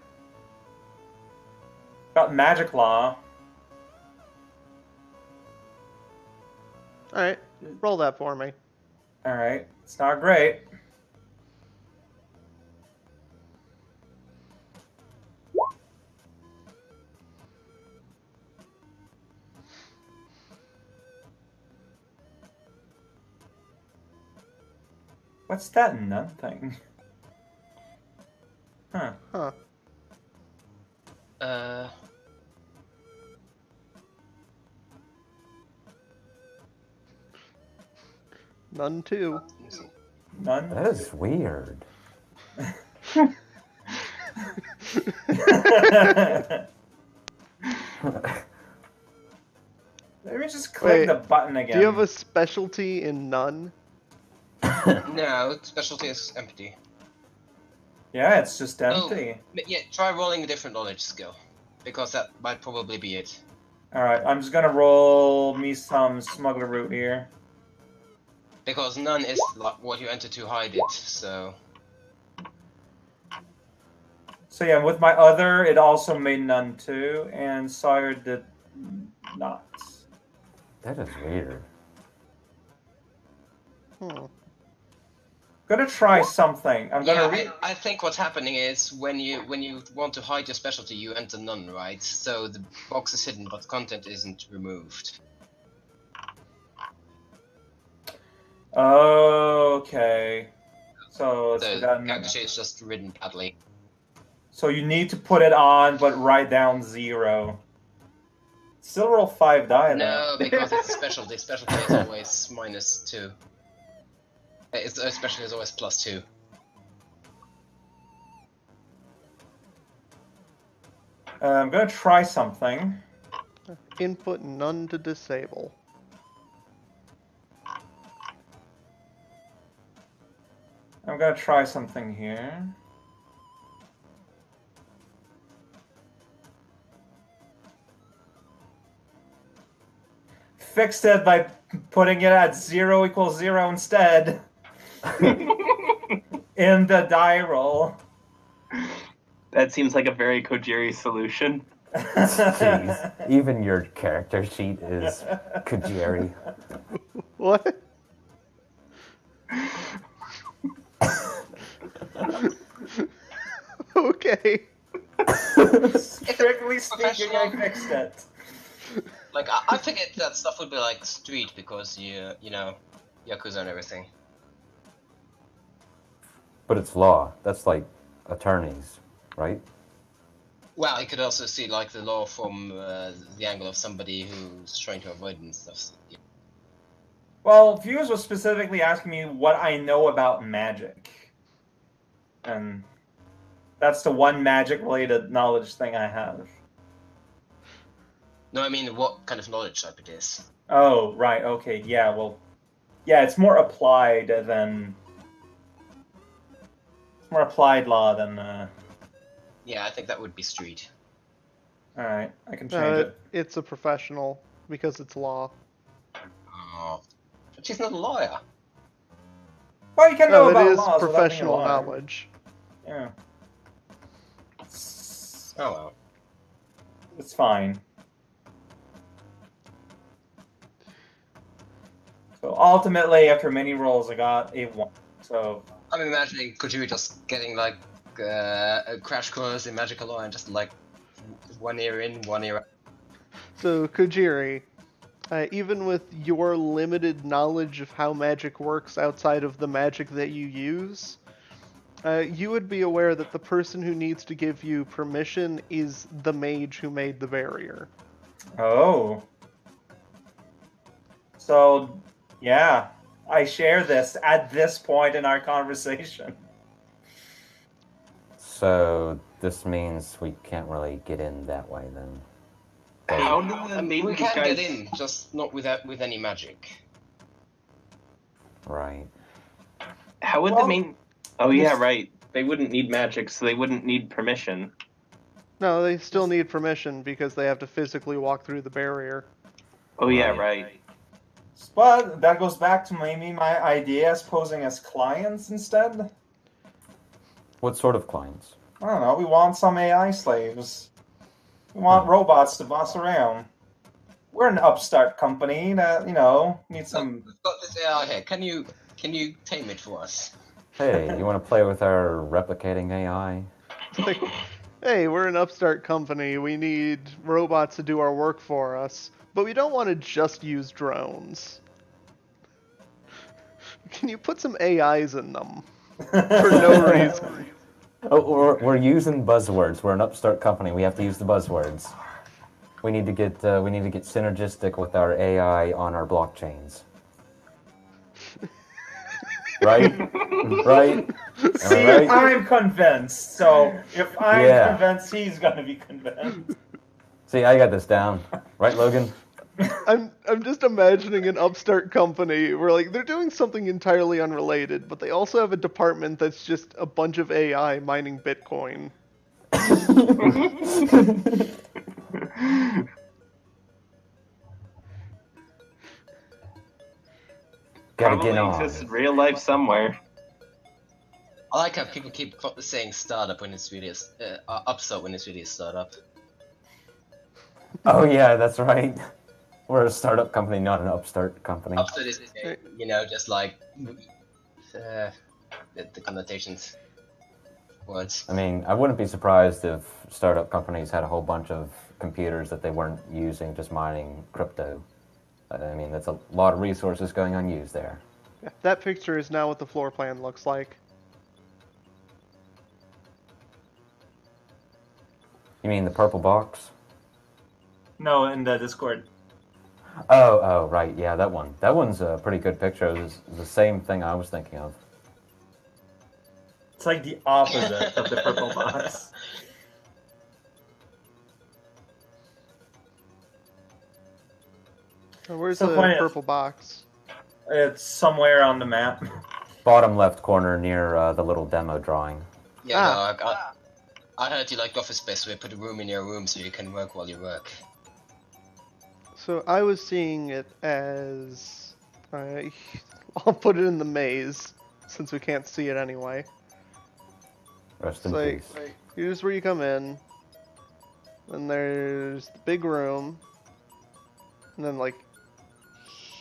Got magic law. Alright, roll that for me. All right, it's not great. What's that nun thing? Huh. Huh. None too. Nun? That is weird. Let me just click Wait, the button again. Do you have a specialty in none? No, specialty is empty. Yeah, it's just empty. Oh, yeah, try rolling a different knowledge skill, because that might probably be it. Alright, I'm just gonna roll me some smuggler root here. Because none is like what you enter to hide it, so... So yeah, with my other, it also made none too, and Sire did not. That is weird. Gonna try something. I'm gonna read. I think what's happening is when you want to hide your specialty, you enter none, right? So the box is hidden, but content isn't removed. Okay. So it's The forgotten. character sheet is just written badly. So you need to put it on, but write down 0. Still roll 5 die though. No, because it's a specialty. Specialty is always -2. It's specialty is always +2. I'm gonna try something. Input none to disable. I'm gonna try something here. Fixed it by putting it at 0 = 0 instead. In the die roll. That seems like a very Kojiri solution. Jeez. Even your character sheet is Kajiri. What? Okay. Strictly speaking, I fixed it. Like I figured that stuff would be like street because you know Yakuza and everything. But it's law. That's like attorneys, right? Well, you could also see like the law from the angle of somebody who's trying to avoid it and stuff. So, yeah. Well, viewers were specifically asking me what I know about magic. And that's the one magic-related knowledge thing I have. No, I mean what kind of knowledge type it is. Oh, right, okay, yeah, well... Yeah, it's more applied than... It's more applied law than... Yeah, I think that would be street. Alright, I can change it. It's a professional because it's law. Oh, but she's not a lawyer. Well, you can know No, about it is laws without being a professional lawyer. knowledge. Yeah. Oh well. It's fine. So ultimately, after many rolls, I got a 1. So I'm imagining Kojiri just getting like a crash course in magical law and just like 1 ear in, 1 ear out. So, Kojiri, even with your limited knowledge of how magic works outside of the magic that you use, you would be aware that the person who needs to give you permission is the mage who made the barrier. Oh. So, yeah, I share this at this point in our conversation. So this means we can't really get in that way then. How do the We maiden can guys... get in, just not with any magic. Right. How would Well, the main... Oh yeah, this- right. They wouldn't need magic, so they wouldn't need permission. No, they still need permission because they have to physically walk through the barrier. Oh yeah, Right. right. But that goes back to maybe my idea as posing as clients instead. What sort of clients? I don't know, we want some AI slaves. We want robots to boss around. We're an upstart company that, needs some... We've got this AI here. Can you tame it for us? Hey, you want to play with our replicating AI? It's like, hey, we're an upstart company. We need robots to do our work for us. But we don't want to just use drones. Can you put some AIs in them? For no reason. Oh, we're using buzzwords. We're an upstart company. We have to use the buzzwords. We need to get synergistic with our AI on our blockchains. Right? Right? See, Right? I'm convinced. So if I'm Yeah. convinced, he's gonna be convinced. See, I got this down. Right, Logan? I'm just imagining an upstart company where like they're doing something entirely unrelated, but they also have a department that's just a bunch of AI mining Bitcoin. Gotta Probably get on. exists in real life somewhere. I like how people keep saying startup when it's really upstart when it's really a startup. Oh yeah, that's right. We're a startup company, not an upstart company. Upstart is, just like the connotations words. I mean, I wouldn't be surprised if startup companies had a whole bunch of computers that they weren't using, just mining crypto. I mean, that's a lot of resources going unused there. Yeah, that picture is now what the floor plan looks like. You mean the purple box? No, in the Discord. Oh, right, yeah, that one. That one's a pretty good picture. It was the same thing I was thinking of. It's like the opposite of the purple box. Where's So the funny. purple box? It's somewhere on the map. Bottom left corner near the little demo drawing. Yeah, no, I heard you like office space, so we put a room in your room so you can work while you work. So I was seeing it as... I'll put it in the maze, since we can't see it anyway. Rest in So peace. here's where you come in. Then there's the big room. And then like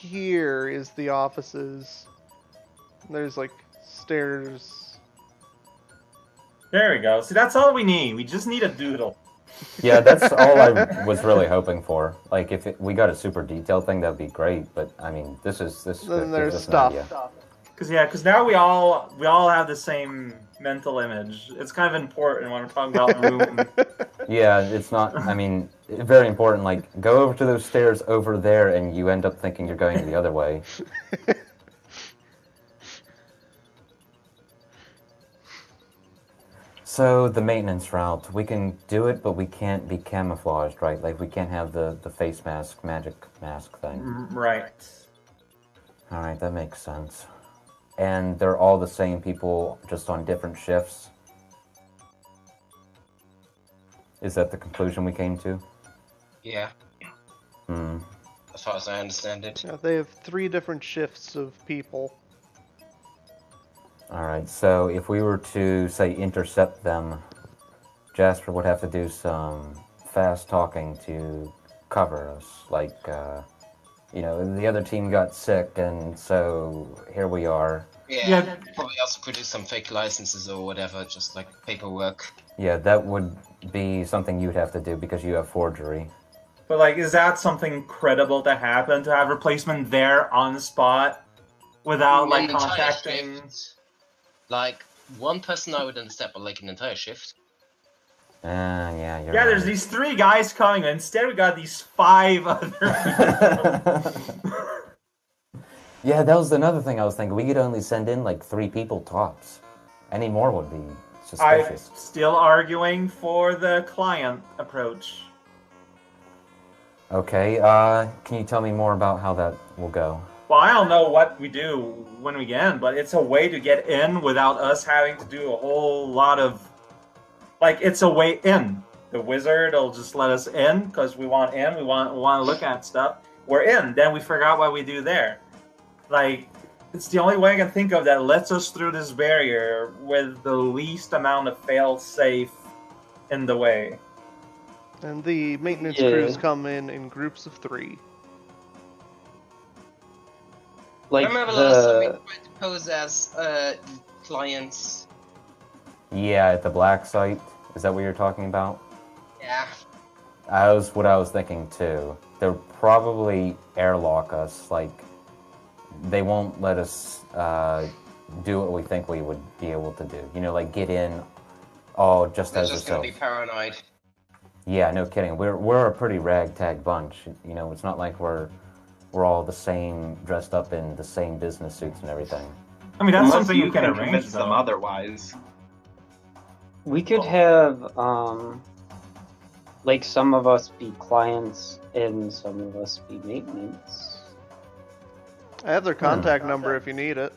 here is the offices. There's like stairs. There we go. See, that's all we need. We just need a doodle. Yeah, that's all I was really hoping for. Like, if we got a super detailed thing, that'd be great. But I mean, this Then there's gives us stuff. an idea. Because now we all have the same mental image. It's kind of important when we're talking about room. Yeah, it's not. I mean, very important. Like, go over to those stairs over there, and you end up thinking you're going the other way. So the maintenance route, we can do it, but we can't be camouflaged, right? Like, we can't have the face mask, magic mask thing. Right. All right, that makes sense. And they're all the same people, just on different shifts. Is that the conclusion we came to? Yeah, Hmm. as far as I understand it. Yeah, they have 3 different shifts of people. Alright, so if we were to, say, intercept them, Jasper would have to do some fast talking to cover us. Like, the other team got sick, and so here we are. Yeah, probably also produce some fake licenses or whatever, just like paperwork. Yeah, that would be something you'd have to do because you have forgery. But like, is that something credible to happen? To have replacement there on the spot without like An entire contacting? shift. Like, one person I would understand, but like an entire shift. Yeah, you're Yeah, right. there's these 3 guys coming, and instead we got these 5 other people. Yeah, that was another thing I was thinking. We could only send in like 3 people tops. Any more would be I'm suspicious. still arguing for the client approach. Okay, can you tell me more about how that will go? Well, I don't know what we do when we get in, but it's a way to get in without us having to do a whole lot of... Like, it's a way in. The wizard will just let us in, because we want in, we want to look at stuff. We're in, then we figure out what we do there. Like, it's the only way I can think of that lets us through this barrier with the least amount of fail-safe in the way. And the maintenance Yeah. crews come in groups of 3. Like Remember last time we the tried to pose as clients? Yeah, at the black site. Is that what you're talking about? Yeah. That was what I was thinking too. They'll probably airlock us. Like, they won't let us do what we think we would be able to do. Like get in all just They're as just gonna yourself. be paranoid. Yeah, no kidding. We're a pretty ragtag bunch. It's not like we're all the same, dressed up in the same business suits and everything. I mean, that's Unless something you can arrange, convince them though. otherwise. we could have like some of us be clients and some of us be maintenance. I have their contact number if you need it.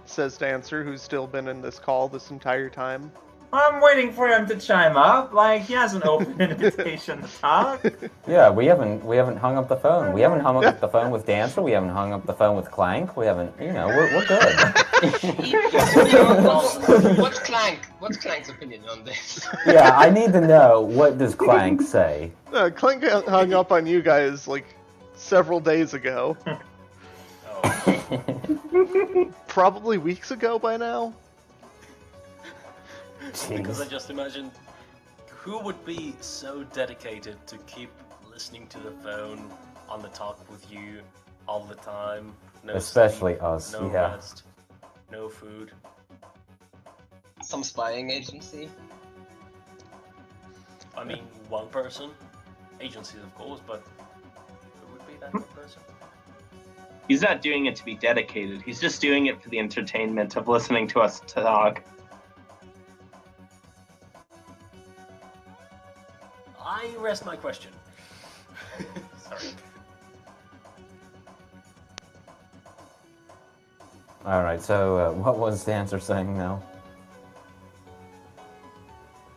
Says Dancer, who's still been in this call this entire time. I'm waiting for him to chime up. Like he has an open invitation to talk. Yeah, we haven't hung up the phone. We haven't hung up the phone with Dancer. We haven't hung up the phone with Clank. We haven't, we're good. What's Clank's opinion on this? Yeah, I need to know, what does Clank say? Clank hung up on you guys like several days ago. Oh. Probably weeks ago by now. Because I just imagined who would be so dedicated to keep listening to the phone on the talk with you all the time. No Especially sleep, us, no yeah. rest, no food. Some spying agency? I mean, one person, agencies of course, but who would be that one person? He's not doing it to be dedicated. He's just doing it for the entertainment of listening to us talk. I rest my question. Sorry. Alright, so what was the answer saying now?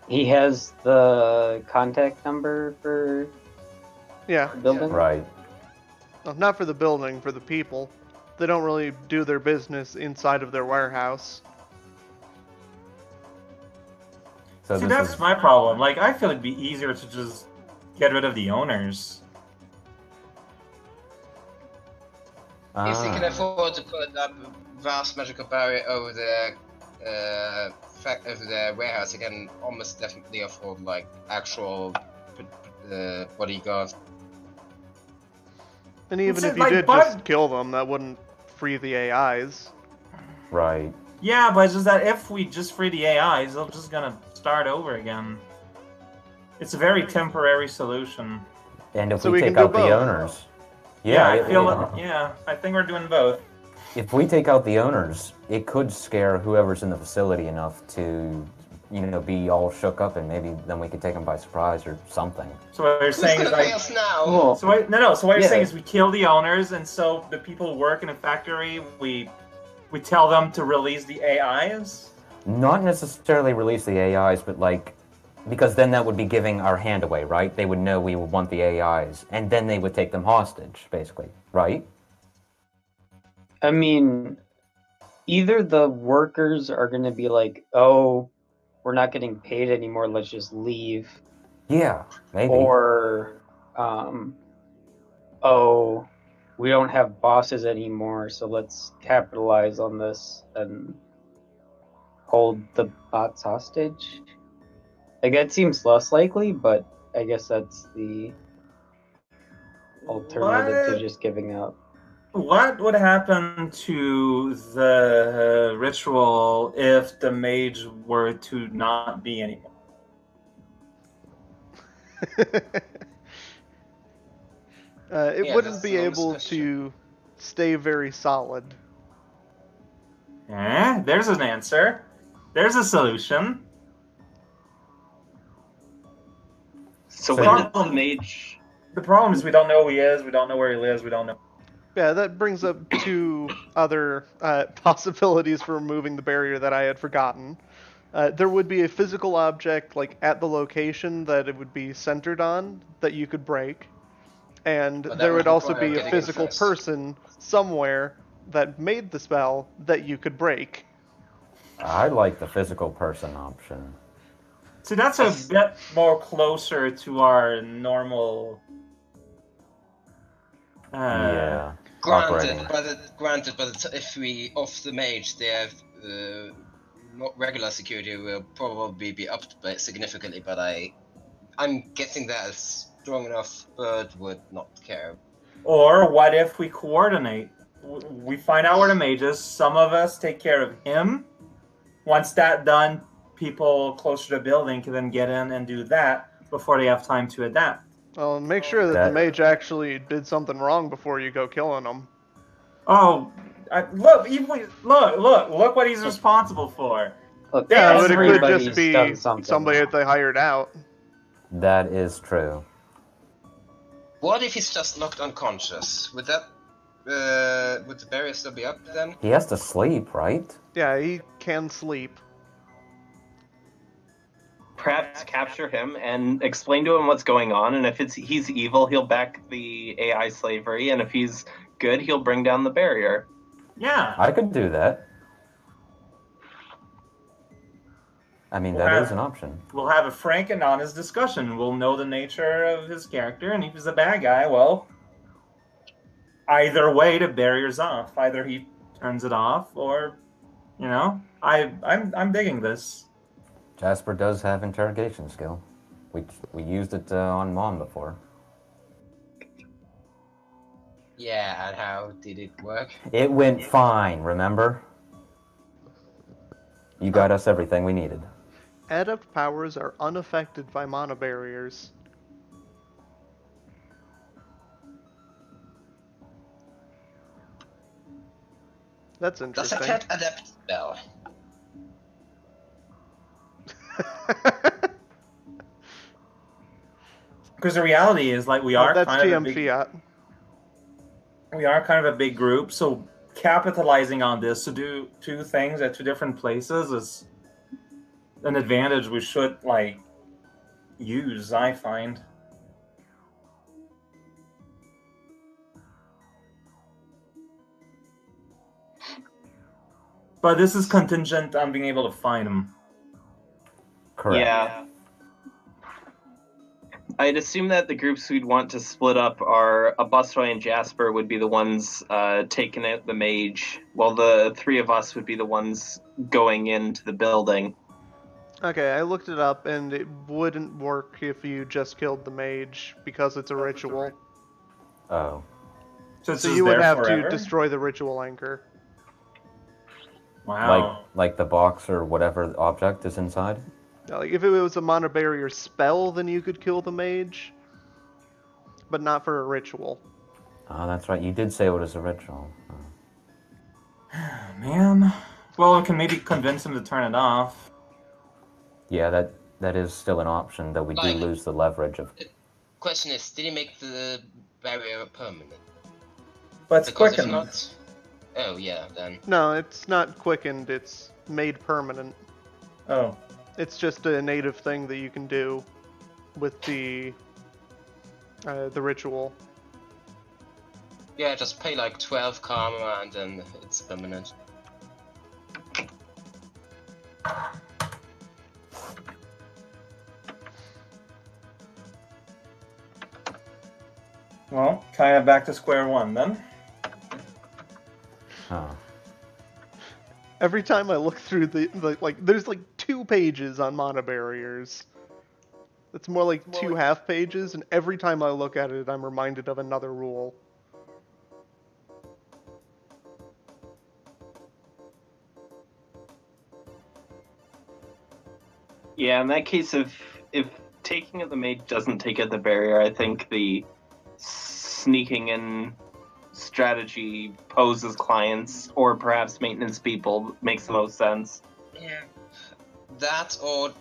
He has the contact number for Yeah. the building? Right. No, not for the building, for the people. They don't really do their business inside of their warehouse. So See, this that's is, my problem. Like, I feel it'd be easier to just get rid of the owners. If they can Ah. afford to put up vast magical barrier over their warehouse, they can almost definitely afford like actual bodyguards. And even It's if you like did Bud- just kill them, that wouldn't free the AIs. Right. Yeah, but it's just that if we just free the AIs, they're just gonna start over again. It's a very temporary solution. And if So we we take can do out the both. owners... I feel I think we're doing both. If we take out the owners, it could scare whoever's in the facility enough to, be all shook up, and maybe then we could take them by surprise or something. So what you're Who's saying gonna is pay like, us now? Well, so what you're Yeah. saying is we kill the owners, and so the people who work in a factory, we tell them to release the AIs. Not necessarily release the AIs, but because then that would be giving our hand away, right? They would know we would want the AIs, and then they would take them hostage, basically, right? I mean, either the workers are going to be like, oh, we're not getting paid anymore, let's just leave. Yeah, maybe. Or, oh, we don't have bosses anymore, so let's capitalize on this and hold the bots hostage. Like, that seems less likely, but I guess that's the alternative to What? just giving up. What would happen to the ritual if the mage were to not be anymore? It Yeah, wouldn't that's be an honest able question. to stay very solid. There's an answer. There's a solution. So So when the- did the mage... The problem is we don't know who he is, we don't know where he lives, we don't know. Yeah, that brings up two other possibilities for removing the barrier that I had forgotten. There would be a physical object like at the location that it would be centered on that you could break. And But that there would would also require be a getting in physical first. person somewhere that made the spell that you could break. I like the physical person option. See, that's a bit more closer to our normal. Yeah. Granted, Operating. but if we off the mage, their not regular security will probably be upped by significantly. But I'm guessing that a strong enough bird would not care. Or what if we coordinate? We find out where the mage is. Some of us take care of him. Once that's done, people closer to the building can then get in and do that before they have time to adapt. Well, make sure that the mage actually did something wrong before you go killing them. Oh, look what he's responsible for. Look, Yeah, but it could everybody's just be done something somebody wrong. that they hired out. That is true. What if he's just knocked unconscious? Would that would the barrier still be up then? He has to sleep, right? Yeah, he can sleep. perhaps capture him and explain to him what's going on. And if he's evil, he'll back the AI slavery, and if he's good, he'll bring down the barrier. Yeah. I could do that. I mean, that is an option. We'll have a frank and honest discussion. We'll know the nature of his character, and if he's a bad guy, well, either way, the barrier's off. Either he turns it off, or, you know, I'm digging this. Jasper does have interrogation skill. We used it on Mom before. Yeah, and how did it work? It went fine, remember? You got us everything we needed. Adept powers are unaffected by mana barriers. That's Does interesting. a cat adapt spell? Because the reality is, like, we are that's kind of a GM big, Fiat. we are kind of a big group, so capitalizing on this to do two things at two different places is an advantage we should, like, use, I find. But this is contingent on being able to find them. Correct. Yeah. I'd assume that the groups we'd want to split up are Abustoy and Jasper would be the ones taking out the mage, while the three of us would be the ones going into the building. Okay, I looked it up, and it wouldn't work if you just killed the mage, because it's a ritual. Oh. So, it's So just you would there have forever? to destroy the ritual anchor. Wow. Like the box or whatever object is inside? Now, like, if it was a mana barrier spell, then you could kill the mage, but not for a ritual. Oh, that's right. You did say it was a ritual. Oh. Man. Well, we can maybe convince him to turn it off. Yeah, that is still an option, though we do Like- lose the leverage of... Question is, did he make the barrier permanent? But it's Because if quickened. not, oh yeah, then No, it's not quickened, it's made permanent. Oh. It's just a native thing that you can do with the ritual. yeah, just pay like 12 karma and then it's permanent. Well, kind of back to square one then. Huh. Every time I look through there's like 2 pages on mana barriers. It's more like 2 half pages, and every time I look at it, I'm reminded of another rule. Yeah, in that case, if taking out the mage doesn't take out the barrier, I think the sneaking in strategy poses clients or perhaps maintenance people makes the most sense. Yeah. That or,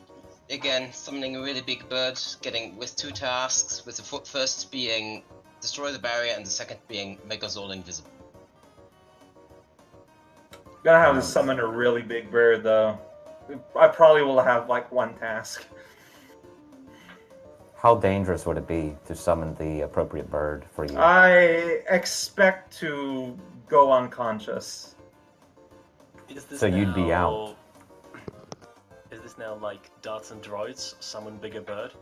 again, summoning a really big bird, getting with 2 tasks, with the first being destroy the barrier and the second being make us all invisible. Gonna have to summon a really big bird though. I probably will have like 1 task. How dangerous would it be to summon the appropriate bird for you? I expect to go unconscious. Is this So you'd be now- out. Is this now like darts and droids, summon bigger bird?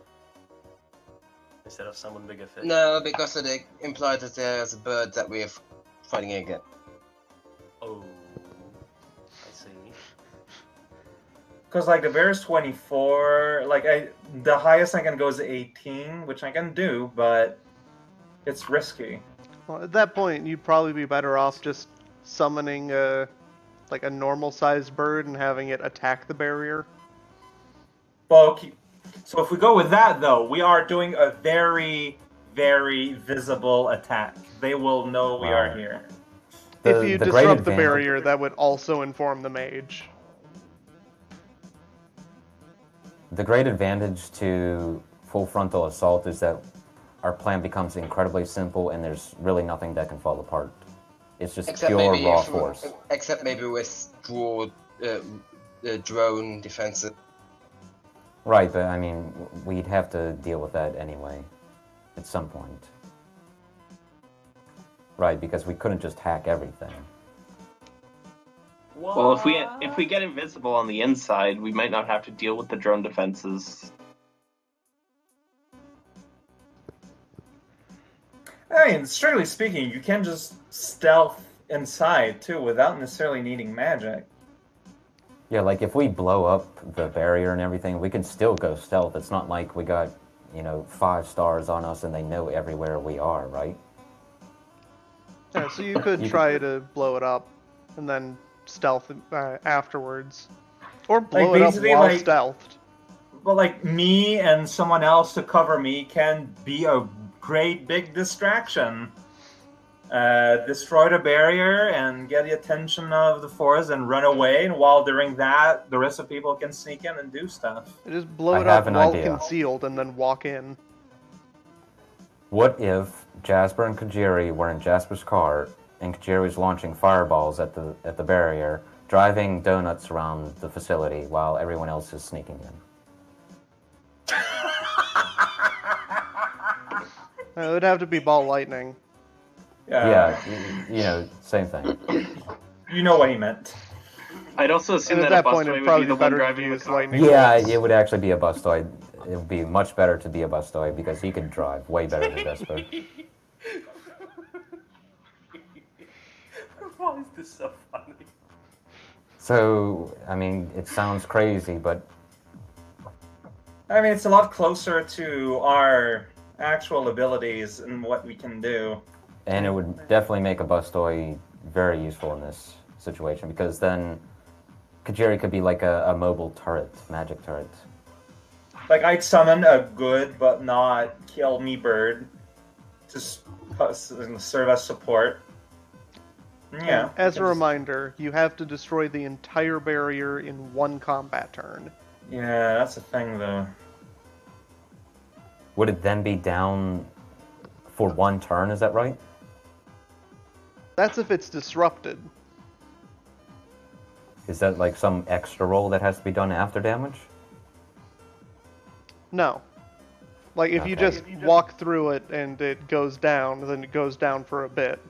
Instead of summon bigger fish? No, because it implied that there's a bird that we're fighting again. Oh, I see. Because like the bear is 24, like the highest I can go is 18, which I can do, but it's risky. Well, at that point, you'd probably be better off just summoning a normal-sized bird and having it attack the barrier. Well, so if we go with that though, we are doing a very, very visible attack. They will know we are here. If you the great disrupt the advantage- barrier, that would also inform the mage. The great advantage to full frontal assault is that our plan becomes incredibly simple and there's really nothing that can fall apart. It's just Except pure maybe raw if- force. Except maybe with drone defensive. Right, but I mean, we'd have to deal with that anyway, at some point. Right, because we couldn't just hack everything. Well, if we get invisible on the inside, we might not have to deal with the drone defenses. I mean, strictly speaking, you can just stealth inside too without necessarily needing magic. Yeah, like if we blow up the barrier and everything, we can still go stealth. It's not like we got, 5 stars on us and they know everywhere we are, right? Yeah, so you could try to blow it up and then stealth afterwards. Or blow it up basically, while like- stealthed. But like me and someone else to cover me can be a great big distraction. Destroy the barrier and get the attention of the forest and run away. And while doing that, the rest of people can sneak in and do stuff. Just blow I it have up an while idea. concealed and then walk in. What if Jasper and Kajiri were in Jasper's car and Kajiri's launching fireballs at the barrier, driving donuts around the facility while everyone else is sneaking in? It would have to be ball lightning. Yeah, same thing. You know what he meant. I'd also assume And at that that a point, busboy it'd would probably be the be one better to driving the use car. lightning. Yeah, bolts. it would actually be a Bustoid. It would be much better to be a Bustoid because he could drive way better than Jasper. Why is this so funny? So, I mean, it sounds crazy, but I mean, it's a lot closer to our actual abilities and what we can do. and it would definitely make a Bustoid very useful in this situation because then Kajiri could be like a mobile turret, magic turret. Like, I'd summon a good but not kill me bird to serve as support. Yeah. As a reminder, you have to destroy the entire barrier in one combat turn. Yeah, that's the thing, though. Would it then be down for one turn, is that right? That's if it's disrupted. Is that like some extra roll that has to be done after damage? No. Like, if you Okay. just walk through it and it goes down, then it goes down for a bit.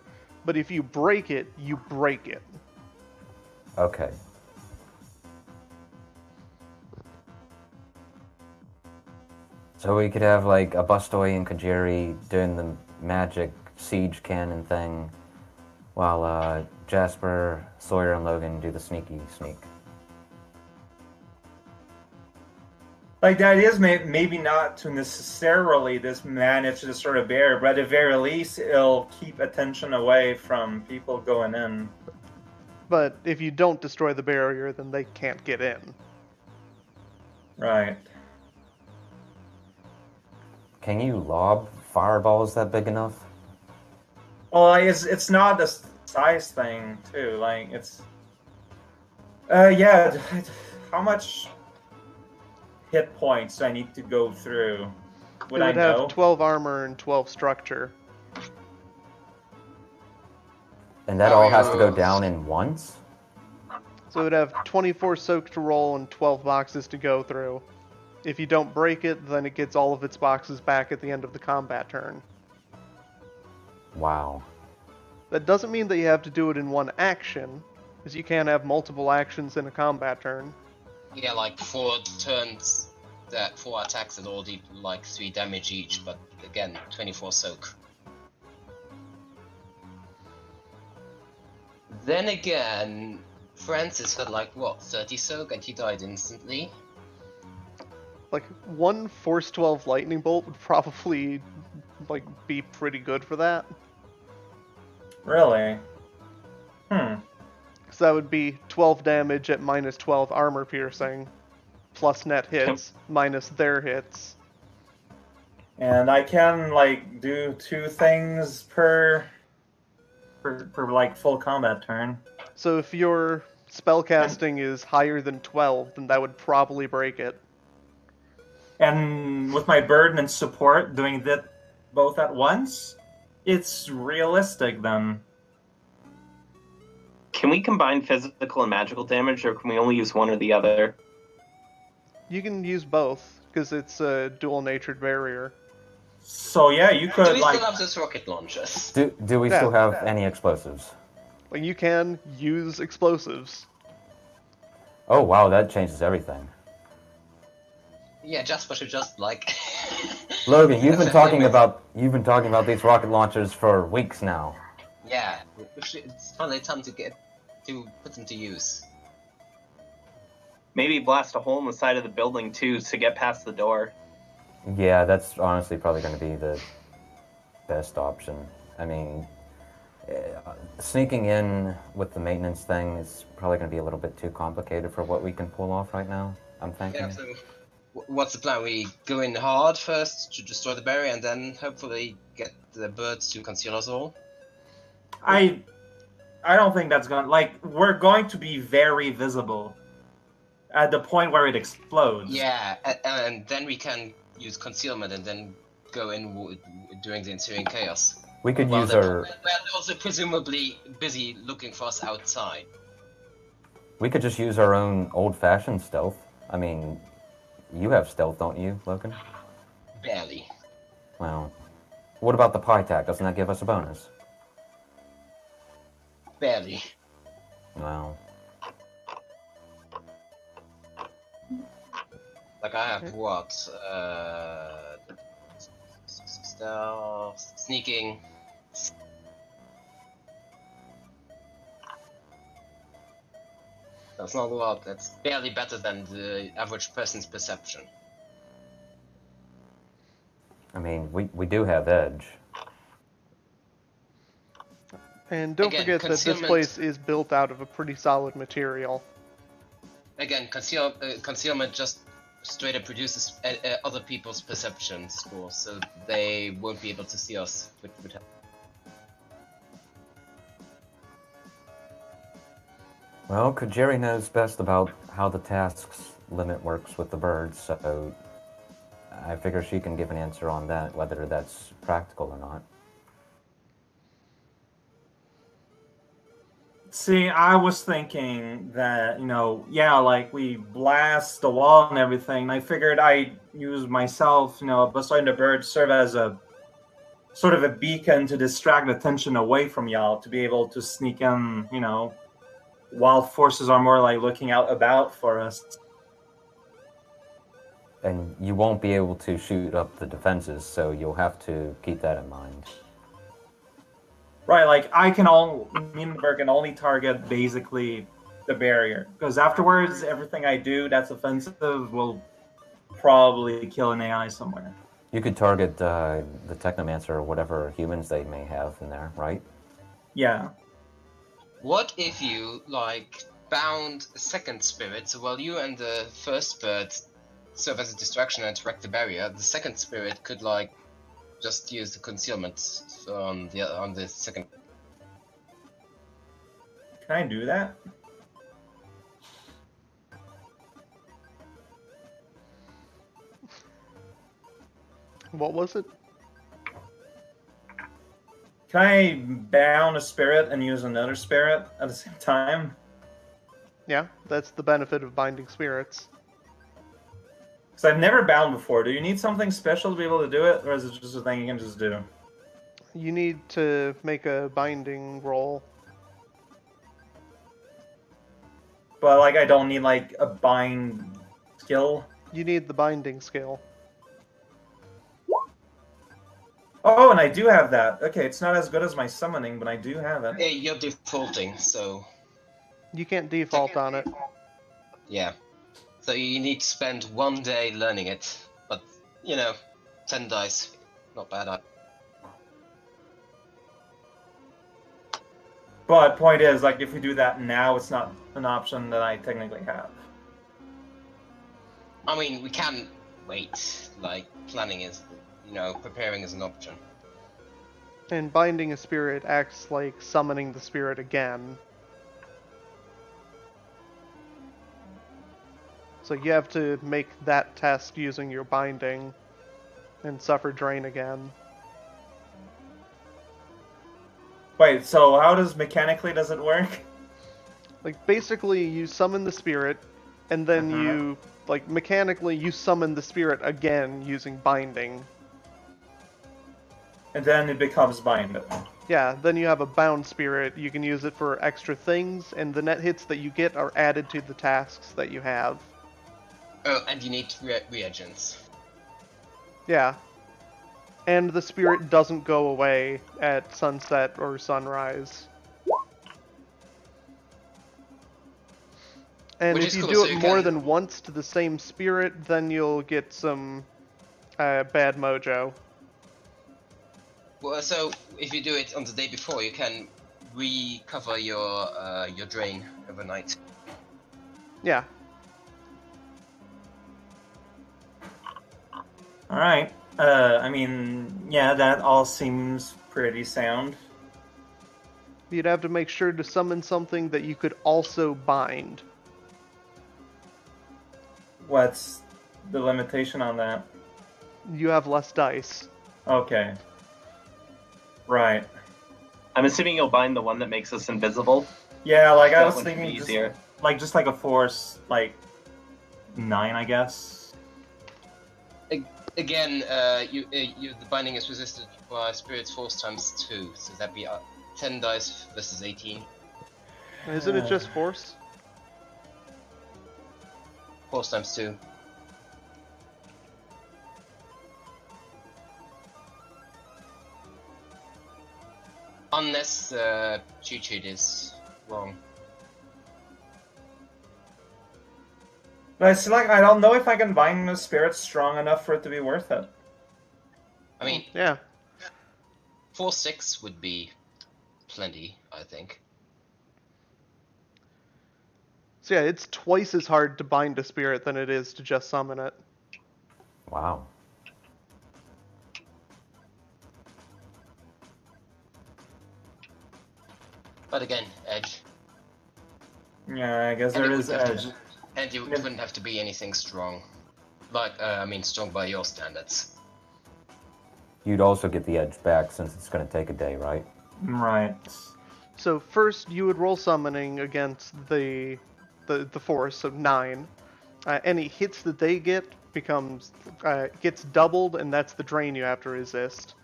But if you break it, you break it. Okay. So we could have like a Bustoy and Kajiri doing the magic siege cannon thing, while Jasper, Sawyer, and Logan do the sneaky sneak. Like, the idea is maybe not to necessarily just manage to sort of bear, but at the very least, it'll keep attention away from people going in. But if you don't destroy the barrier, then they can't get in. Right. Can you lob fireballs that big enough? Well, it's not a size thing, too. Like, it's... yeah, how much hit points do I need to go through? Would it I would know? have 12 armor and 12 structure. And that all has to go down in once? So it would have 24 soak to roll and 12 boxes to go through. If you don't break it, then it gets all of its boxes back at the end of the combat turn. Wow. That doesn't mean that you have to do it in one action, because you can have multiple actions in a combat turn. Yeah, like 4 turns, that 4 attacks that all do like 3 damage each, but again, 24 soak. Then again, Francis had like, what, 30 soak and he died instantly? Like, one Force 12 lightning bolt would probably, like, be pretty good for that. Really? Because that would be 12 damage at minus 12 armor piercing, plus net hits, minus their hits. And I can, like, do 2 things per like, full combat turn. So if your spellcasting is higher than 12, then that would probably break it. And with my burden and support, doing that both at once, it's realistic then. Can we combine physical and magical damage, or can we only use one or the other? You can use both, because it's a dual-natured barrier. So yeah, you Do could we like. still have those rocket launchers? Do we Yeah. still have any explosives? Like, you can use explosives. Oh wow, that changes everything. Yeah, Jasper should just like. Logan, you've been Send talking them about these rocket launchers for weeks now. Yeah, it's finally time to put them to use. Maybe blast a hole in the side of the building too to get past the door. Yeah, that's honestly probably going to be the best option. I mean, sneaking in with the maintenance thing is probably going to be a little bit too complicated for what we can pull off right now, I'm thinking. Yeah, so what's the plan? We go in hard first to destroy the barrier and then hopefully get the birds to conceal us all? I don't think that's gonna like. We're going to be very visible at the point where it explodes. Yeah, and then we can use concealment and then go in during the ensuing chaos. We could Well, use they're our... also presumably busy looking for us outside. We could just use our own old-fashioned stealth. I mean, you have stealth, don't you, Logan? Barely. Well, what about the pie tack? Doesn't that give us a bonus? Barely. Well, Like I have what? Stealth, sneaking. That's not a lot. That's barely better than the average person's perception. I mean, we do have edge. And don't Again, forget that this concealment- place is built out of a pretty solid material. Again, concealment just straight up reduces other people's perception scores, so they won't be able to see us. Which would help. Well, Kajiri knows best about how the tasks limit works with the birds, so I figure she can give an answer on that, whether that's practical or not. See, I was thinking that, yeah, like we blast the wall and everything. And I figured I'd use myself, beside the bird, serve as a sort of a beacon to distract attention away from y'all to be able to sneak in, while forces are more like looking out about for us. And you won't be able to shoot up the defenses, so you'll have to keep that in mind. Right, like Minenberg can only target basically the barrier. Because afterwards, everything I do that's offensive will probably kill an AI somewhere. You could target the Technomancer or whatever humans they may have in there, right? Yeah. What if you, bound a second spirit, so while you and the first bird serve as a distraction and direct the barrier, the second spirit could, just use the concealment on the second. Can I do that? What was it? Can I bound a spirit and use another spirit at the same time? Yeah, that's the benefit of binding spirits. Because I've never bound before. Do you need something special to be able to do it? Or is it just a thing you can just do? You need to make a binding roll. But, I don't need, a bind skill. You need the binding skill. Oh, and I do have that. Okay, it's not as good as my summoning, but I do have it. Hey, you're defaulting, so You can't default on it. yeah. So you need to spend 1 day learning it, but 10 dice, not bad. But point is, if we do that now, it's not an option that I technically have. I mean, we can wait. Planning is, preparing is an option. And binding a spirit acts like summoning the spirit again. So you have to make that test using your binding and suffer drain again. Wait, so how mechanically does it work? Basically, you summon the spirit, and then you, like, mechanically, you summon the spirit again using binding. And then it becomes binded. Yeah, then you have a bound spirit. You can use it for extra things, and the net hits that you get are added to the tasks that you have. Oh, and you need reagents. Yeah. And the spirit doesn't go away at sunset or sunrise. And Which if is you cool, do so it you more can- than once to the same spirit, then you'll get some bad mojo. Well, so if you do it on the day before, you can recover your drain overnight. Yeah. Alright. I mean, yeah, that all seems pretty sound. You'd have to make sure to summon something that you could also bind. What's the limitation on that? You have less dice. Okay. Right. I'm assuming you'll bind the one that makes us invisible. Yeah, like I That was one should be thinking just easier. like a force, like 9, I guess. Again, the binding is resisted by spirit's force times 2, so that'd be 10 dice versus 18. Isn't it just force? Force times 2. Unless cheat sheet is wrong. But it's like I don't know if I can bind the spirit strong enough for it to be worth it. I mean, Yeah. 4-6 would be plenty, I think. So yeah, it's twice as hard to bind a spirit than it is to just summon it. Wow. But again, edge. Yeah, I guess And there it is would have edge. to- And it wouldn't have to be anything strong. Like, I mean, strong by your standards. You'd also get the edge back since it's going to take a day, right? Right. So first you would roll summoning against the force of 9. Any hits that they get gets doubled, and that's the drain you have to resist.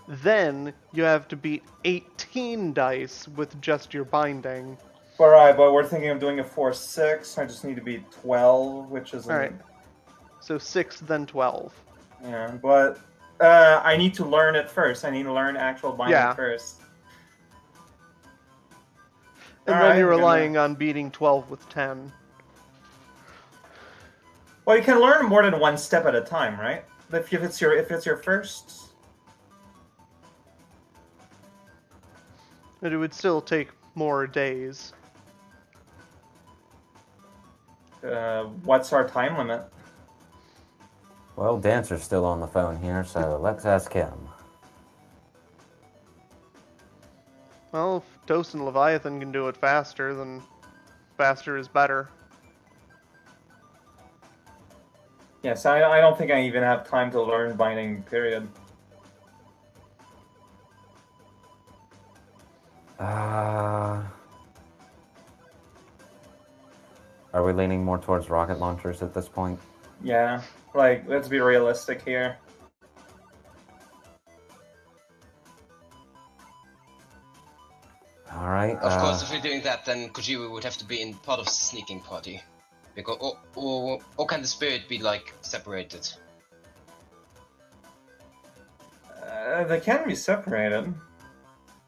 Then you have to beat 18 dice with just your binding. Alright, but we're thinking of doing a force 6. I just need to be 12, which is Alright. So 6, then 12. Yeah, but I need to learn it first. I need to learn actual binding Yeah. first. And Alright, then you're I'm gonna- relying on beating 12 with 10. Well, you can learn more than one step at a time, right? If it's your first. But it would still take more days. What's our time limit? Well, Dancer's still on the phone here, so let's ask him. Well, if Toast and Leviathan can do it faster, then faster is better. Yes, I don't think I even have time to learn binding, period. Are we leaning more towards rocket launchers at this point? Yeah, like, let's be realistic here. Alright, Of course, if we're doing that, then Kojima would have to be in part of the sneaking party. Because, or can the spirit be, like, separated? They can be separated.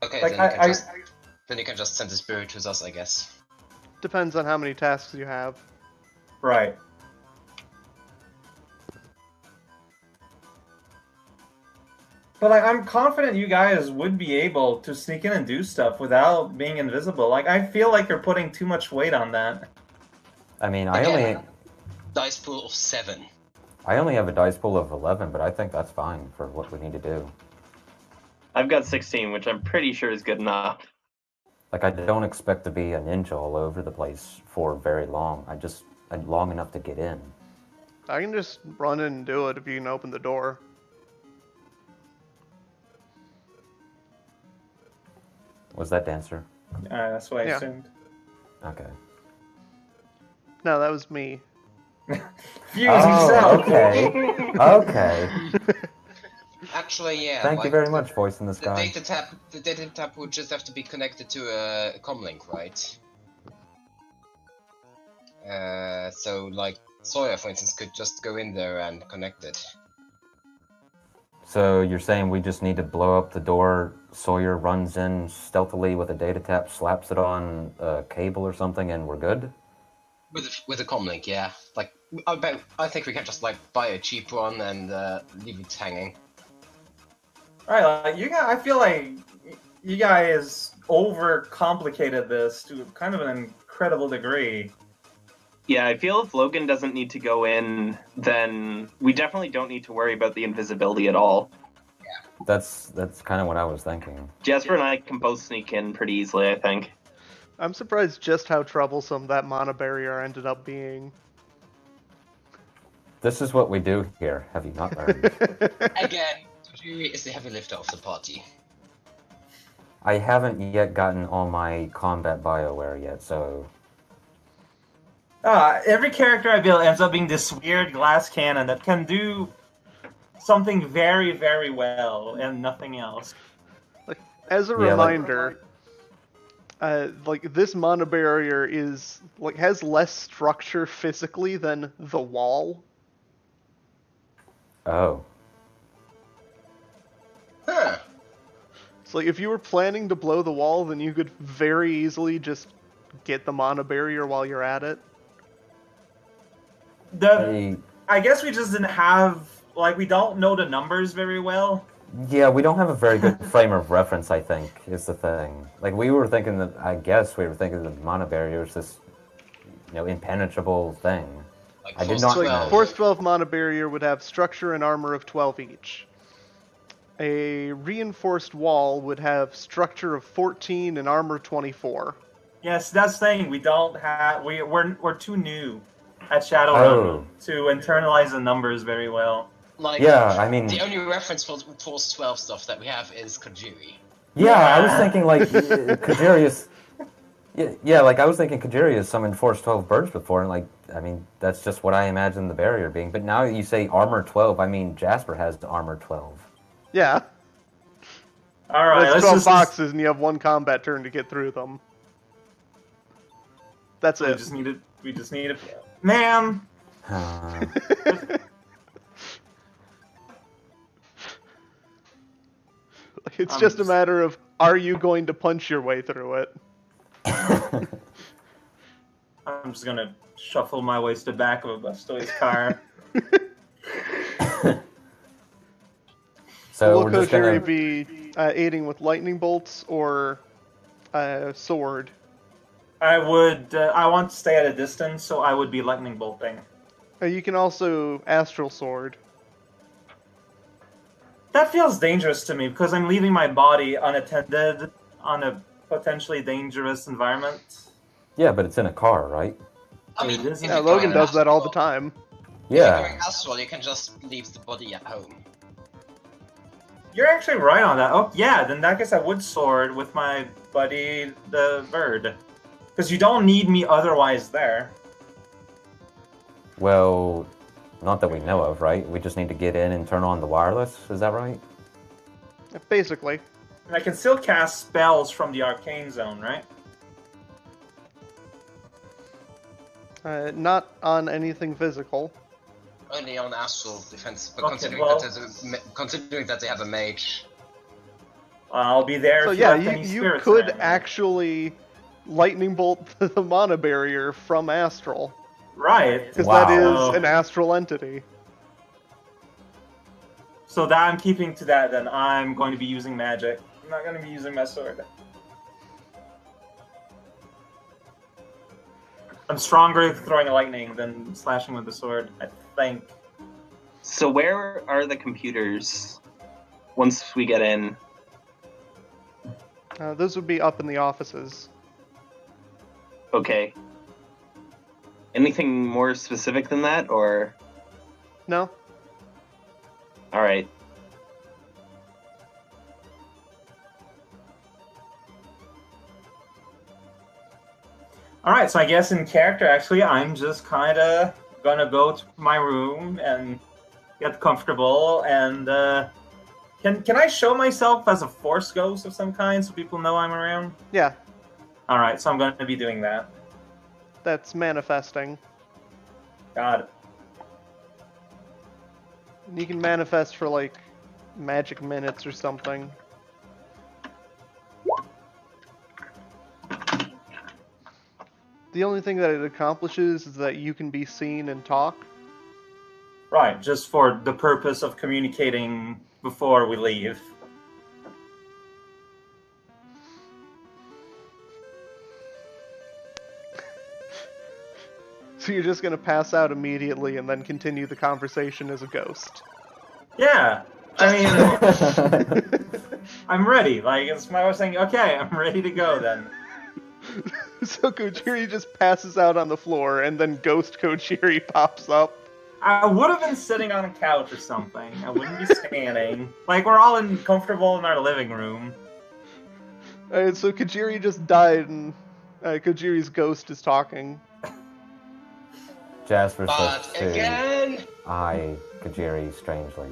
Okay, Like, then you can just send the spirit to us, I guess. Depends on how many tasks you have. Right. But like, I'm confident you guys would be able to sneak in and do stuff without being invisible. Like, I feel like you're putting too much weight on that. I mean, Again, dice pool of 7. I only have a dice pool of 11, but I think that's fine for what we need to do. I've got 16, which I'm pretty sure is good enough. Like, I don't expect to be a ninja all over the place for very long. Long enough to get in. I can just run in and do it if you can open the door. Was that Dancer? That's what I Yeah. assumed. Okay. No, that was me. Fuse himself. Okay. Okay. Actually, yeah. Thank you like very the- much, voice in the sky. The data tap would just have to be connected to a comlink, right? So like Sawyer, for instance, could just go in there and connect it. So you're saying we just need to blow up the door, Sawyer runs in stealthily with a data tap, slaps it on a cable or something, and we're good? With a comlink, yeah. Like, I think we can just like buy a cheap one and leave it hanging. Alright, like, I feel like you guys overcomplicated this to kind of an incredible degree. Yeah, I feel if Logan doesn't need to go in, then we definitely don't need to worry about the invisibility at all. That's kind of what I was thinking. Jasper and I can both sneak in pretty easily, I think. I'm surprised just how troublesome that mana barrier ended up being. This is what we do here. Have you not learned? Again, Tajiri is the heavy lifter of the party. I haven't yet gotten all my combat BioWare yet, so Every character I build ends up being this weird glass cannon that can do something very, very well and nothing else. As a Yeah, like- reminder, like this mana barrier is like has less structure physically than the wall. oh. Huh. So like if you were planning to blow the wall, then you could very easily just get the mana barrier while you're at it. I guess we just didn't have, like, we don't know the numbers very well. Yeah, we don't have a very good frame of reference, I think, is the thing. Like, we were thinking that the mana barrier is this, impenetrable thing. Like I did Force not So like know. Force 12 mana barrier would have structure and armor of 12 each. A reinforced wall would have structure of 14 and armor 24. Yes, that's the thing. We don't have, we're too new at Shadowrun to internalize the numbers very well. Like, Yeah, I mean... the only reference for Force 12 stuff that we have is Kajiri. Yeah, I was thinking, like, Kajirius... Yeah, like, I was thinking Kajirius summoned Force 12 birds before, and, like, I mean, that's just what I imagine the barrier being. But now you say armor 12, I mean, Jasper has the armor 12. Yeah. Alright, That's let's 12 just... boxes and you have one combat turn to get through them. That's We it. just need it. Ma'am! It's just a matter of, are you going to punch your way through it? I'm just gonna shuffle my way to the back of a Bustoy's car. So Will we're just Kojiri gonna... be aiding with lightning bolts or sword? I want to stay at a distance, so I would be lightning bolting. You can also astral sword. That feels dangerous to me because I'm leaving my body unattended on a potentially dangerous environment. Yeah, but it's in a car, right? I mean, It isn't- if Yeah, you're Logan going does that all the astral- time. If you're Yeah. going astral, you can just leave the body at home. You're actually right on that. Oh, yeah, then that guess I would sword with my buddy, the bird. Because you don't need me otherwise there. Well, not that we know of, right? We just need to get in and turn on the wireless, is that right? Basically. And I can still cast spells from the arcane zone, right? Not on anything physical. Only on astral defense, but Okay, considering that they have a mage. I'll be there So if yeah, you have any you spirits could around me. actually lightning bolt the mana barrier from astral. Right. Because Wow. that Oh. is an astral entity. So that I'm keeping to that, then I'm going to be using magic. I'm not going to be using my sword. I'm stronger throwing lightning than slashing with the sword, I think. So where are the computers once we get in? Those would be up in the offices. Okay. Anything more specific than that, or... No? Alright. Alright, so I guess in character, actually, I'm just kind of gonna go to my room and get comfortable, and can I show myself as a force ghost of some kind so people know I'm around? Yeah, Alright, so I'm gonna be doing that. that's manifesting. Got it. You can manifest for like magic minutes or something. The only thing that it accomplishes is that you can be seen and talk. Right, just for the purpose of communicating before we leave. So you're just gonna pass out immediately and then continue the conversation as a ghost. Yeah, I mean, I'm ready. Like, it's my way of saying, okay, I'm ready to go then. So Kojiri just passes out on the floor and then Ghost Kojiri pops up. I would have been sitting on a couch or something. I wouldn't be standing. Like, we're all comfortable in our living room. Alright, so Kojiri just died and Kojiri's ghost is talking. Jasper But says to again, I, Kajiri, strangely.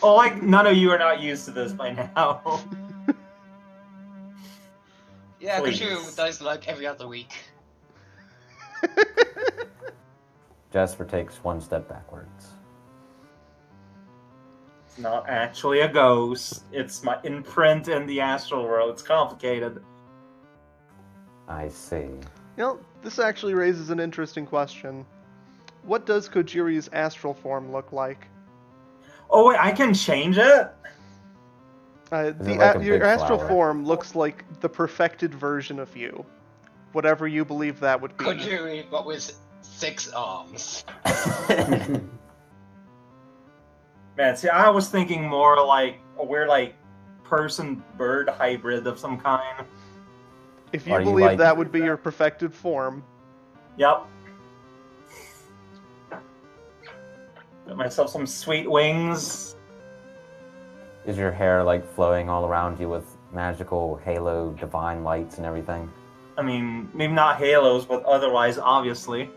Oh, like, none of you are not used to this by now. yeah, Please. Koshu dies like every other week. Jasper takes one step backwards. It's not actually a ghost. It's my imprint in the astral world. It's complicated. I see. You know, this actually raises an interesting question. What does Kojiri's astral form look like? Oh, wait, I can change it? Your big astral flower? form looks like the perfected version of you. Whatever you believe that would be. Kojiri, but with 6 arms. Man, see, I was thinking more like a weird, like, person-bird hybrid of some kind. If you Are you believe like- that would be your perfected form. Yep. Got myself some sweet wings. Is your hair like flowing all around you with magical halo divine lights and everything? I mean, maybe not halos, but otherwise, obviously.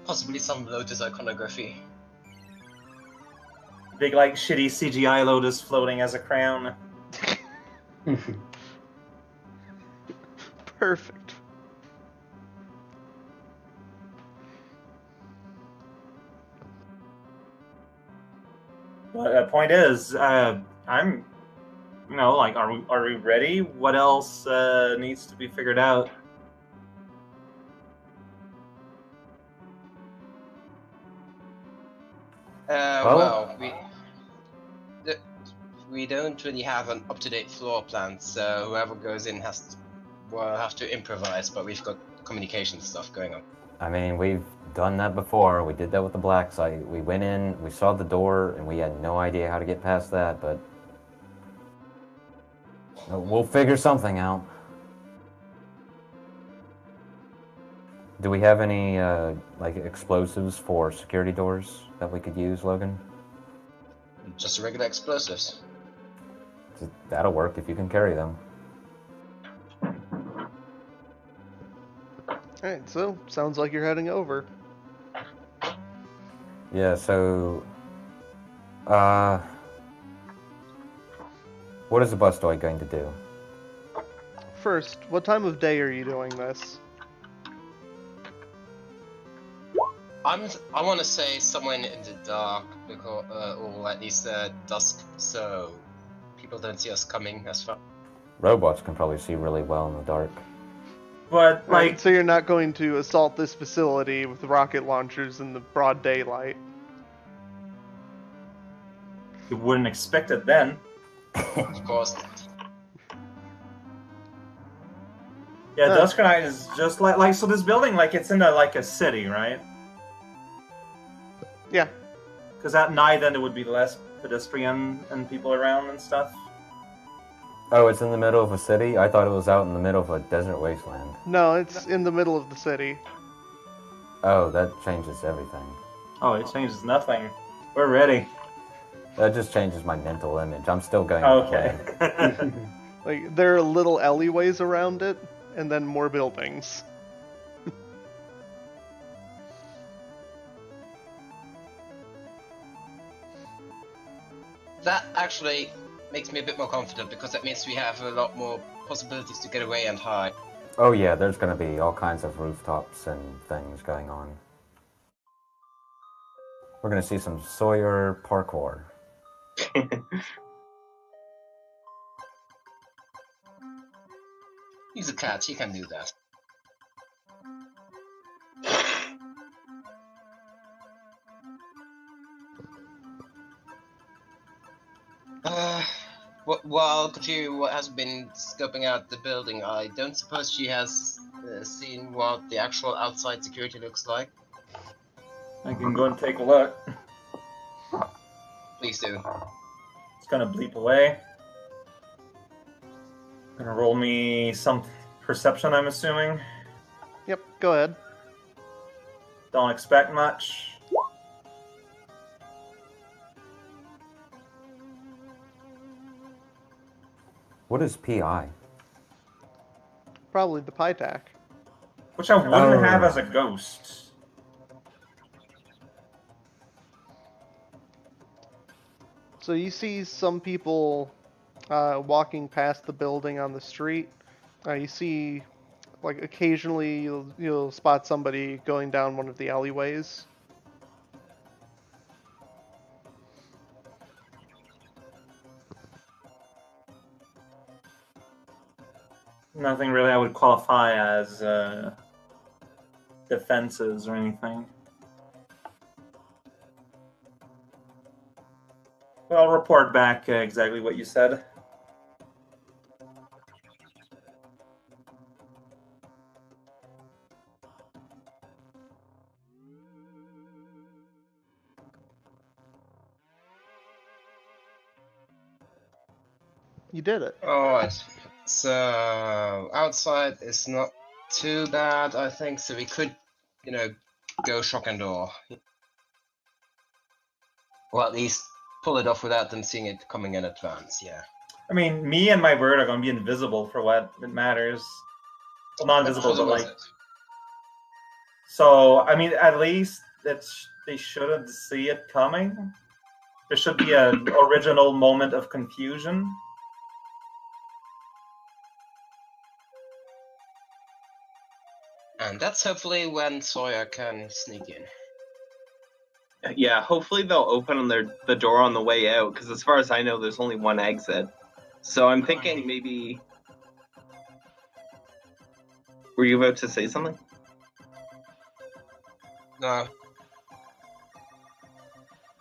Possibly some Lotus iconography. Big, like, shitty CGI Lotus floating as a crown. Perfect. But the point is, I'm, you know, like, are we ready? What else needs to be figured out? Well, we don't really have an up-to-date floor plan, so whoever goes in will have to improvise, but we've got communication stuff going on. I mean, we've done that before. We did that with the black site. We went in, we saw the door, and we had no idea how to get past that, but we'll figure something out. Do we have any, like, explosives for security doors that we could use, Logan? Just regular explosives. That'll work if you can carry them. Alright, so sounds like you're heading over. Yeah, so... what is the Bustoid going to do? First, what time of day are you doing this? I want to say somewhere in the dark, because, or at least dusk, so people don't see us coming as far. Robots can probably see really well in the dark. But, Right, like, so you're not going to assault this facility with rocket launchers in the broad daylight. you wouldn't expect it then. Of course. Yeah, Huh. Dusk Night is just like, so this building, like, it's in a city, right? Yeah. Because at night, then there would be less pedestrian and people around and stuff. Oh, it's in the middle of a city? I thought it was out in the middle of a desert wasteland. No, it's in the middle of the city. Oh, that changes everything. Oh, it changes nothing. We're ready. That just changes my mental image. I'm still going to Okay. Like, there are little alleyways around it, and then more buildings. That actually makes me a bit more confident, because that means we have a lot more possibilities to get away and hide. Oh yeah, there's going to be all kinds of rooftops and things going on. We're going to see some Sawyer parkour. He's a cat, he can do that. While Kojiri has been scoping out the building, I don't suppose she has seen what the actual outside security looks like. I can go and take a look. Please do. It's gonna bleep away. Gonna roll me some perception, I'm assuming. Yep, go ahead. Don't expect much. What is PI? Probably the Pytac. Which I wouldn't have as a ghost. So you see some people walking past the building on the street. You see, like, occasionally you'll spot somebody going down one of the alleyways. Nothing really I would qualify as defenses or anything. But I'll report back exactly what you said. You did it. Alright, so outside is not too bad, I think, so we could, go shock and awe. Or at least pull it off without them seeing it coming in advance, yeah. I mean, me and my bird are going to be invisible for what it matters. Well, not invisible, but like... So, I mean, at least they shouldn't see it coming. There should be an original moment of confusion. And that's hopefully when Sawyer can sneak in. Yeah, hopefully they'll open the door on the way out, because as far as I know, there's only one exit. So I'm thinking maybe... Were you about to say something? No.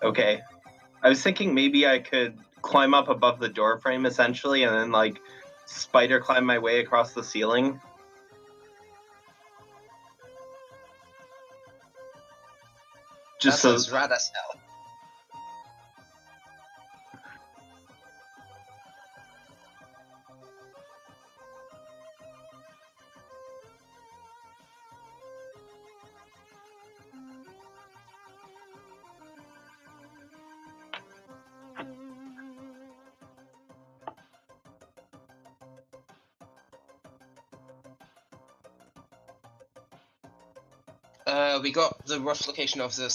Okay. I was thinking maybe I could climb up above the door frame, essentially, and then, like, spider climb my way across the ceiling. Just that sounds rad as hell. We got the rough location of the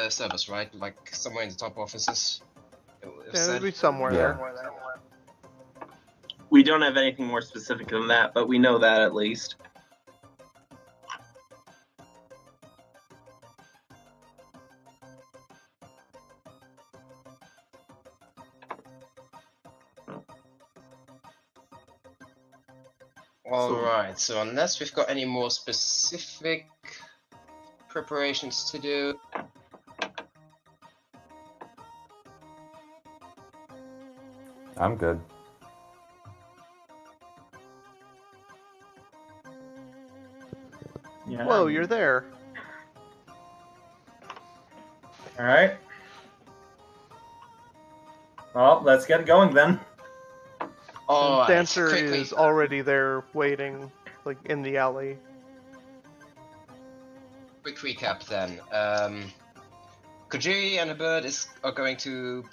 service, right? Like somewhere in the top offices. Yeah, it'll be somewhere there. We don't have anything more specific than that, but we know that at least. Alright, so unless we've got any more specific preparations to do. I'm good. Yeah. Whoa, you're there. Alright. Well, let's get going then. Alright, Dancer quickly. is already there waiting, like, in the alley. Quick recap then. Kojiri and the bird are going to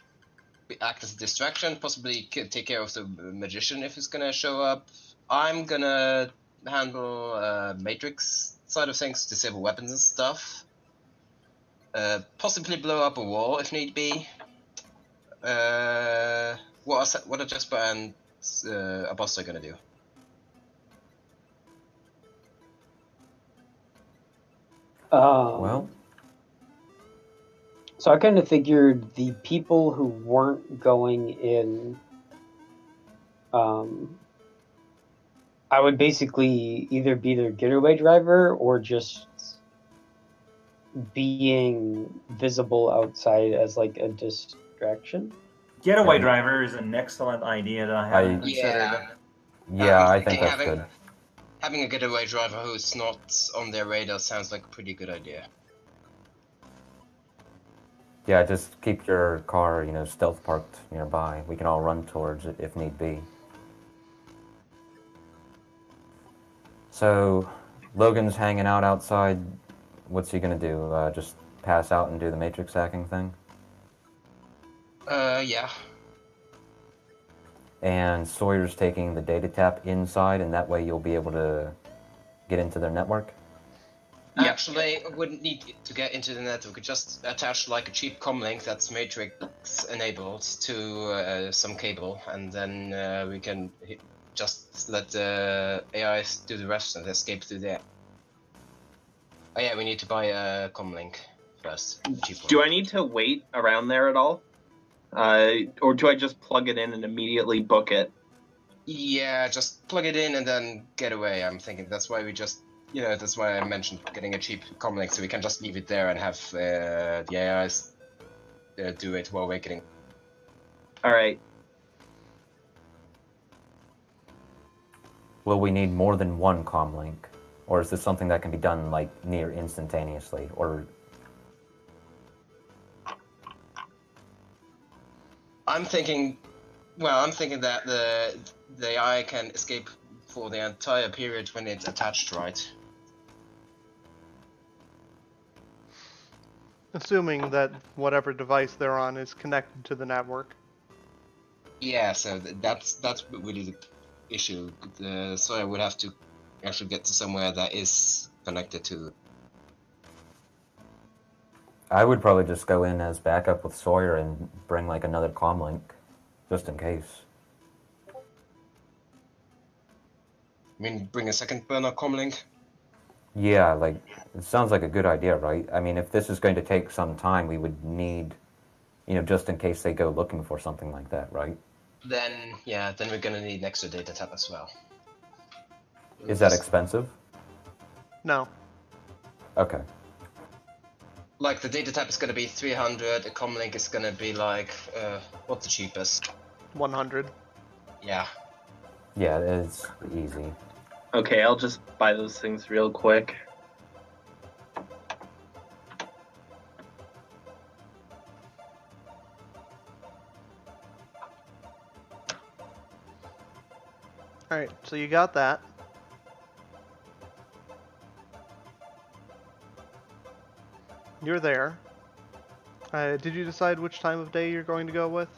act as a distraction, possibly take care of the magician if he's gonna show up. I'm gonna handle Matrix side of things, disable weapons and stuff. Possibly blow up a wall if need be. What are Jasper and Aposta gonna do? Well, So I kind of figured the people who weren't going in, I would basically either be their getaway driver or just being visible outside as like a distraction. Getaway And- driver is an excellent idea that I haven't considered. Yeah, I'm I think thinking that's good. Having a getaway driver who's not on their radar sounds like a pretty good idea. Yeah, just keep your car, stealth parked nearby. We can all run towards it if need be. So, Logan's hanging out outside. What's he gonna do? Just pass out and do the Matrix hacking thing? Yeah. And Sawyer's taking the data tap inside, and that way you'll be able to get into their network? Actually, wouldn't need to get into the network. We could just attach like a cheap comlink that's Matrix enabled to some cable, and then we can just let the AI do the rest and escape through there. Oh yeah, we need to buy a comlink first. Do I need to wait around there at all? Or do I just plug it in and immediately book it? Yeah, just plug it in and then get away. I'm thinking that's why we just, that's why I mentioned getting a cheap comlink, so we can just leave it there and have the AIs do it while we're getting. All right. Will we need more than one comlink? Or is this something that can be done like near instantaneously? Or I'm thinking that the AI can escape for the entire period when it's attached, right? Assuming that whatever device they're on is connected to the network. Yeah, so that's really the issue. So I would have to actually get to somewhere that is connected to. I would probably just go in as backup with Sawyer and bring like another comlink, just in case. I mean, bring a second burner comlink. Yeah, like, it sounds like a good idea, right? I mean, if this is going to take some time, we would need, just in case they go looking for something like that, right? Then we're gonna need an extra data tab as well. Is that expensive? No. Okay. Like, the data tab is gonna be 300, a comlink is gonna be like, what's the cheapest? 100. Yeah. Yeah, it's easy. Okay, I'll just buy those things real quick. Alright, so you got that. You're there. Did you decide which time of day you're going to go with?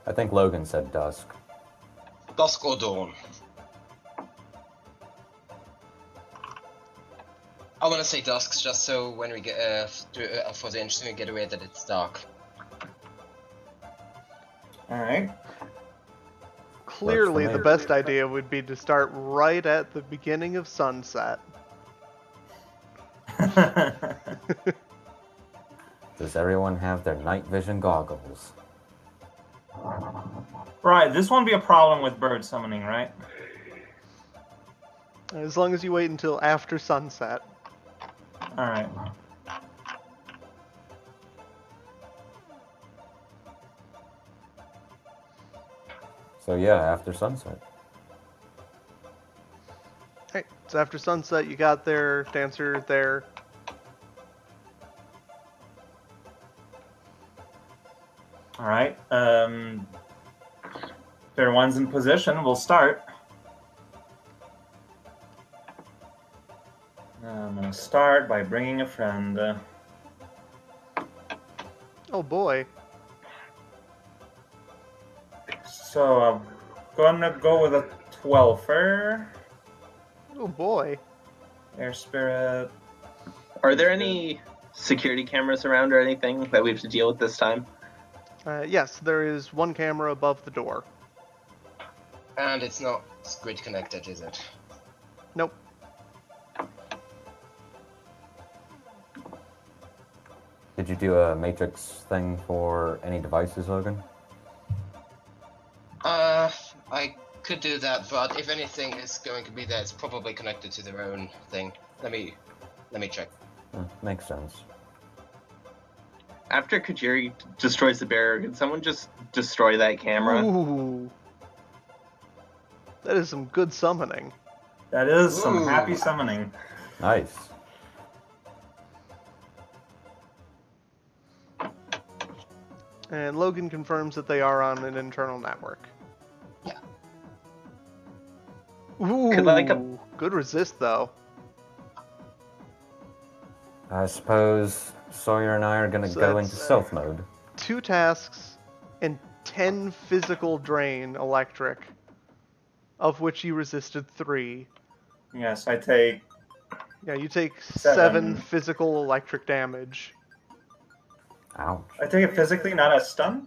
I think Logan said dusk. Dusk or dawn? I want to say dusk, just so when we get for the interesting getaway that it's dark. All right. Clearly, me. the best idea would be to start right at the beginning of sunset. Does everyone have their night vision goggles? Right, this won't be a problem with bird summoning, right? As long as you wait until after sunset. All right. So yeah, after sunset. Alright, so after sunset, you got there, dancer there. All right. If everyone's in position, we'll start. I'm gonna start by bringing a friend. Oh boy. So I'm gonna go with a 12er. Oh boy. Air Spirit. Are there any security cameras around or anything that we have to deal with this time? Yes, there is one camera above the door. And it's not grid connected, is it? Nope. Did you do a matrix thing for any devices, Logan? I could do that, but if anything is going to be there, it's probably connected to their own thing. Let me check. Makes sense. After Kajiri destroys the barrier, can someone just destroy that camera? Ooh. That is some good summoning. That is some Ooh. happy summoning. Nice. And Logan confirms that they are on an internal network. Yeah. Ooh, Could, like, a- good resist though. I suppose Sawyer and I are gonna So go that's, into stealth mode. 2 tasks and 10 physical drain electric, of which you resisted 3. Yes, I take. Yeah, you take 7 7. physical electric damage. Ouch. I take it physically, not a stun?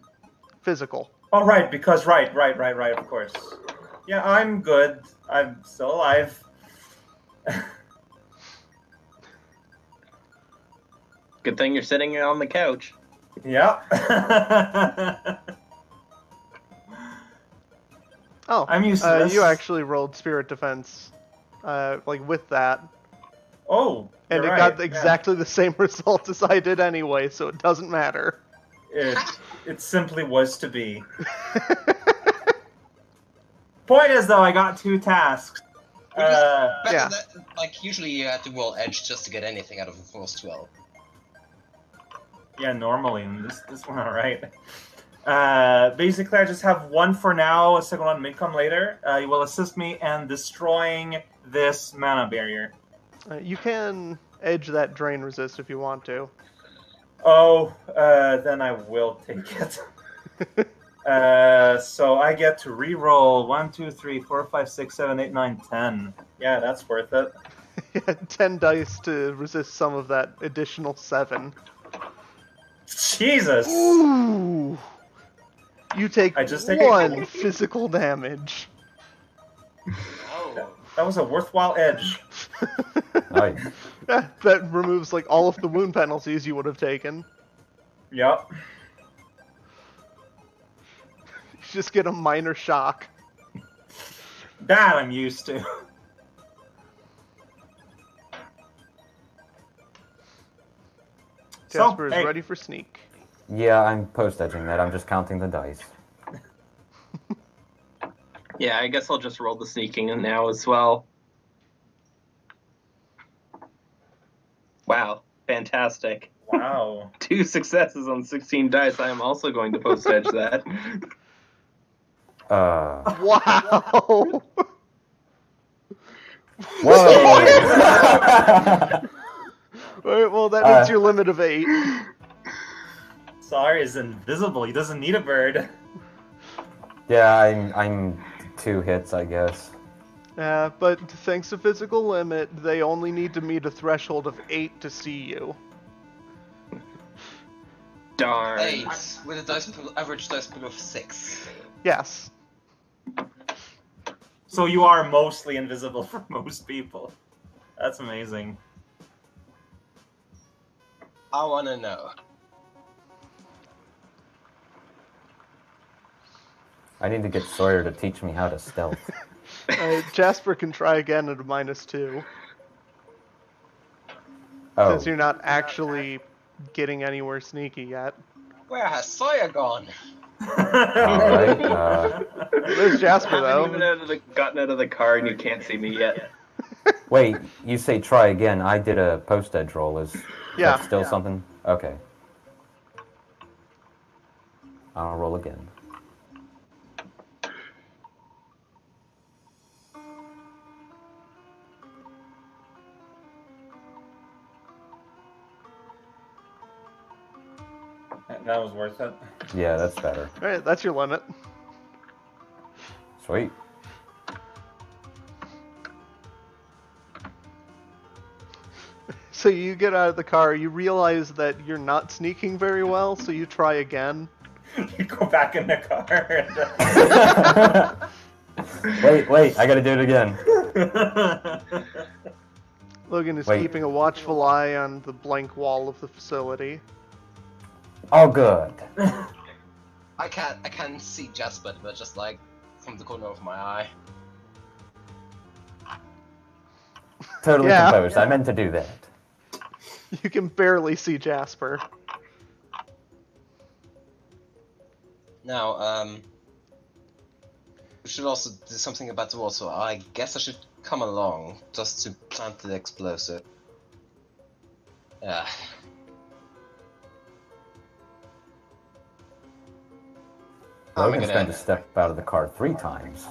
Physical. Oh, right, because right, of course. Yeah, I'm good. I'm still alive. Good thing you're sitting on the couch. Yeah. Oh, I'm used to this. you actually rolled spirit defense, like with that, Oh, and you're it right, got exactly the same result as I did anyway, so it doesn't matter. It simply was to be. Point is, though, I got 2 tasks. Better yeah. than, like, usually you have to roll edge just to get anything out of a force 12. Yeah, normally, and this one, alright. Basically, I just have 1 for now, a second one may come later. You will assist me in destroying this mana barrier. You can edge that drain resist if you want to. Oh, then I will take it. So I get to re-roll 1, 2, 3, 4, 5, 6, 7, 8, 9, 10. Yeah, that's worth it. 10 dice to resist some of that additional 7. Jesus! Ooh! You take I just take 1 physical damage. Oh. That was a worthwhile edge. Nice. Yeah, that removes like all of the wound penalties you would have taken. Yep. You just get a minor shock. That I'm used to. Jasper is hey. ready for sneak. Yeah, I'm post-edging that. I'm just counting the dice. Yeah, I guess I'll just roll the sneaking in now as well. Wow, fantastic. Wow. 2 successes on 16 dice. I am also going to post-edge that. Wow! Whoa! Alright, well, that means your limit of 8. Sawyer is invisible. He doesn't need a bird. Yeah, I'm 2 hits, I guess. But thanks to physical limit, they only need to meet a threshold of 8 to see you. Darn. 8 with a dice pool, average dice pool of 6. Yes. So you are mostly invisible for most people. That's amazing. I wanna know. I need to get Sawyer to teach me how to stealth. Jasper can try again at a -2. Oh, Since you're not actually getting anywhere sneaky yet. Where has Sawyer gone? alright. There's Jasper, I haven't though. even gotten out of the car and you can't see me yet. Wait, you say try again. I did a post-edge roll. Is Yeah. that still something? Okay. I'll roll again. That was worth it. Yeah, that's better. Alright, that's your limit. Sweet. So you get out of the car, you realize that you're not sneaking very well, so you try again. You go back in the car. Wait, I gotta do it again. Logan is Wait. keeping a watchful eye on the blank wall of the facility. Oh, good. I can see Jasper, but just like from the corner of my eye. Totally Yeah. composed. I meant to do that. You can barely see Jasper. Now, we should also do something about the wall, so I guess I should come along just to plant the explosive. Yeah. Logan's going to step out of the car 3 times.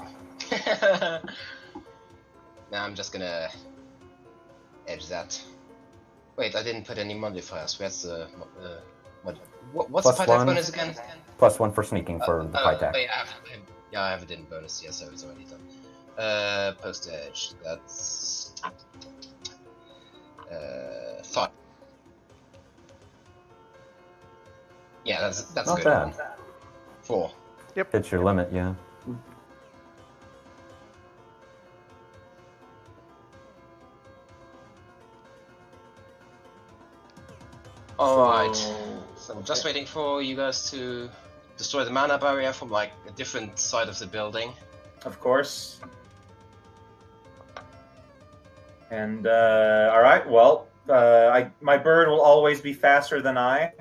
Now I'm just gonna edge that. Wait, I didn't put any modifiers. Where's the what's Plus the one. bonus again? +1 for sneaking for the Pytac. Wait, I have a didn't bonus. Yeah, so it's already done. Post edge. That's 5. Yeah, that's Not good. bad. 4. Hits your limit, yeah. Alright, so I'm just waiting for you guys to destroy the mana barrier from like a different side of the building. Of course. And all right, well, my bird will always be faster than I.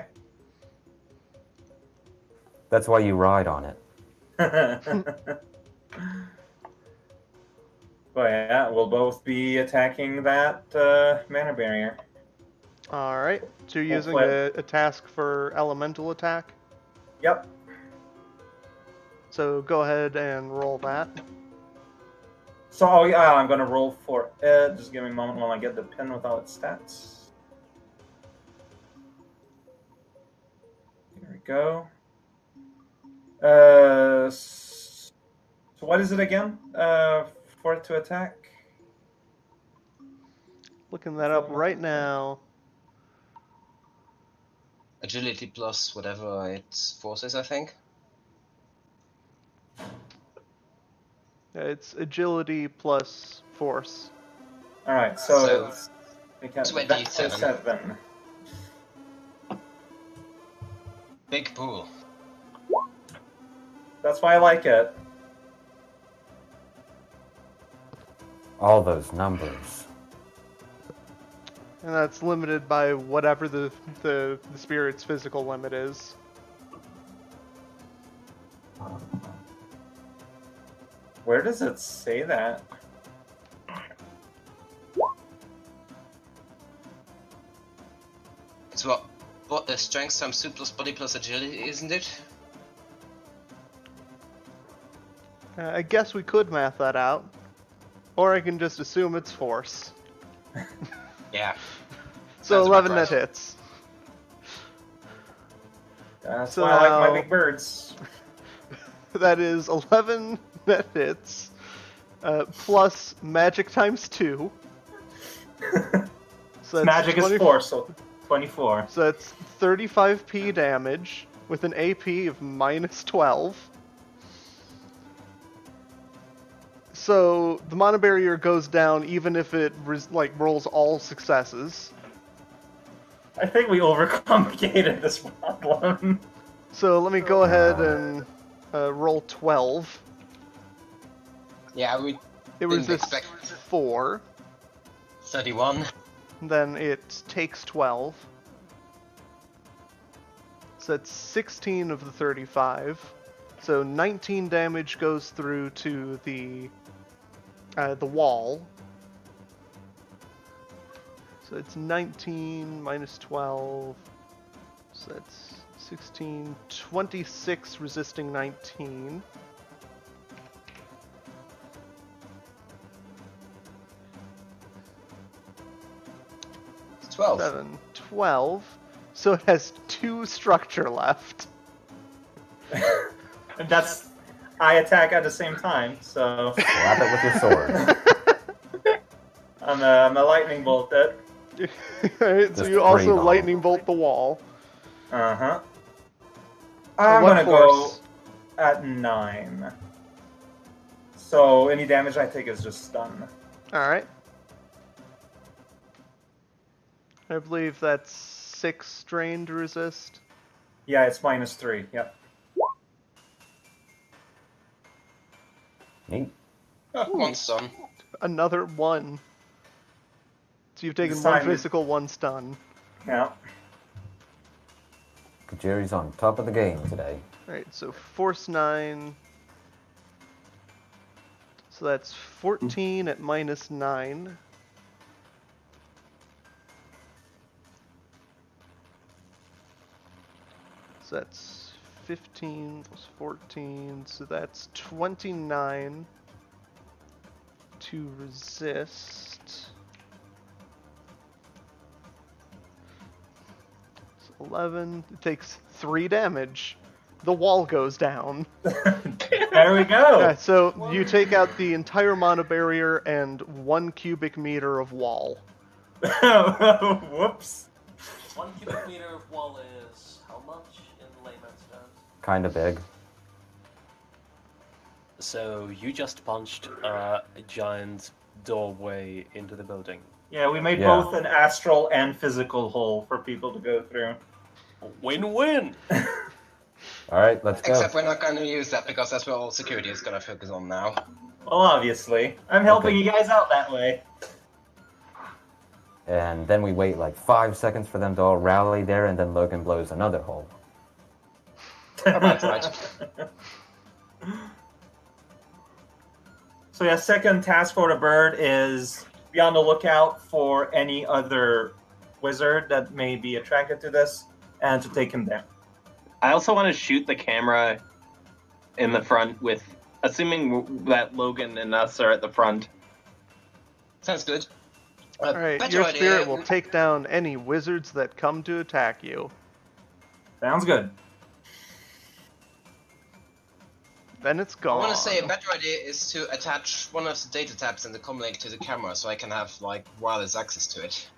That's why you ride on it. But yeah, we'll both be attacking that mana barrier. Alright, so you're using Hopefully. a task for elemental attack. Yep. So go ahead and roll that. So oh, yeah, I'm gonna roll for it. Just give me a moment while I get the pin with all its stats. Here we go. So what is it again? For it to attack? Looking that up right now. Agility plus whatever its forces, I think. It's agility plus force. All right, so, So, it's because 27. 27. Big pool. That's why I like it. All those numbers. And that's limited by whatever the spirit's physical limit is. Where does it say that? It's what strength times 2 plus body plus agility, isn't it? I guess we could math that out. Or I can just assume it's force. Yeah. So Sounds 11 about net right. hits. That's So why I like now- my big birds. That is 11 net hits. Plus magic times 2. So that's Magic is 4, so 24. So that's 35p damage with an AP of minus 12. So the mana barrier goes down even if it rolls all successes. I think we overcomplicated this problem. So let me go ahead and roll 12. Yeah, we It didn't resists expect 4. 31. Then it takes 12. So that's 16 of the 35. So 19 damage goes through to the wall. So it's 19 minus 12. So that's 16, 26 resisting 19. It's 12. 7, 12. So it has 2 structure left. And that's I attack at the same time, so Slap it with your sword. I'm a lightning bolt that. Alright, so Just you also breathe on lightning bolt the wall. Uh-huh. At I'm what gonna force? go at 9. So any damage I take is just stun. Alright. I believe that's 6 strain to resist. Yeah, it's -3. Yep. Neat. One stun. Another 1. So you've taken This 1 time- physical, 1 stun. Yeah. Jerry's on top of the game today. Alright, so force 9. So that's 14 at -9. So that's 15 plus 14. So that's 29 to resist. So 11. It takes 3 damage. The wall goes down. There we go. Yeah, so you take out the entire monobarrier and 1 cubic meter of wall. Whoops. 1 cubic meter of wall is how much in layman's terms? Kind of big. So you just punched a giant doorway into the building. Yeah, we made Yeah. both an astral and physical hole for people to go through. Win-win! Alright, let's go. Except we're not going to use that because that's where all security is going to focus on now. Well, obviously. I'm helping Okay. you guys out that way. And then we wait like 5 seconds for them to all rally there, and then Logan blows another hole. That's right. So yeah, second task for the bird is be on the lookout for any other wizard that may be attracted to this, and to take him down. I also want to shoot the camera in the front with, assuming that Logan and us are at the front. Sounds good. Alright, better your idea- spirit will take down any wizards that come to attack you. Sounds good. Then it's I gone. want to say a better idea is to attach one of the data tabs in the comlink to the camera so I can have like wireless access to it.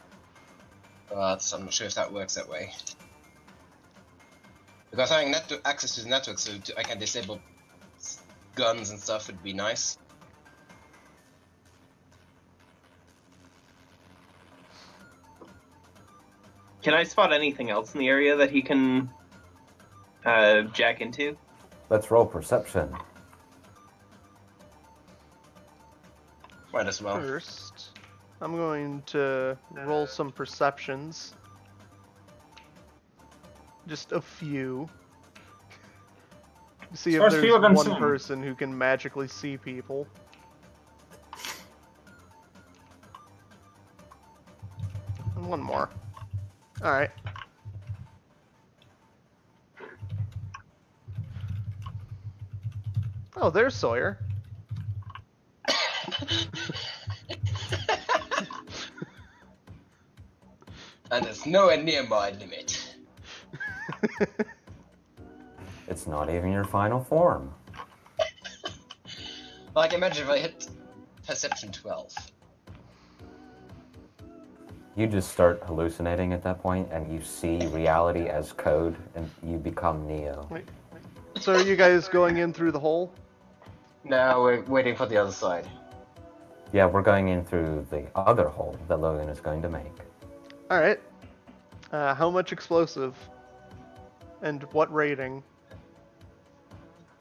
But I'm not sure if that works that way. Because having access to the network so I can disable guns and stuff would be nice. Can I spot anything else in the area that he can jack into? Let's roll perception. Might as well. First, I'm going to roll some perceptions. Just a few. See if First there's few are one consumed. person who can magically see people. And one more. Alright. Oh, there's Sawyer. And it's nowhere near my limit. It's not even your final form. Like, imagine if I hit Perception 12. You just start hallucinating at that point, and you see reality as code, and you become Neo. So are you guys going in through the hole? Now we're waiting for the other side. Yeah, we're going in through the other hole that Logan is going to make. Alright. How much explosive? And what rating?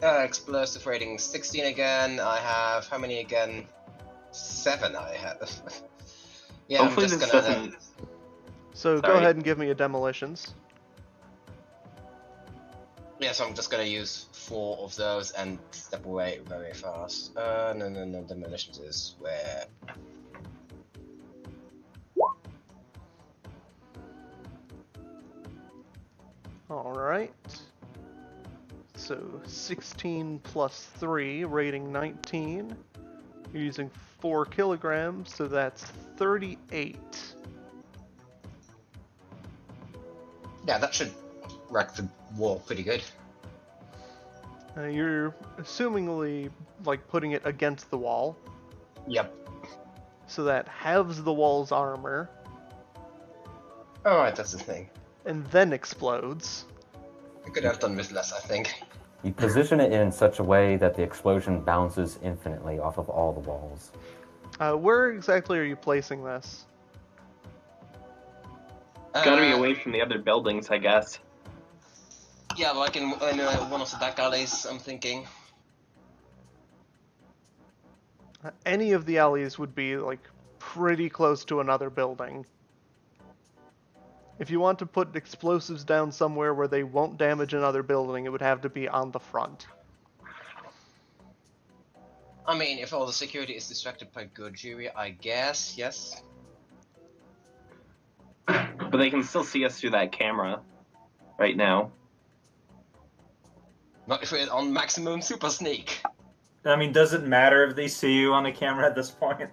Explosive rating 16 again. I have how many again? 7 I have. Yeah, Hopefully I'm just this gonna. doesn't... So go Sorry. ahead and give me a demolitions. Yeah, so I'm just gonna use 4 of those and step away very fast. No, demolitions is where. Alright. So 16 plus 3, rating 19. You're using 4 kilograms, so that's 38. Yeah, that should wreck the wall pretty good. You're assumingly like putting it against the wall, Yep. so that halves the wall's armor, Alright, that's the thing. and then explodes. I could have done with less, I think. You position it in such a way that the explosion bounces infinitely off of all the walls. Where exactly are you placing this? Gotta be away from the other buildings, I guess. Yeah, like in one of the back alleys, I'm thinking. Any of the alleys would be like pretty close to another building. If you want to put explosives down somewhere where they won't damage another building, it would have to be on the front. I mean, if all the security is distracted by Gojiri, I guess, yes. But they can still see us through that camera right now. Not if we're on maximum super sneak. I mean, does it matter if they see you on the camera at this point?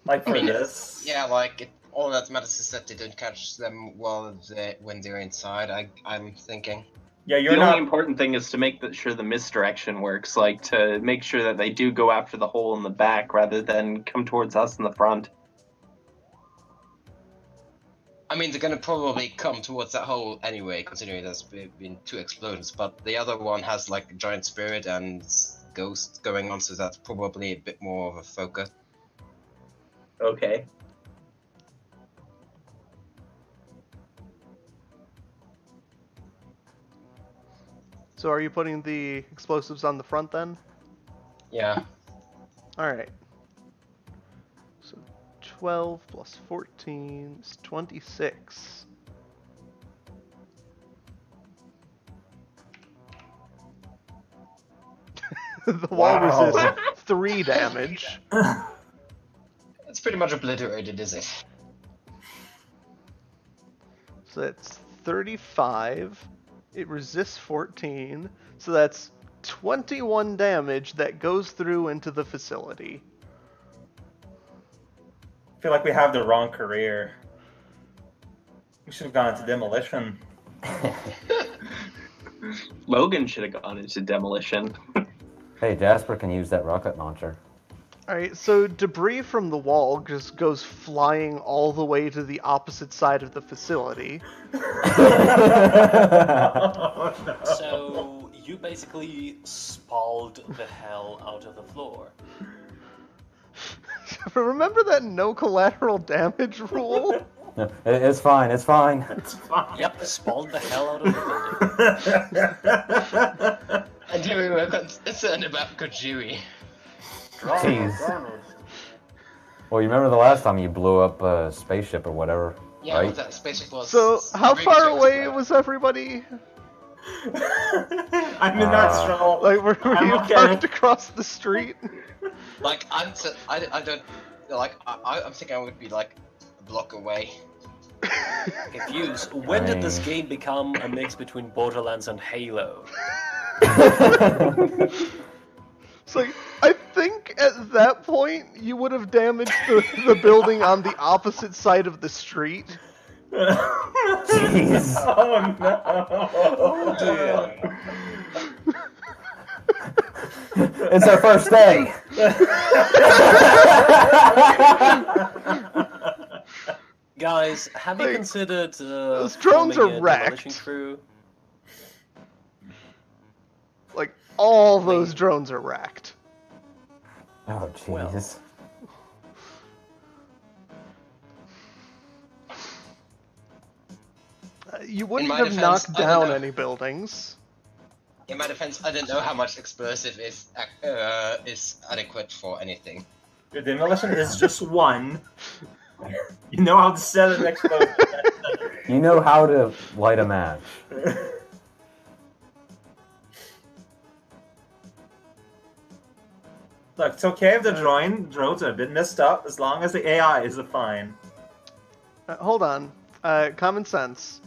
Like for this? Yeah, like, all that matters is that they don't catch them when they're inside, I'm thinking. Yeah, you're The not. only important thing is to make sure the misdirection works, like to make sure that they do go after the hole in the back rather than come towards us in the front. I mean, they're gonna probably come towards that hole anyway, considering there's been 2 explosions, but the other one has like a giant spirit and ghost going on, so that's probably a bit more of a focus. Okay. So are you putting the explosives on the front then? Yeah. Alright. So 12 plus 14 is 26. The wall resists 3 damage. It's pretty much obliterated, is it? So that's 35. It resists 14. So that's 21 damage that goes through into the facility. I feel like we have the wrong career. We should have gone into demolition. Logan should have gone into demolition. Hey, Jasper can use that rocket launcher. Alright, so debris from the wall just goes flying all the way to the opposite side of the facility. Oh, no. So you basically spalled the hell out of the floor. Remember that no collateral damage rule? No, it's fine, it's fine. It's fine. Yep, spalled the hell out of the building. And here we were concerned about Gojiri. Jeez. Well, you remember the last time you blew up a spaceship or whatever, Yeah, right? that spaceship was... So, how very far close away to was everybody? I'm in that struggle. Like, were I'm you okay. parked across the street? Like, I don't... Like, I'm thinking I would be, like, a block away. Confused. When did this game become a mix between Borderlands and Halo? It's like, I think at that point you would have damaged the building on the opposite side of the street. Jeez. Oh no! Oh dear. It's our first day. Guys, have you Like, considered those drones forming are a wrecked. demolition crew? Like, all those drones are wrecked. Oh, Well. jeez. You wouldn't my have defense, knocked I don't down know. any buildings. In my defense, I don't know how much explosive is adequate for anything. Your demolition is just 1. You know how to set an explosion. You know how to light a match. Look, it's okay if the drones are a bit messed up, as long as the AI is fine. Hold on. Common sense.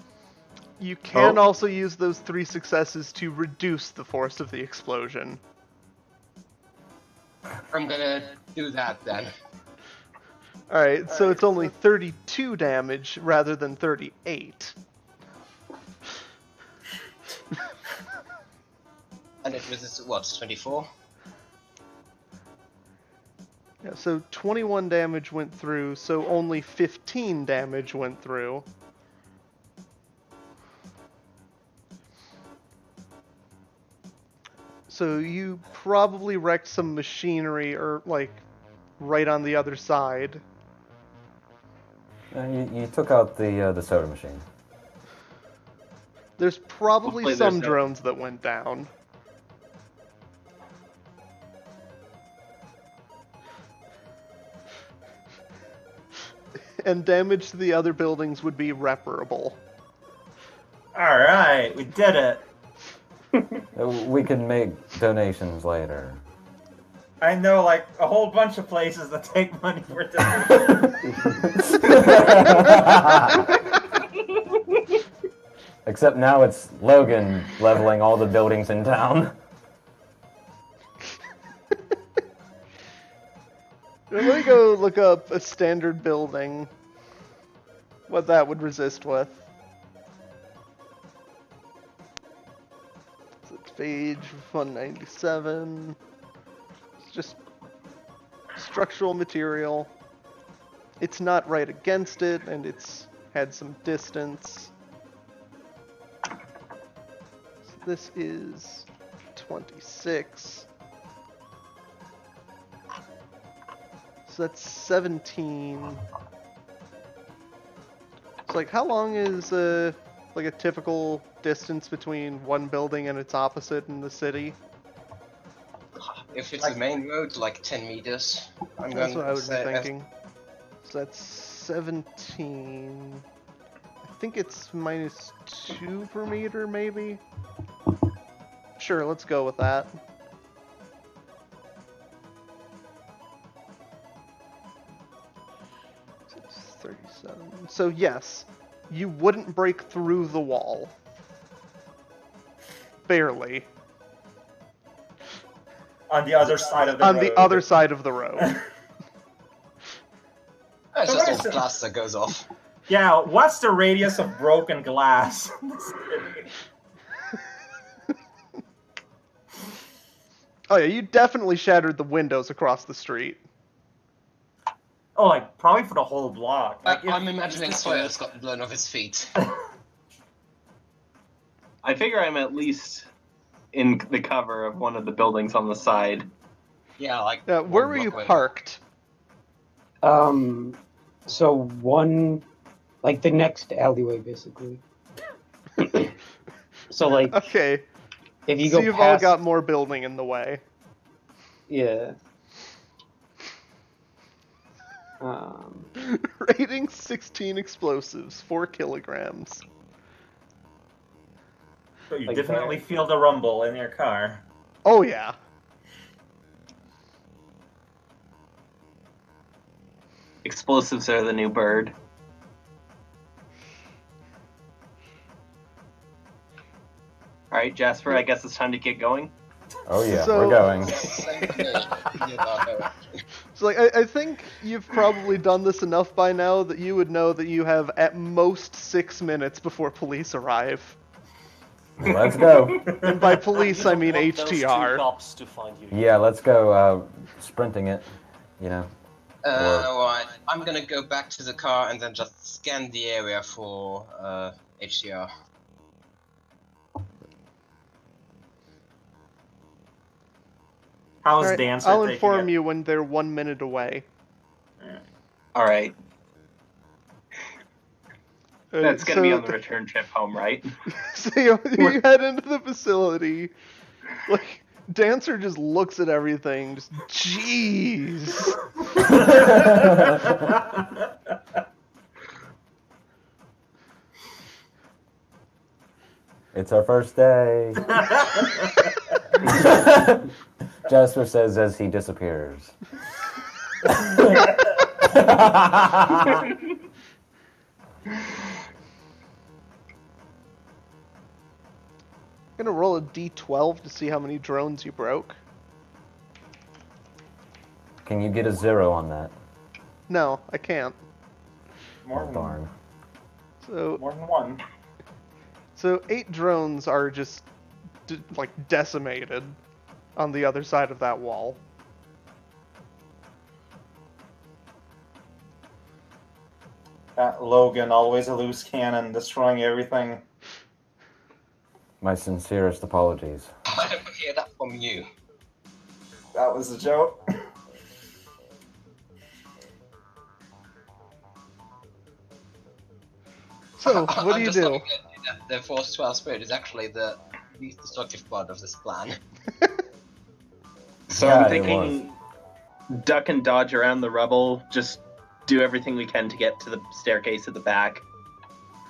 You can Oh. also use those 3 successes to reduce the force of the explosion. I'm gonna do that then. Alright, so it's only 32 damage rather than 38. And it resisted what, 24? Yeah, so 21 damage went through, so only 15 damage went through. So you probably wrecked some machinery, or like right on the other side. You took out the soda machine. There's probably Hopefully some there's no- drones that went down. And damage to the other buildings would be reparable. Alright, we did it. We can make donations later. I know, like, a whole bunch of places that take money for this. Except now it's Logan leveling all the buildings in town. Let me go look up a standard building. What that would resist with. So it's page 197. It's just structural material. It's not right against it, and it's had some distance. So this is 26. So that's 17. So like, how long is like a typical distance between one building and its opposite in the city? If it's a main road, like 10 meters. I'm That's going what I to would be say. thinking. So that's 17. I think it's -2 per meter, maybe? Sure, let's go with that. So it's 37. So yes, you wouldn't break through the wall. Barely. On the other side of the On road. the other side of the road. It's So just what is all it? glass that goes off. Yeah, what's the radius of broken glass? in this city? Oh yeah, you definitely shattered the windows across the street. Oh, like, probably for the whole block. Like, I'm imagining Sawyer's got blown off his feet. I figure I'm at least in the cover of one of the buildings on the side. Yeah, like. Where one were you block away. parked? So one, like the next alleyway, basically. So like, Okay, if you so go you've past, all got more building in the way. yeah. Rating 16 explosives, 4 kilograms. So you Like definitely that. feel the rumble in your car. Oh yeah. Explosives are the new bird. Alright, Jasper, I guess it's time to get going. Oh yeah, So- we're going. Same to me. Yeah, no. So like, I think you've probably done this enough by now that you would know that you have at most 6 minutes before police arrive. Let's go. And by police, I You mean don't want those two HTR. cops to find you. Yeah, let's go sprinting it, you know. Alright, I'm gonna go back to the car and then just scan the area for HDR. How's Alright, Dancer I'll taking inform it? you when they're 1 minute away. Alright, that's gonna be So- on the return trip home, right? So you head into the facility. Like, Dancer just looks at everything, just, jeez. It's our first day. Jasper says as he disappears. I'm gonna roll a d12 to see how many drones you broke. Can you get a 0 on that? No, I can't. More Oh, than darn. So, More than one. so 8 drones are just like decimated on the other side of that wall. Logan, always a loose cannon, destroying everything. My sincerest apologies. I don't hear that from you. That was a joke. So, what do you do? The Force 12 spirit is actually the least destructive part of this plan. So Yeah, I'm it thinking duck and dodge around the rubble, just do everything we can to get to the staircase at the back.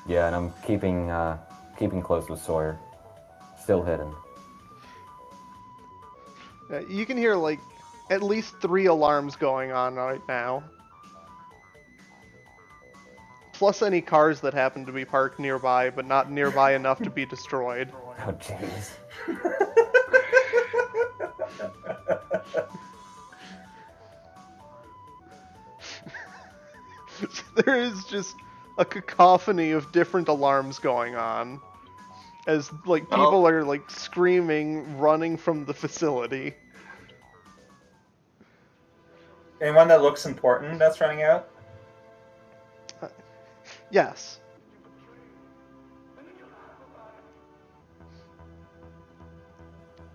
Yeah, and I'm keeping close with Sawyer. Still hidden. You can hear like at least 3 alarms going on right now. Plus any cars that happen to be parked nearby, but not nearby enough to be destroyed. Oh, jeez. There is just a cacophony of different alarms going on. As like people are like screaming, running from the facility. Anyone that looks important that's running out? Yes.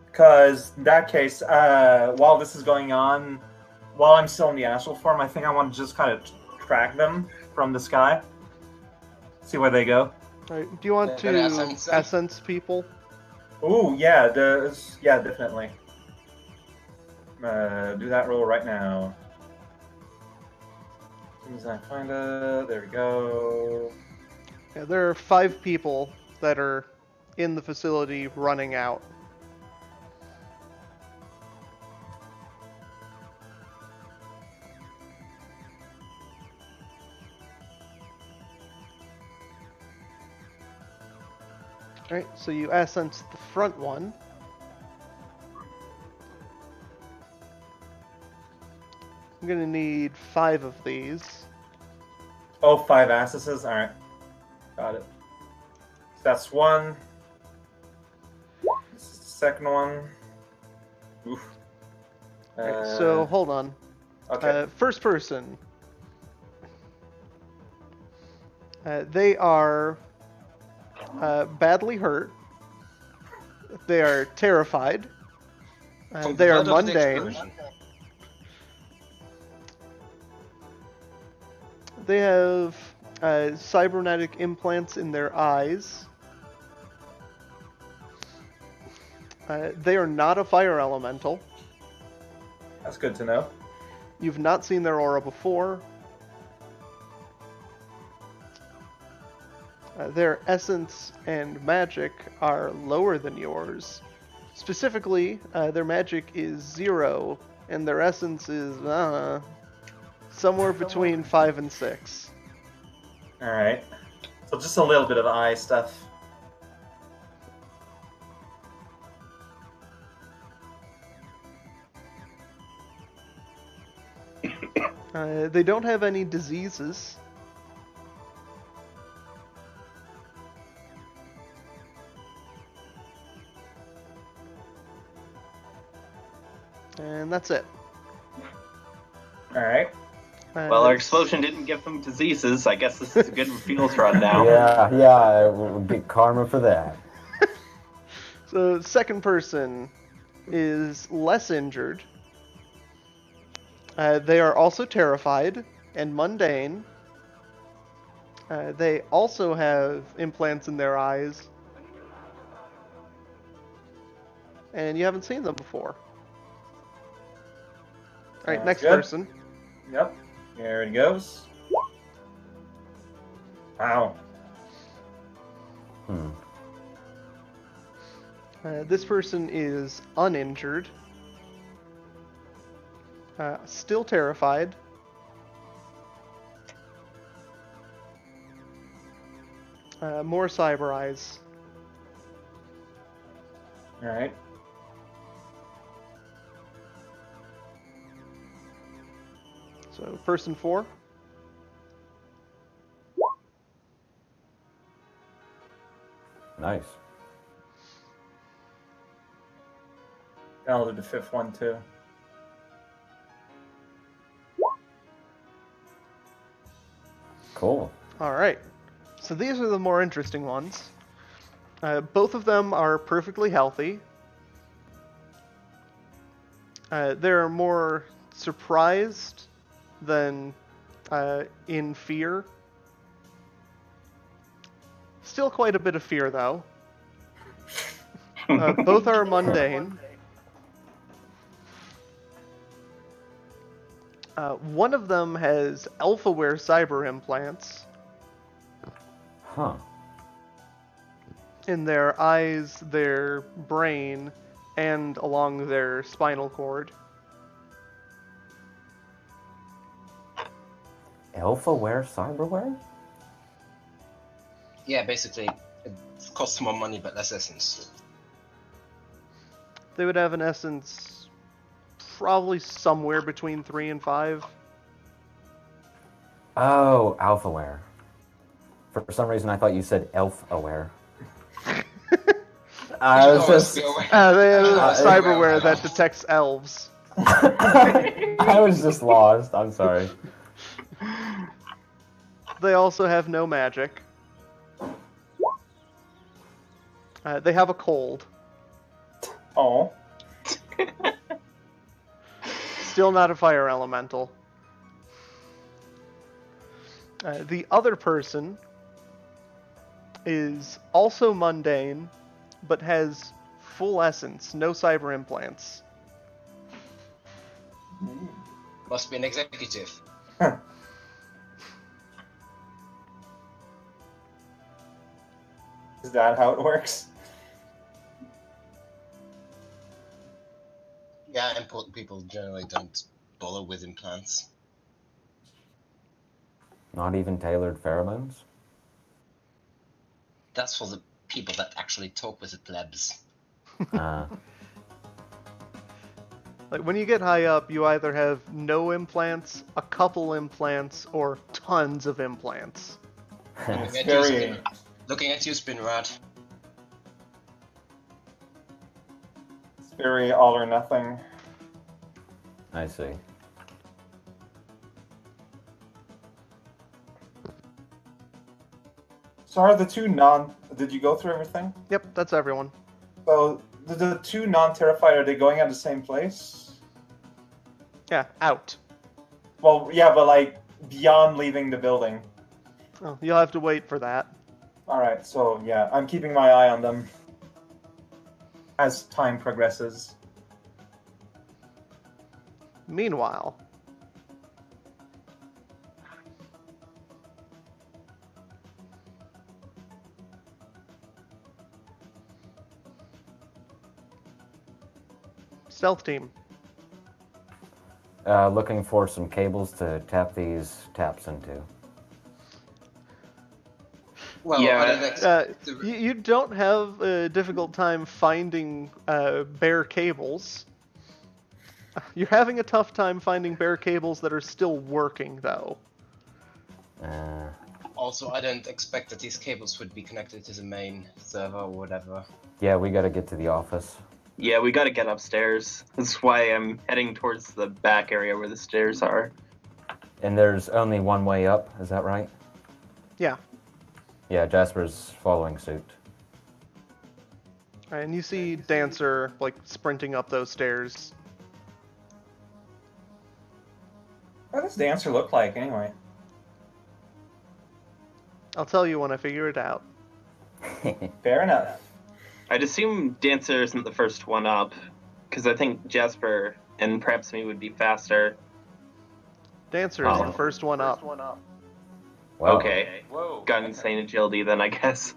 Because in that case, while this is going on, while I'm still in the astral form, I think I want to just kind of track them from the sky. See where they go. Alright, do you want Yeah, to essence them? essence people? Ooh, yeah, yeah, definitely. Do that roll right now. As soon as I find it, there we go. Yeah, there are 5 people that are in the facility running out. Alright, so you essence the front one. I'm gonna need 5 of these. Oh, 5 accesses? Alright. Got it. That's one. This is the second one. Oof. Alright, so hold on. Okay. First person. They are badly hurt. They are terrified. From They the are blood of the mundane. explosion. They have cybernetic implants in their eyes. They are not a fire elemental. That's good to know. You've not seen their aura before. Their essence and magic are lower than yours. Specifically, their magic is 0, and their essence is somewhere between 5 and 6. Alright. So just a little bit of eye stuff. They don't have any diseases. And that's it. Alright. Well, our explosion didn't give them diseases. I guess this is a good Fields run now. Yeah, it would be karma for that. So, second person is less injured. They are also terrified and mundane. They also have implants in their eyes. And you haven't seen them before. Alright, Sounds next good. person. Yep. There it goes. Wow. This person is uninjured. Still terrified. More cyber eyes. Alright. So, person 4. Nice. I'll do the fifth one too. Cool. All right. So these are the more interesting ones. Both of them are perfectly healthy. They're more surprised than in fear. Still quite a bit of fear, though. Both are mundane. One of them has elf-aware cyber implants Huh. in their eyes, their brain, and along their spinal cord. Elf-aware cyberware? Yeah, basically, it costs more money but less essence. They would have an essence probably somewhere between 3 and 5. Oh, alpha-aware. For some reason, I thought you said elf-aware. I was just... They have cyberware that detects elves. I was just lost. I'm sorry. They also have no magic. They have a cold. Oh. Still not a fire elemental. The other person is also mundane, but has full essence, no cyber implants. Must be an executive. Is that how it works? Yeah, important people generally don't bother with implants. Not even tailored pheromones? That's for the people that actually talk with the plebs. Like when you get high up, you either have no implants, a couple implants, or tons of implants. Looking at you, Spinrad. It's very all or nothing. I see. So are the two non... Did you go through everything? Yep, that's everyone. So the two non-terrified, are they going at the same place? Yeah, out. Well, yeah, but like beyond leaving the building. Oh, you'll have to wait for that. Alright, so yeah, I'm keeping my eye on them as time progresses. Meanwhile, stealth team. Looking for some cables to tap these taps into. Well, Yeah. You don't have a difficult time finding bare cables. You're having a tough time finding bare cables that are still working, though. also, I don't expect that these cables would be connected to the main server or whatever. Yeah, we gotta get to the office. Yeah, we gotta get upstairs. That's why I'm heading towards the back area where the stairs are. And there's only one way up, is that right? Yeah. Yeah, Jasper's following suit. And you see Dancer, like, sprinting up those stairs. What does the answer look like, anyway? I'll tell you when I figure it out. Fair enough. I'd assume Dancer isn't the first one up, because I think Jasper and perhaps me would be faster. Dancer is the first one up. Wow. Okay. Whoa. Got insane agility then, I guess.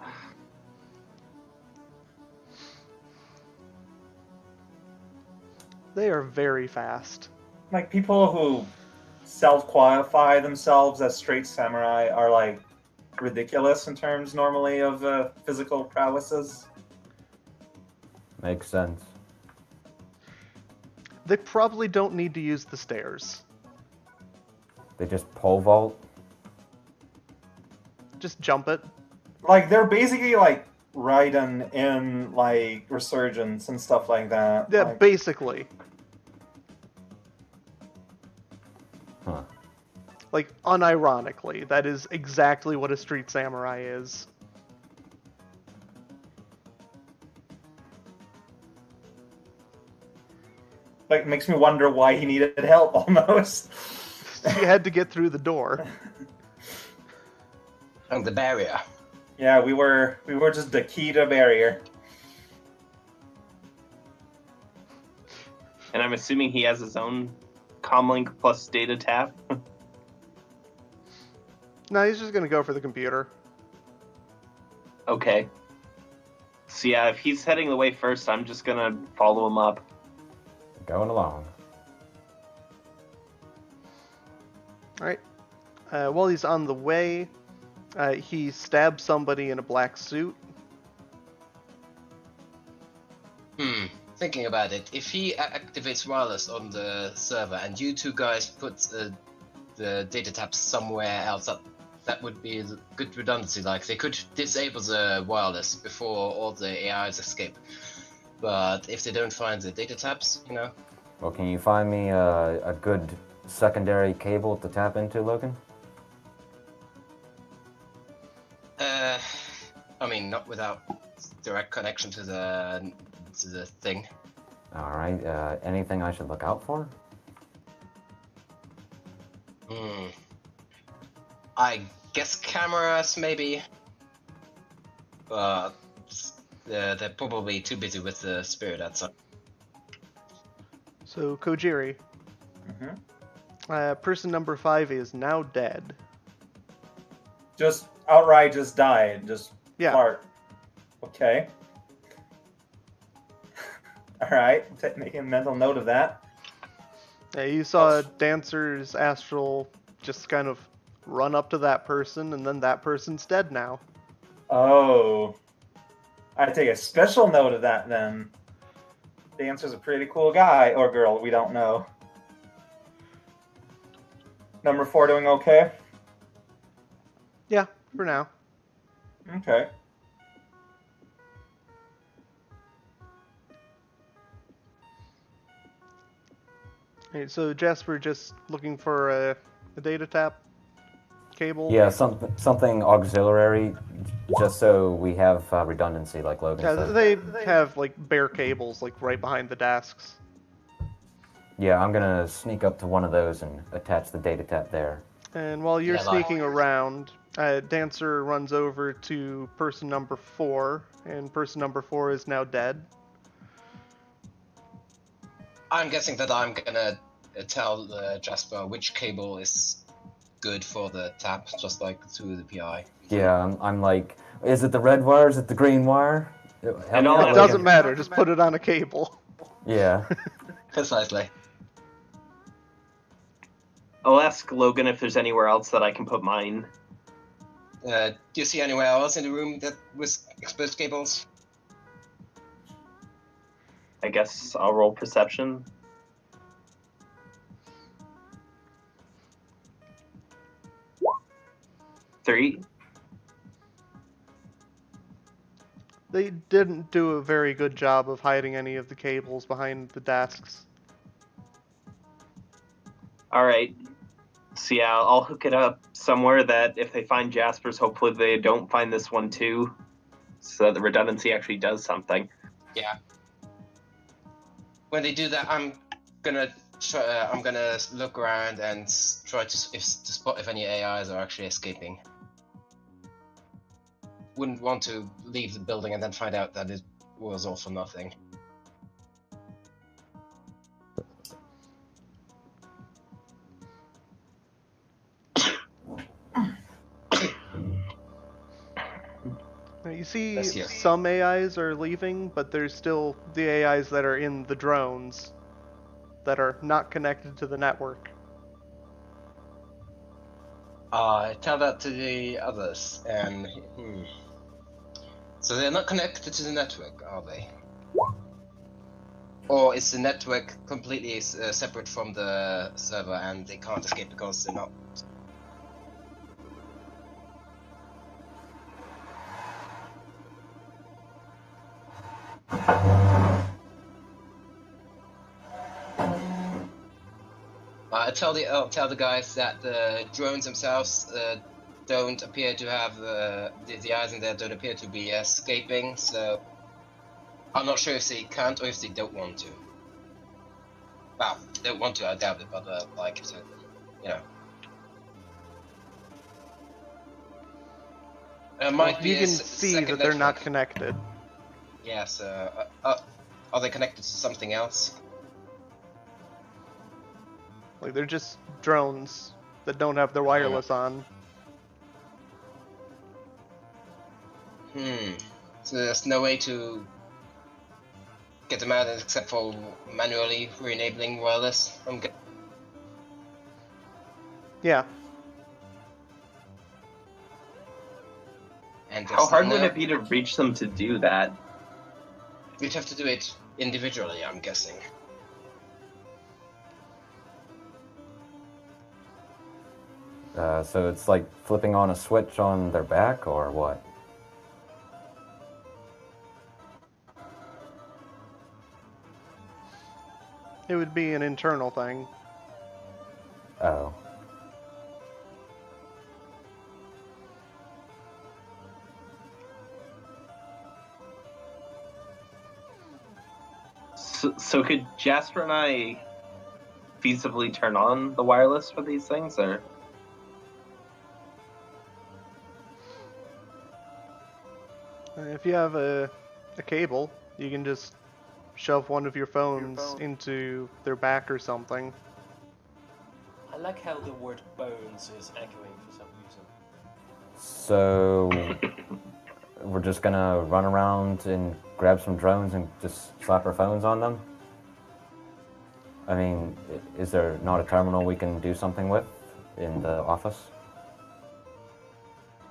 They are very fast. Like, people who self-qualify themselves as straight samurai are, like, ridiculous in terms, normally, of physical prowesses. Makes sense. They probably don't need to use the stairs. They just pole vault. Just jump it. Like, they're basically, like, Raiden in like Resurgence and stuff like that. Yeah, Like, basically. Huh. Like, unironically, that is exactly what a street samurai is. like makes me wonder why he needed help almost. He had to get through the door. And the barrier. Yeah, we were just the key to barrier. And I'm assuming he has his own comlink plus data tap. No, he's just gonna go for the computer. Okay. So yeah, if he's heading the way first, I'm just gonna follow him up. Going along. Alright. While he's on the way, he stabs somebody in a black suit. Thinking about it, if he activates wireless on the server and you two guys put the data taps somewhere else, that would be good redundancy. Like, they could disable the wireless before all the AIs escape. But if they don't find the data taps, you know. Well, can you find me a good secondary cable to tap into, Logan? I mean, not without direct connection to the thing. All right. Anything I should look out for? I guess cameras, maybe. But they're probably too busy with the spirit outside. So, Kojiri. Person number 5 is now dead. Just outright just died. Just Yeah. fart. Okay. Alright, making a mental note of that. You saw Dancer's astral just kind of run up to that person, and then that person's dead now. Oh. I take a special note of that then. Dancer's a pretty cool guy, or girl, we don't know. Number 4 doing okay? Yeah, for now. Okay. Alright, so Jasper just looking for a data tap cable. Yeah, something auxiliary, just so we have redundancy, like Logan Yeah, said. they have like bare cables like right behind the desks. Yeah, I'm gonna sneak up to one of those and attach the data tap there. And while you're Yeah, like- sneaking around, Dancer runs over to person number 4, and person number 4 is now dead. I'm guessing that I'm gonna tell Jasper which cable is good for the tap, just like through the PI. Yeah, I'm like, is it the red wire? Is it the green wire? Help And me all out, that It Logan. doesn't matter, just put it on a cable. Yeah. Precisely. I'll ask Logan if there's anywhere else that I can put mine. Do you see anywhere else in the room that with exposed cables? I guess I'll roll perception. Three. They didn't do a very good job of hiding any of the cables behind the desks. All right. So yeah, I'll hook it up somewhere that if they find Jasper's, hopefully they don't find this one too, so that the redundancy actually does something. Yeah. When they do that, I'm gonna try, I'm gonna look around and try to spot if any AIs are actually escaping. Wouldn't want to leave the building and then find out that it was all for nothing. Now, you see Bless you. some AIs are leaving, but there's still the AIs that are in the drones that are not connected to the network. Tell that to the others, and so they're not connected to the network, are they? Or is the network completely separate from the server and they can't escape because they're not? tell the guys that the drones themselves don't appear to have the eyes in there don't appear to be escaping. So I'm not sure if they can't or if they don't want to. Well, they don't want to, I doubt it, but like, so, you know. Might be you a can see second that they're not network. connected. Yes. Are they connected to something else? Like they're just drones that don't have their wireless on. So there's no way to get them out except for manually re-enabling wireless. Yeah. And How hard would it be to reach them to do that? We'd have to do it individually, I'm guessing. So it's like flipping on a switch on their back, or what? It would be an internal thing. Oh. So could Jasper and I feasibly turn on the wireless for these things, or? If you have a cable, you can just shove one of your phones into their back or something. I like how the word bones is echoing for some reason. So we're just gonna run around and grab some drones and just slap our phones on them? I mean, is there not a terminal we can do something with in the office?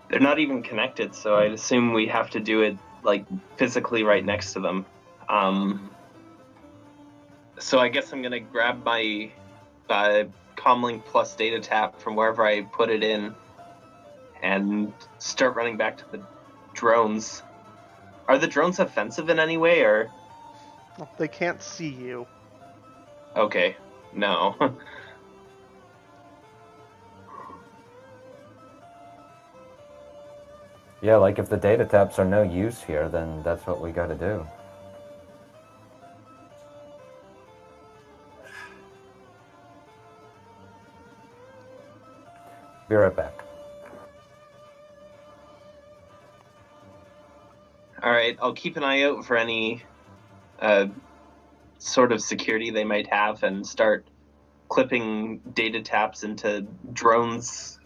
They're not even connected, so I'd assume we have to do it like physically right next to them. So I guess I'm gonna grab my Comlink Plus data tap from wherever I put it in and start running back to the drones. Are the drones offensive in any way, or? They can't see you. Okay, no. Yeah, like if the data taps are no use here, then that's what we gotta do. Be right back. Alright, I'll keep an eye out for any sort of security they might have and start clipping data taps into drones.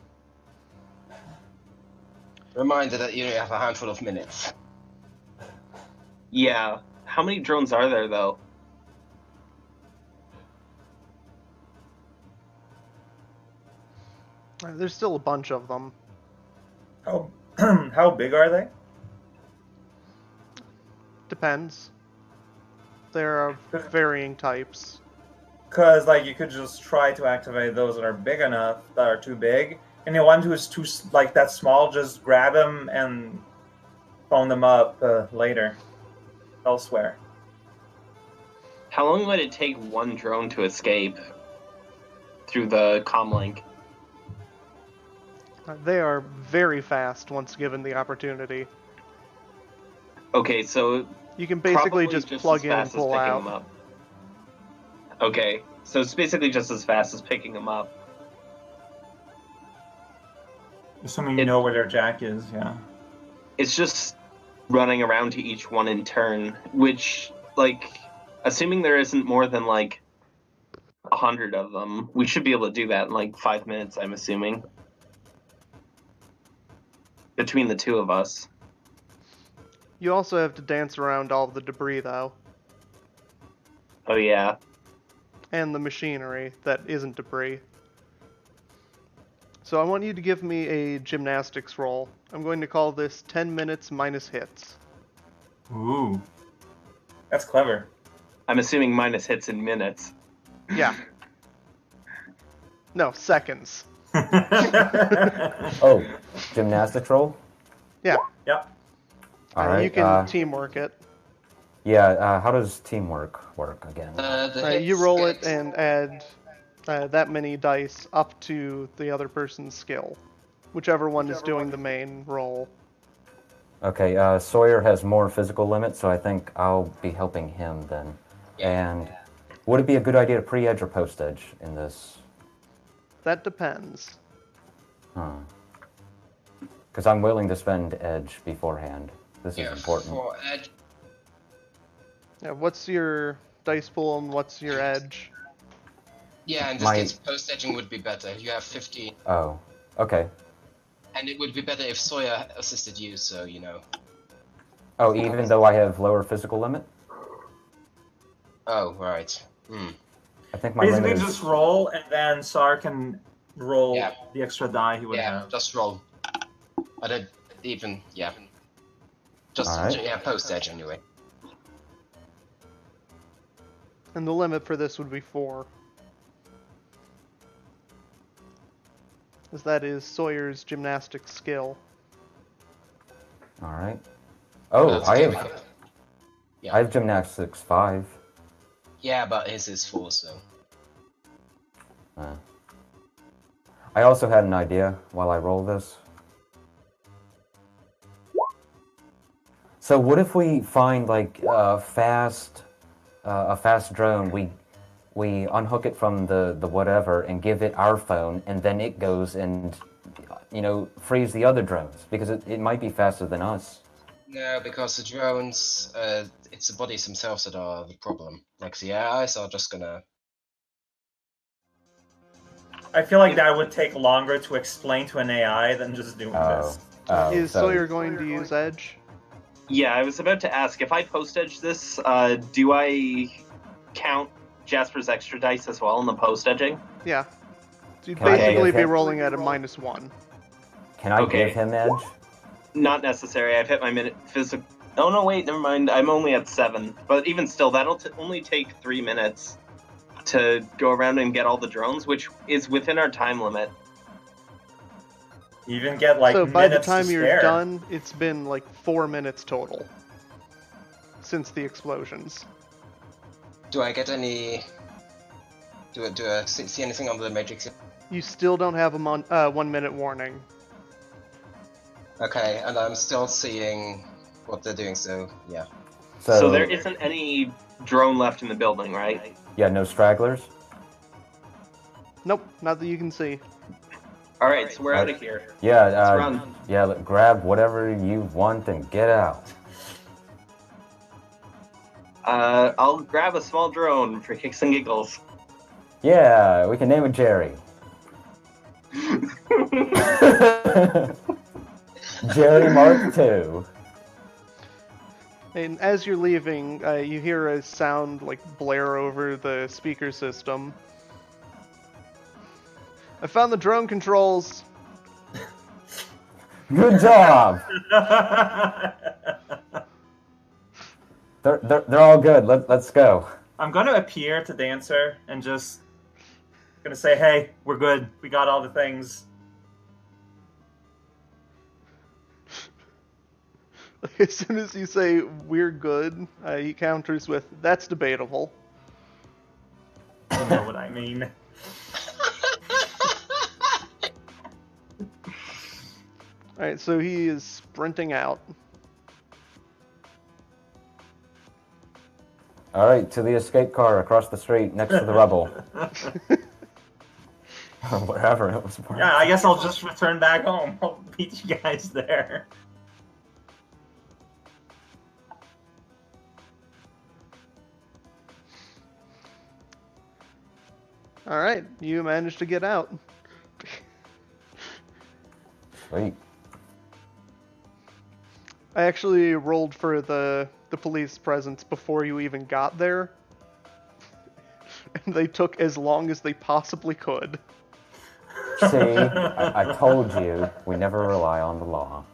Reminder that you only have a handful of minutes. Yeah. How many drones are there, though? There's still a bunch of them. How big are they? Depends. There are varying types. Because like you could just try to activate those that are big enough, that are too big, and the one who is too like that small, just grab them and phone them up later, elsewhere. How long would it take one drone to escape through the comlink? They are very fast once given the opportunity. Okay, so you can basically just plug in and pull out. Them up. Okay, so it's basically just as fast as picking them up. Assuming you know where their jack is, yeah. It's just running around to each one in turn, which, like, assuming there isn't more than, like, 100 of them, we should be able to do that in, like, 5 minutes, I'm assuming. Between the two of us. You also have to dance around all the debris, though. Oh, yeah. And the machinery that isn't debris. So I want you to give me a gymnastics roll. I'm going to call this 10 minutes minus hits. Ooh. That's clever. I'm assuming minus hits in minutes. Yeah. No, seconds. Oh, gymnastics roll? Yeah. Yep. All right. You can teamwork it. Yeah, how does teamwork work again? The you roll it and add that many dice up to the other person's skill, whichever one is doing the main roll. Okay, Sawyer has more physical limit, so I think I'll be helping him then. And would it be a good idea to pre-edge or post-edge in this? That depends. Huh. Because I'm willing to spend edge beforehand. This is important. For edge. Yeah, what's your dice pool and what's your edge? Yeah, in this case, post-edging would be better. You have 15. Oh, okay. And it would be better if Sawyer assisted you, so, you know. Oh, even though I have lower physical limit? Oh, right. I think my Basically, limit is... just roll, and then Sar can roll the extra die he would have. Yeah, just roll. I did even, Just, Alright. post-edge anyway. And the limit for this would be 4. As that is Sawyer's gymnastic skill. Alright. Oh, That's I okay, have... Yeah. I have gymnastics 5. Yeah, but his is 4, so. I also had an idea while I roll this. So what if we find like a fast drone? We unhook it from the whatever and give it our phone, and then it goes and frees the other drones because it might be faster than us. No, because the drones, it's the bodies themselves that are the problem. Like the AIs are just gonna. I feel like that would take longer to explain to an AI than just doing this. Is Sawyer going to use edge? Yeah, I was about to ask, if I post-edge this, do I count Jasper's extra dice as well in the post-edging? Yeah. So you'd Can I basically give be him- rolling at a -1. Can I Okay. give him edge? Not necessary. I've hit my minute physical. Oh no, wait, never mind. I'm only at 7. But even still, that'll only take 3 minutes to go around and get all the drones, which is within our time limit. You even get like So by the minutes time to you're spare. done, it's been like 4 minutes total. Since the explosions. Do I get any? Do I see anything on the matrix? You still don't have a 1 minute warning. Okay, and I'm still seeing what they're doing. So yeah. So there isn't any drone left in the building, right? Yeah, no stragglers. Nope, not that you can see. All right, so we're out of here. Yeah, Let's run. yeah. Grab whatever you want and get out. I'll grab a small drone for kicks and giggles. Yeah, we can name it Jerry. Jerry Mark II. And as you're leaving, you hear a sound like blare over the speaker system. I found the drone controls. Good job. They're all good. Let's go. I'm gonna appear to Dancer and just gonna say, "Hey, we're good. We got all the things." As soon as you say we're good, he counters with, "That's debatable." You know what I mean. Alright, so he is sprinting out. All right, to the escape car across the street next to the rubble. Wherever it was. Yeah, I guess I'll just return back home. I'll meet you guys there. Alright, you managed to get out. Sweet. I actually rolled for the police presence before you even got there. And they took as long as they possibly could. See, I told you, we never rely on the law.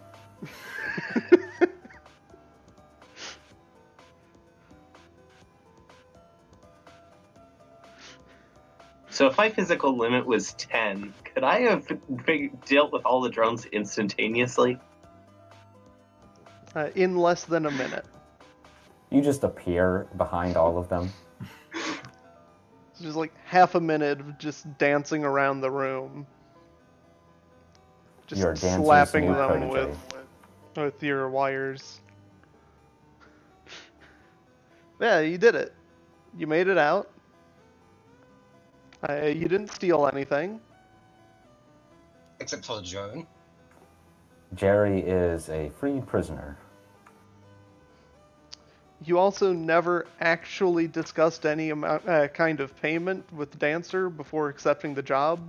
So if my physical limit was 10, could I have dealt with all the drones instantaneously? In less than a minute. You just appear behind all of them. It's just like half a minute of just dancing around the room. Just Your dancer's slapping new them protege. with your wires. Yeah, you did it. You made it out. You didn't steal anything. Except for Joan. Jerry is a free prisoner. You also never actually discussed any kind of payment with Dancer before accepting the job.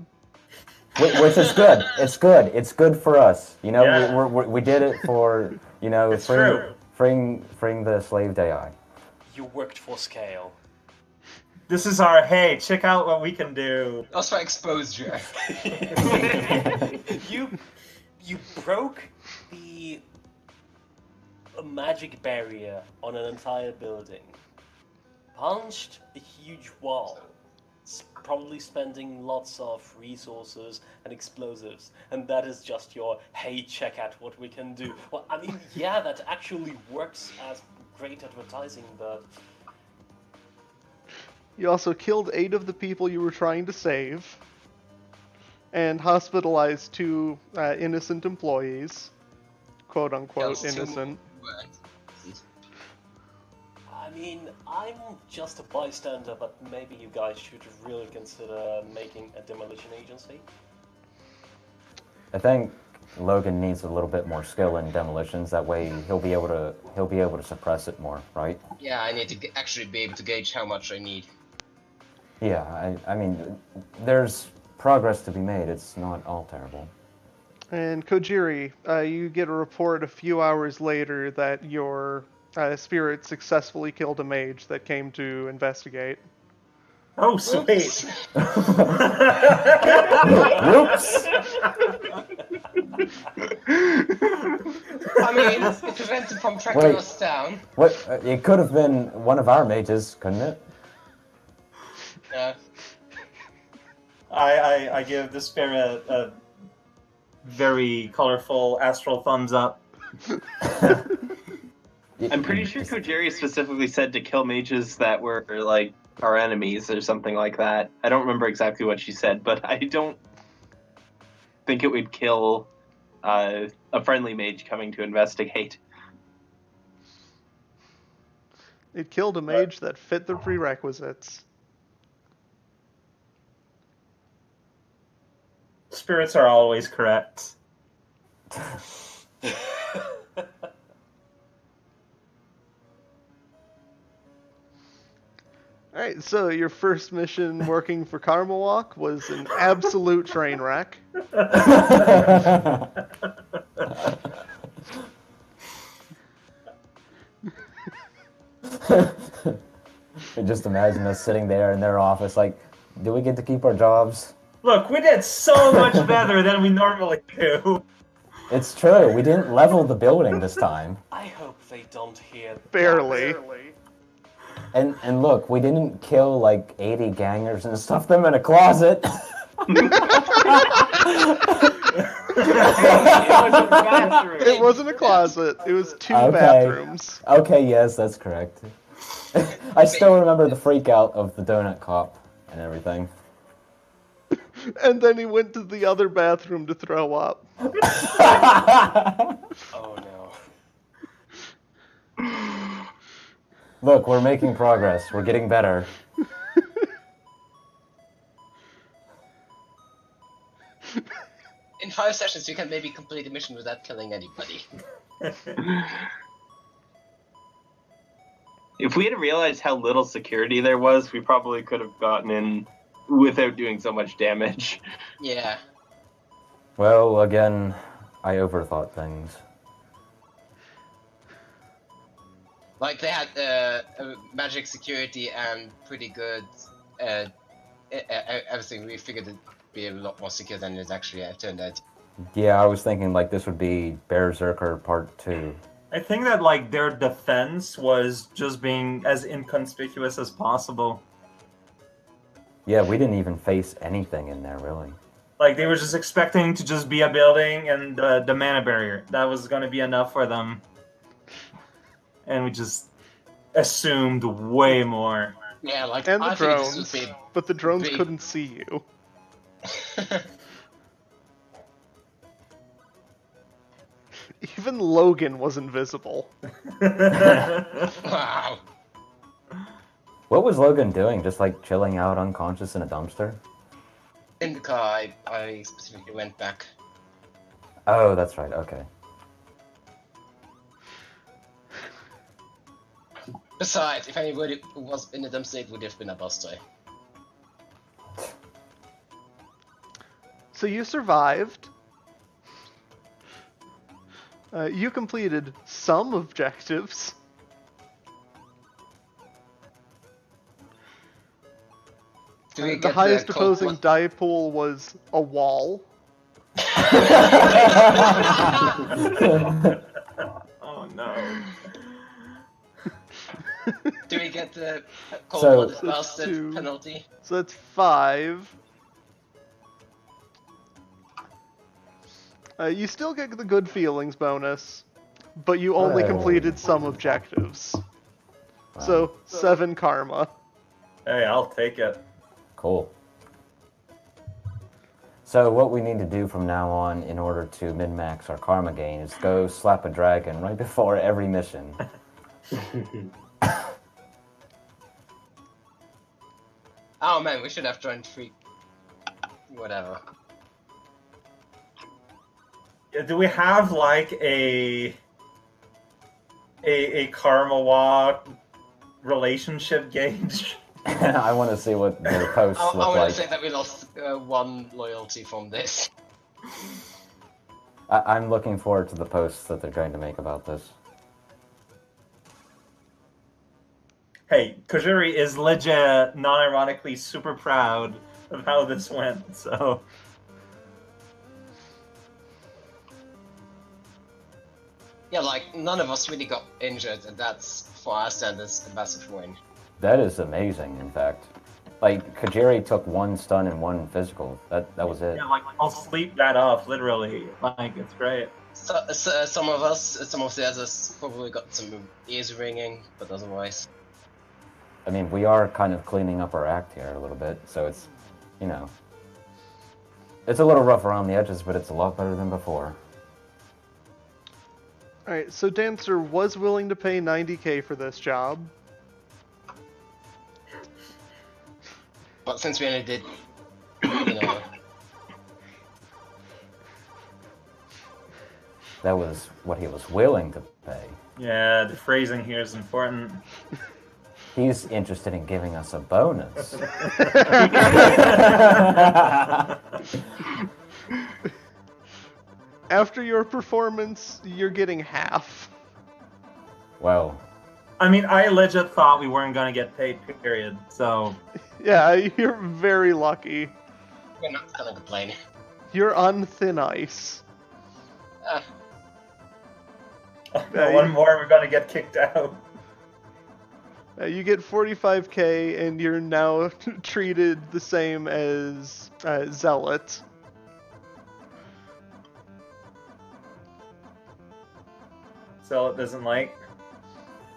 Which is good. It's good. It's good for us. You know, Yeah. we did it for, you know, It's true. freeing the slaved AI. You worked for scale. This is our, hey, check out what we can do. Also exposure. You broke a magic barrier on an entire building. Punched a huge wall. Probably spending lots of resources and explosives, and that is just your, hey, check out what we can do. Well, I mean, yeah, that actually works as great advertising, but You also killed 8 of the people you were trying to save, and hospitalized 2 innocent employees. Quote unquote Kills 2 innocent. I mean, I'm just a bystander, but maybe you guys should really consider making a demolition agency. I think Logan needs a little bit more skill in demolitions. That way, he'll be able to suppress it more, right? Yeah, I need to actually be able to gauge how much I need. Yeah, I mean, there's progress to be made. It's not all terrible. And Kojiri, you get a report a few hours later that your spirit successfully killed a mage that came to investigate. Oh, sweet. Whoops! I mean, it prevents him from tracking Wait. us down. What? It could have been one of our mages, couldn't it? Yeah. I give the spirit a very colorful astral thumbs up. I'm pretty sure Kojiri specifically said to kill mages that were, like, our enemies or something like that. I don't remember exactly what she said, but I don't think it would kill a friendly mage coming to investigate. It killed a mage that fit the prerequisites. Spirits are always correct. Alright, so your first mission working for Karma Walk was an absolute train wreck. Just imagine us sitting there in their office, like, do we get to keep our jobs? Look, we did so much better than we normally do. It's true. We didn't level the building this time. I hope they don't hear Barely. And look, we didn't kill like 80 gangers and stuff them in a closet. It wasn't a closet, it was 2 Okay. bathrooms. Okay, yes, that's correct. I still remember the freak out of the donut cop and everything. And then he went to the other bathroom to throw up. Oh no. Look, we're making progress. We're getting better. In 5 sessions, you can maybe complete a mission without killing anybody. If we had realized how little security there was, we probably could have gotten in without doing so much damage. Yeah. Well, again, I overthought things. Like, they had magic security and pretty good everything. We figured it'd be a lot more secure than it actually turned out. Yeah, I was thinking like this would be Berserker Part 2. I think that, like, their defense was just being as inconspicuous as possible. Yeah, we didn't even face anything in there, really. Like, they were just expecting to just be a building and the mana barrier. That was going to be enough for them. And we just assumed way more. Yeah, like And the I think drones, this would but the drones be- couldn't see you. be. Even Logan was invisible. Wow. What was Logan doing? Just like chilling out unconscious in a dumpster? In the car, I specifically went back. Oh, that's right. Okay. Besides, if anybody who was in the dump state would have been a buster. So you survived. You completed some objectives. Do we The get highest cold opposing blood- die pool was a wall. Oh no. Do we get the So- cold-blooded So bastard two. penalty? So that's 5. You still get the good feelings bonus, but you only Oh. completed some objectives. Wow. So 7 karma. Hey, I'll take it. Cool. So what we need to do from now on in order to min-max our karma gain is go slap a dragon right before every mission. Oh man, we should have joined 3. Whatever. Yeah, do we have like a karma walk relationship gauge? I want to see what their posts I look want like. to say that we lost 1 loyalty from this. I'm looking forward to the posts that they're going to make about this. Hey, Kojiri is legit, non-ironically, super proud of how this went. So Yeah, like, none of us really got injured, and that's, for our standards, a massive win. That is amazing, in fact. Like, Kajiri took 1 stun and 1 physical. That was it. yeah, like I'll sleep that off, literally. Like it's great. So, some of the others probably got some ears ringing, but otherwise... I mean, we are kind of cleaning up our act here a little bit, so it's, you know... It's a little rough around the edges, but it's a lot better than before. Alright, so Dancer was willing to pay 90k for this job. But since we only did, you know... That was what he was willing to pay. Yeah, the phrasing here is important. He's interested in giving us a bonus. After your performance, you're getting half. Well, I mean, I legit thought we weren't gonna get paid, period. So Yeah, you're very lucky. We're not gonna complain. You're on thin ice. one more, we're gonna get kicked out. You get 45k, and you're now treated the same as Zealot. So it doesn't like.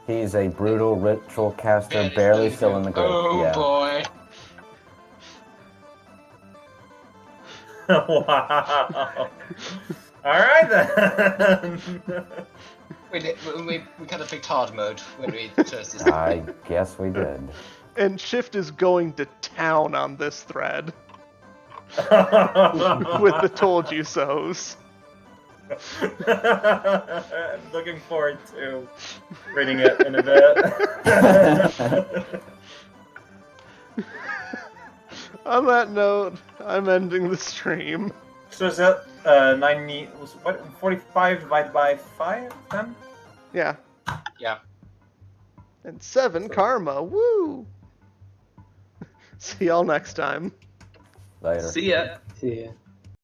he's a brutal ritual caster, barely still in the group. Oh Yeah. boy. Wow. All right then. We kind of picked hard mode when we chose this. I guess we did. And Shift is going to town on this thread with the told you so's. I'm looking forward to reading it in a bit. On that note, I'm ending the stream. So is that 90? What 45 divided by 5? 10? Yeah. Yeah. And 7 karma. Woo! See y'all next time. Later. See ya. See ya.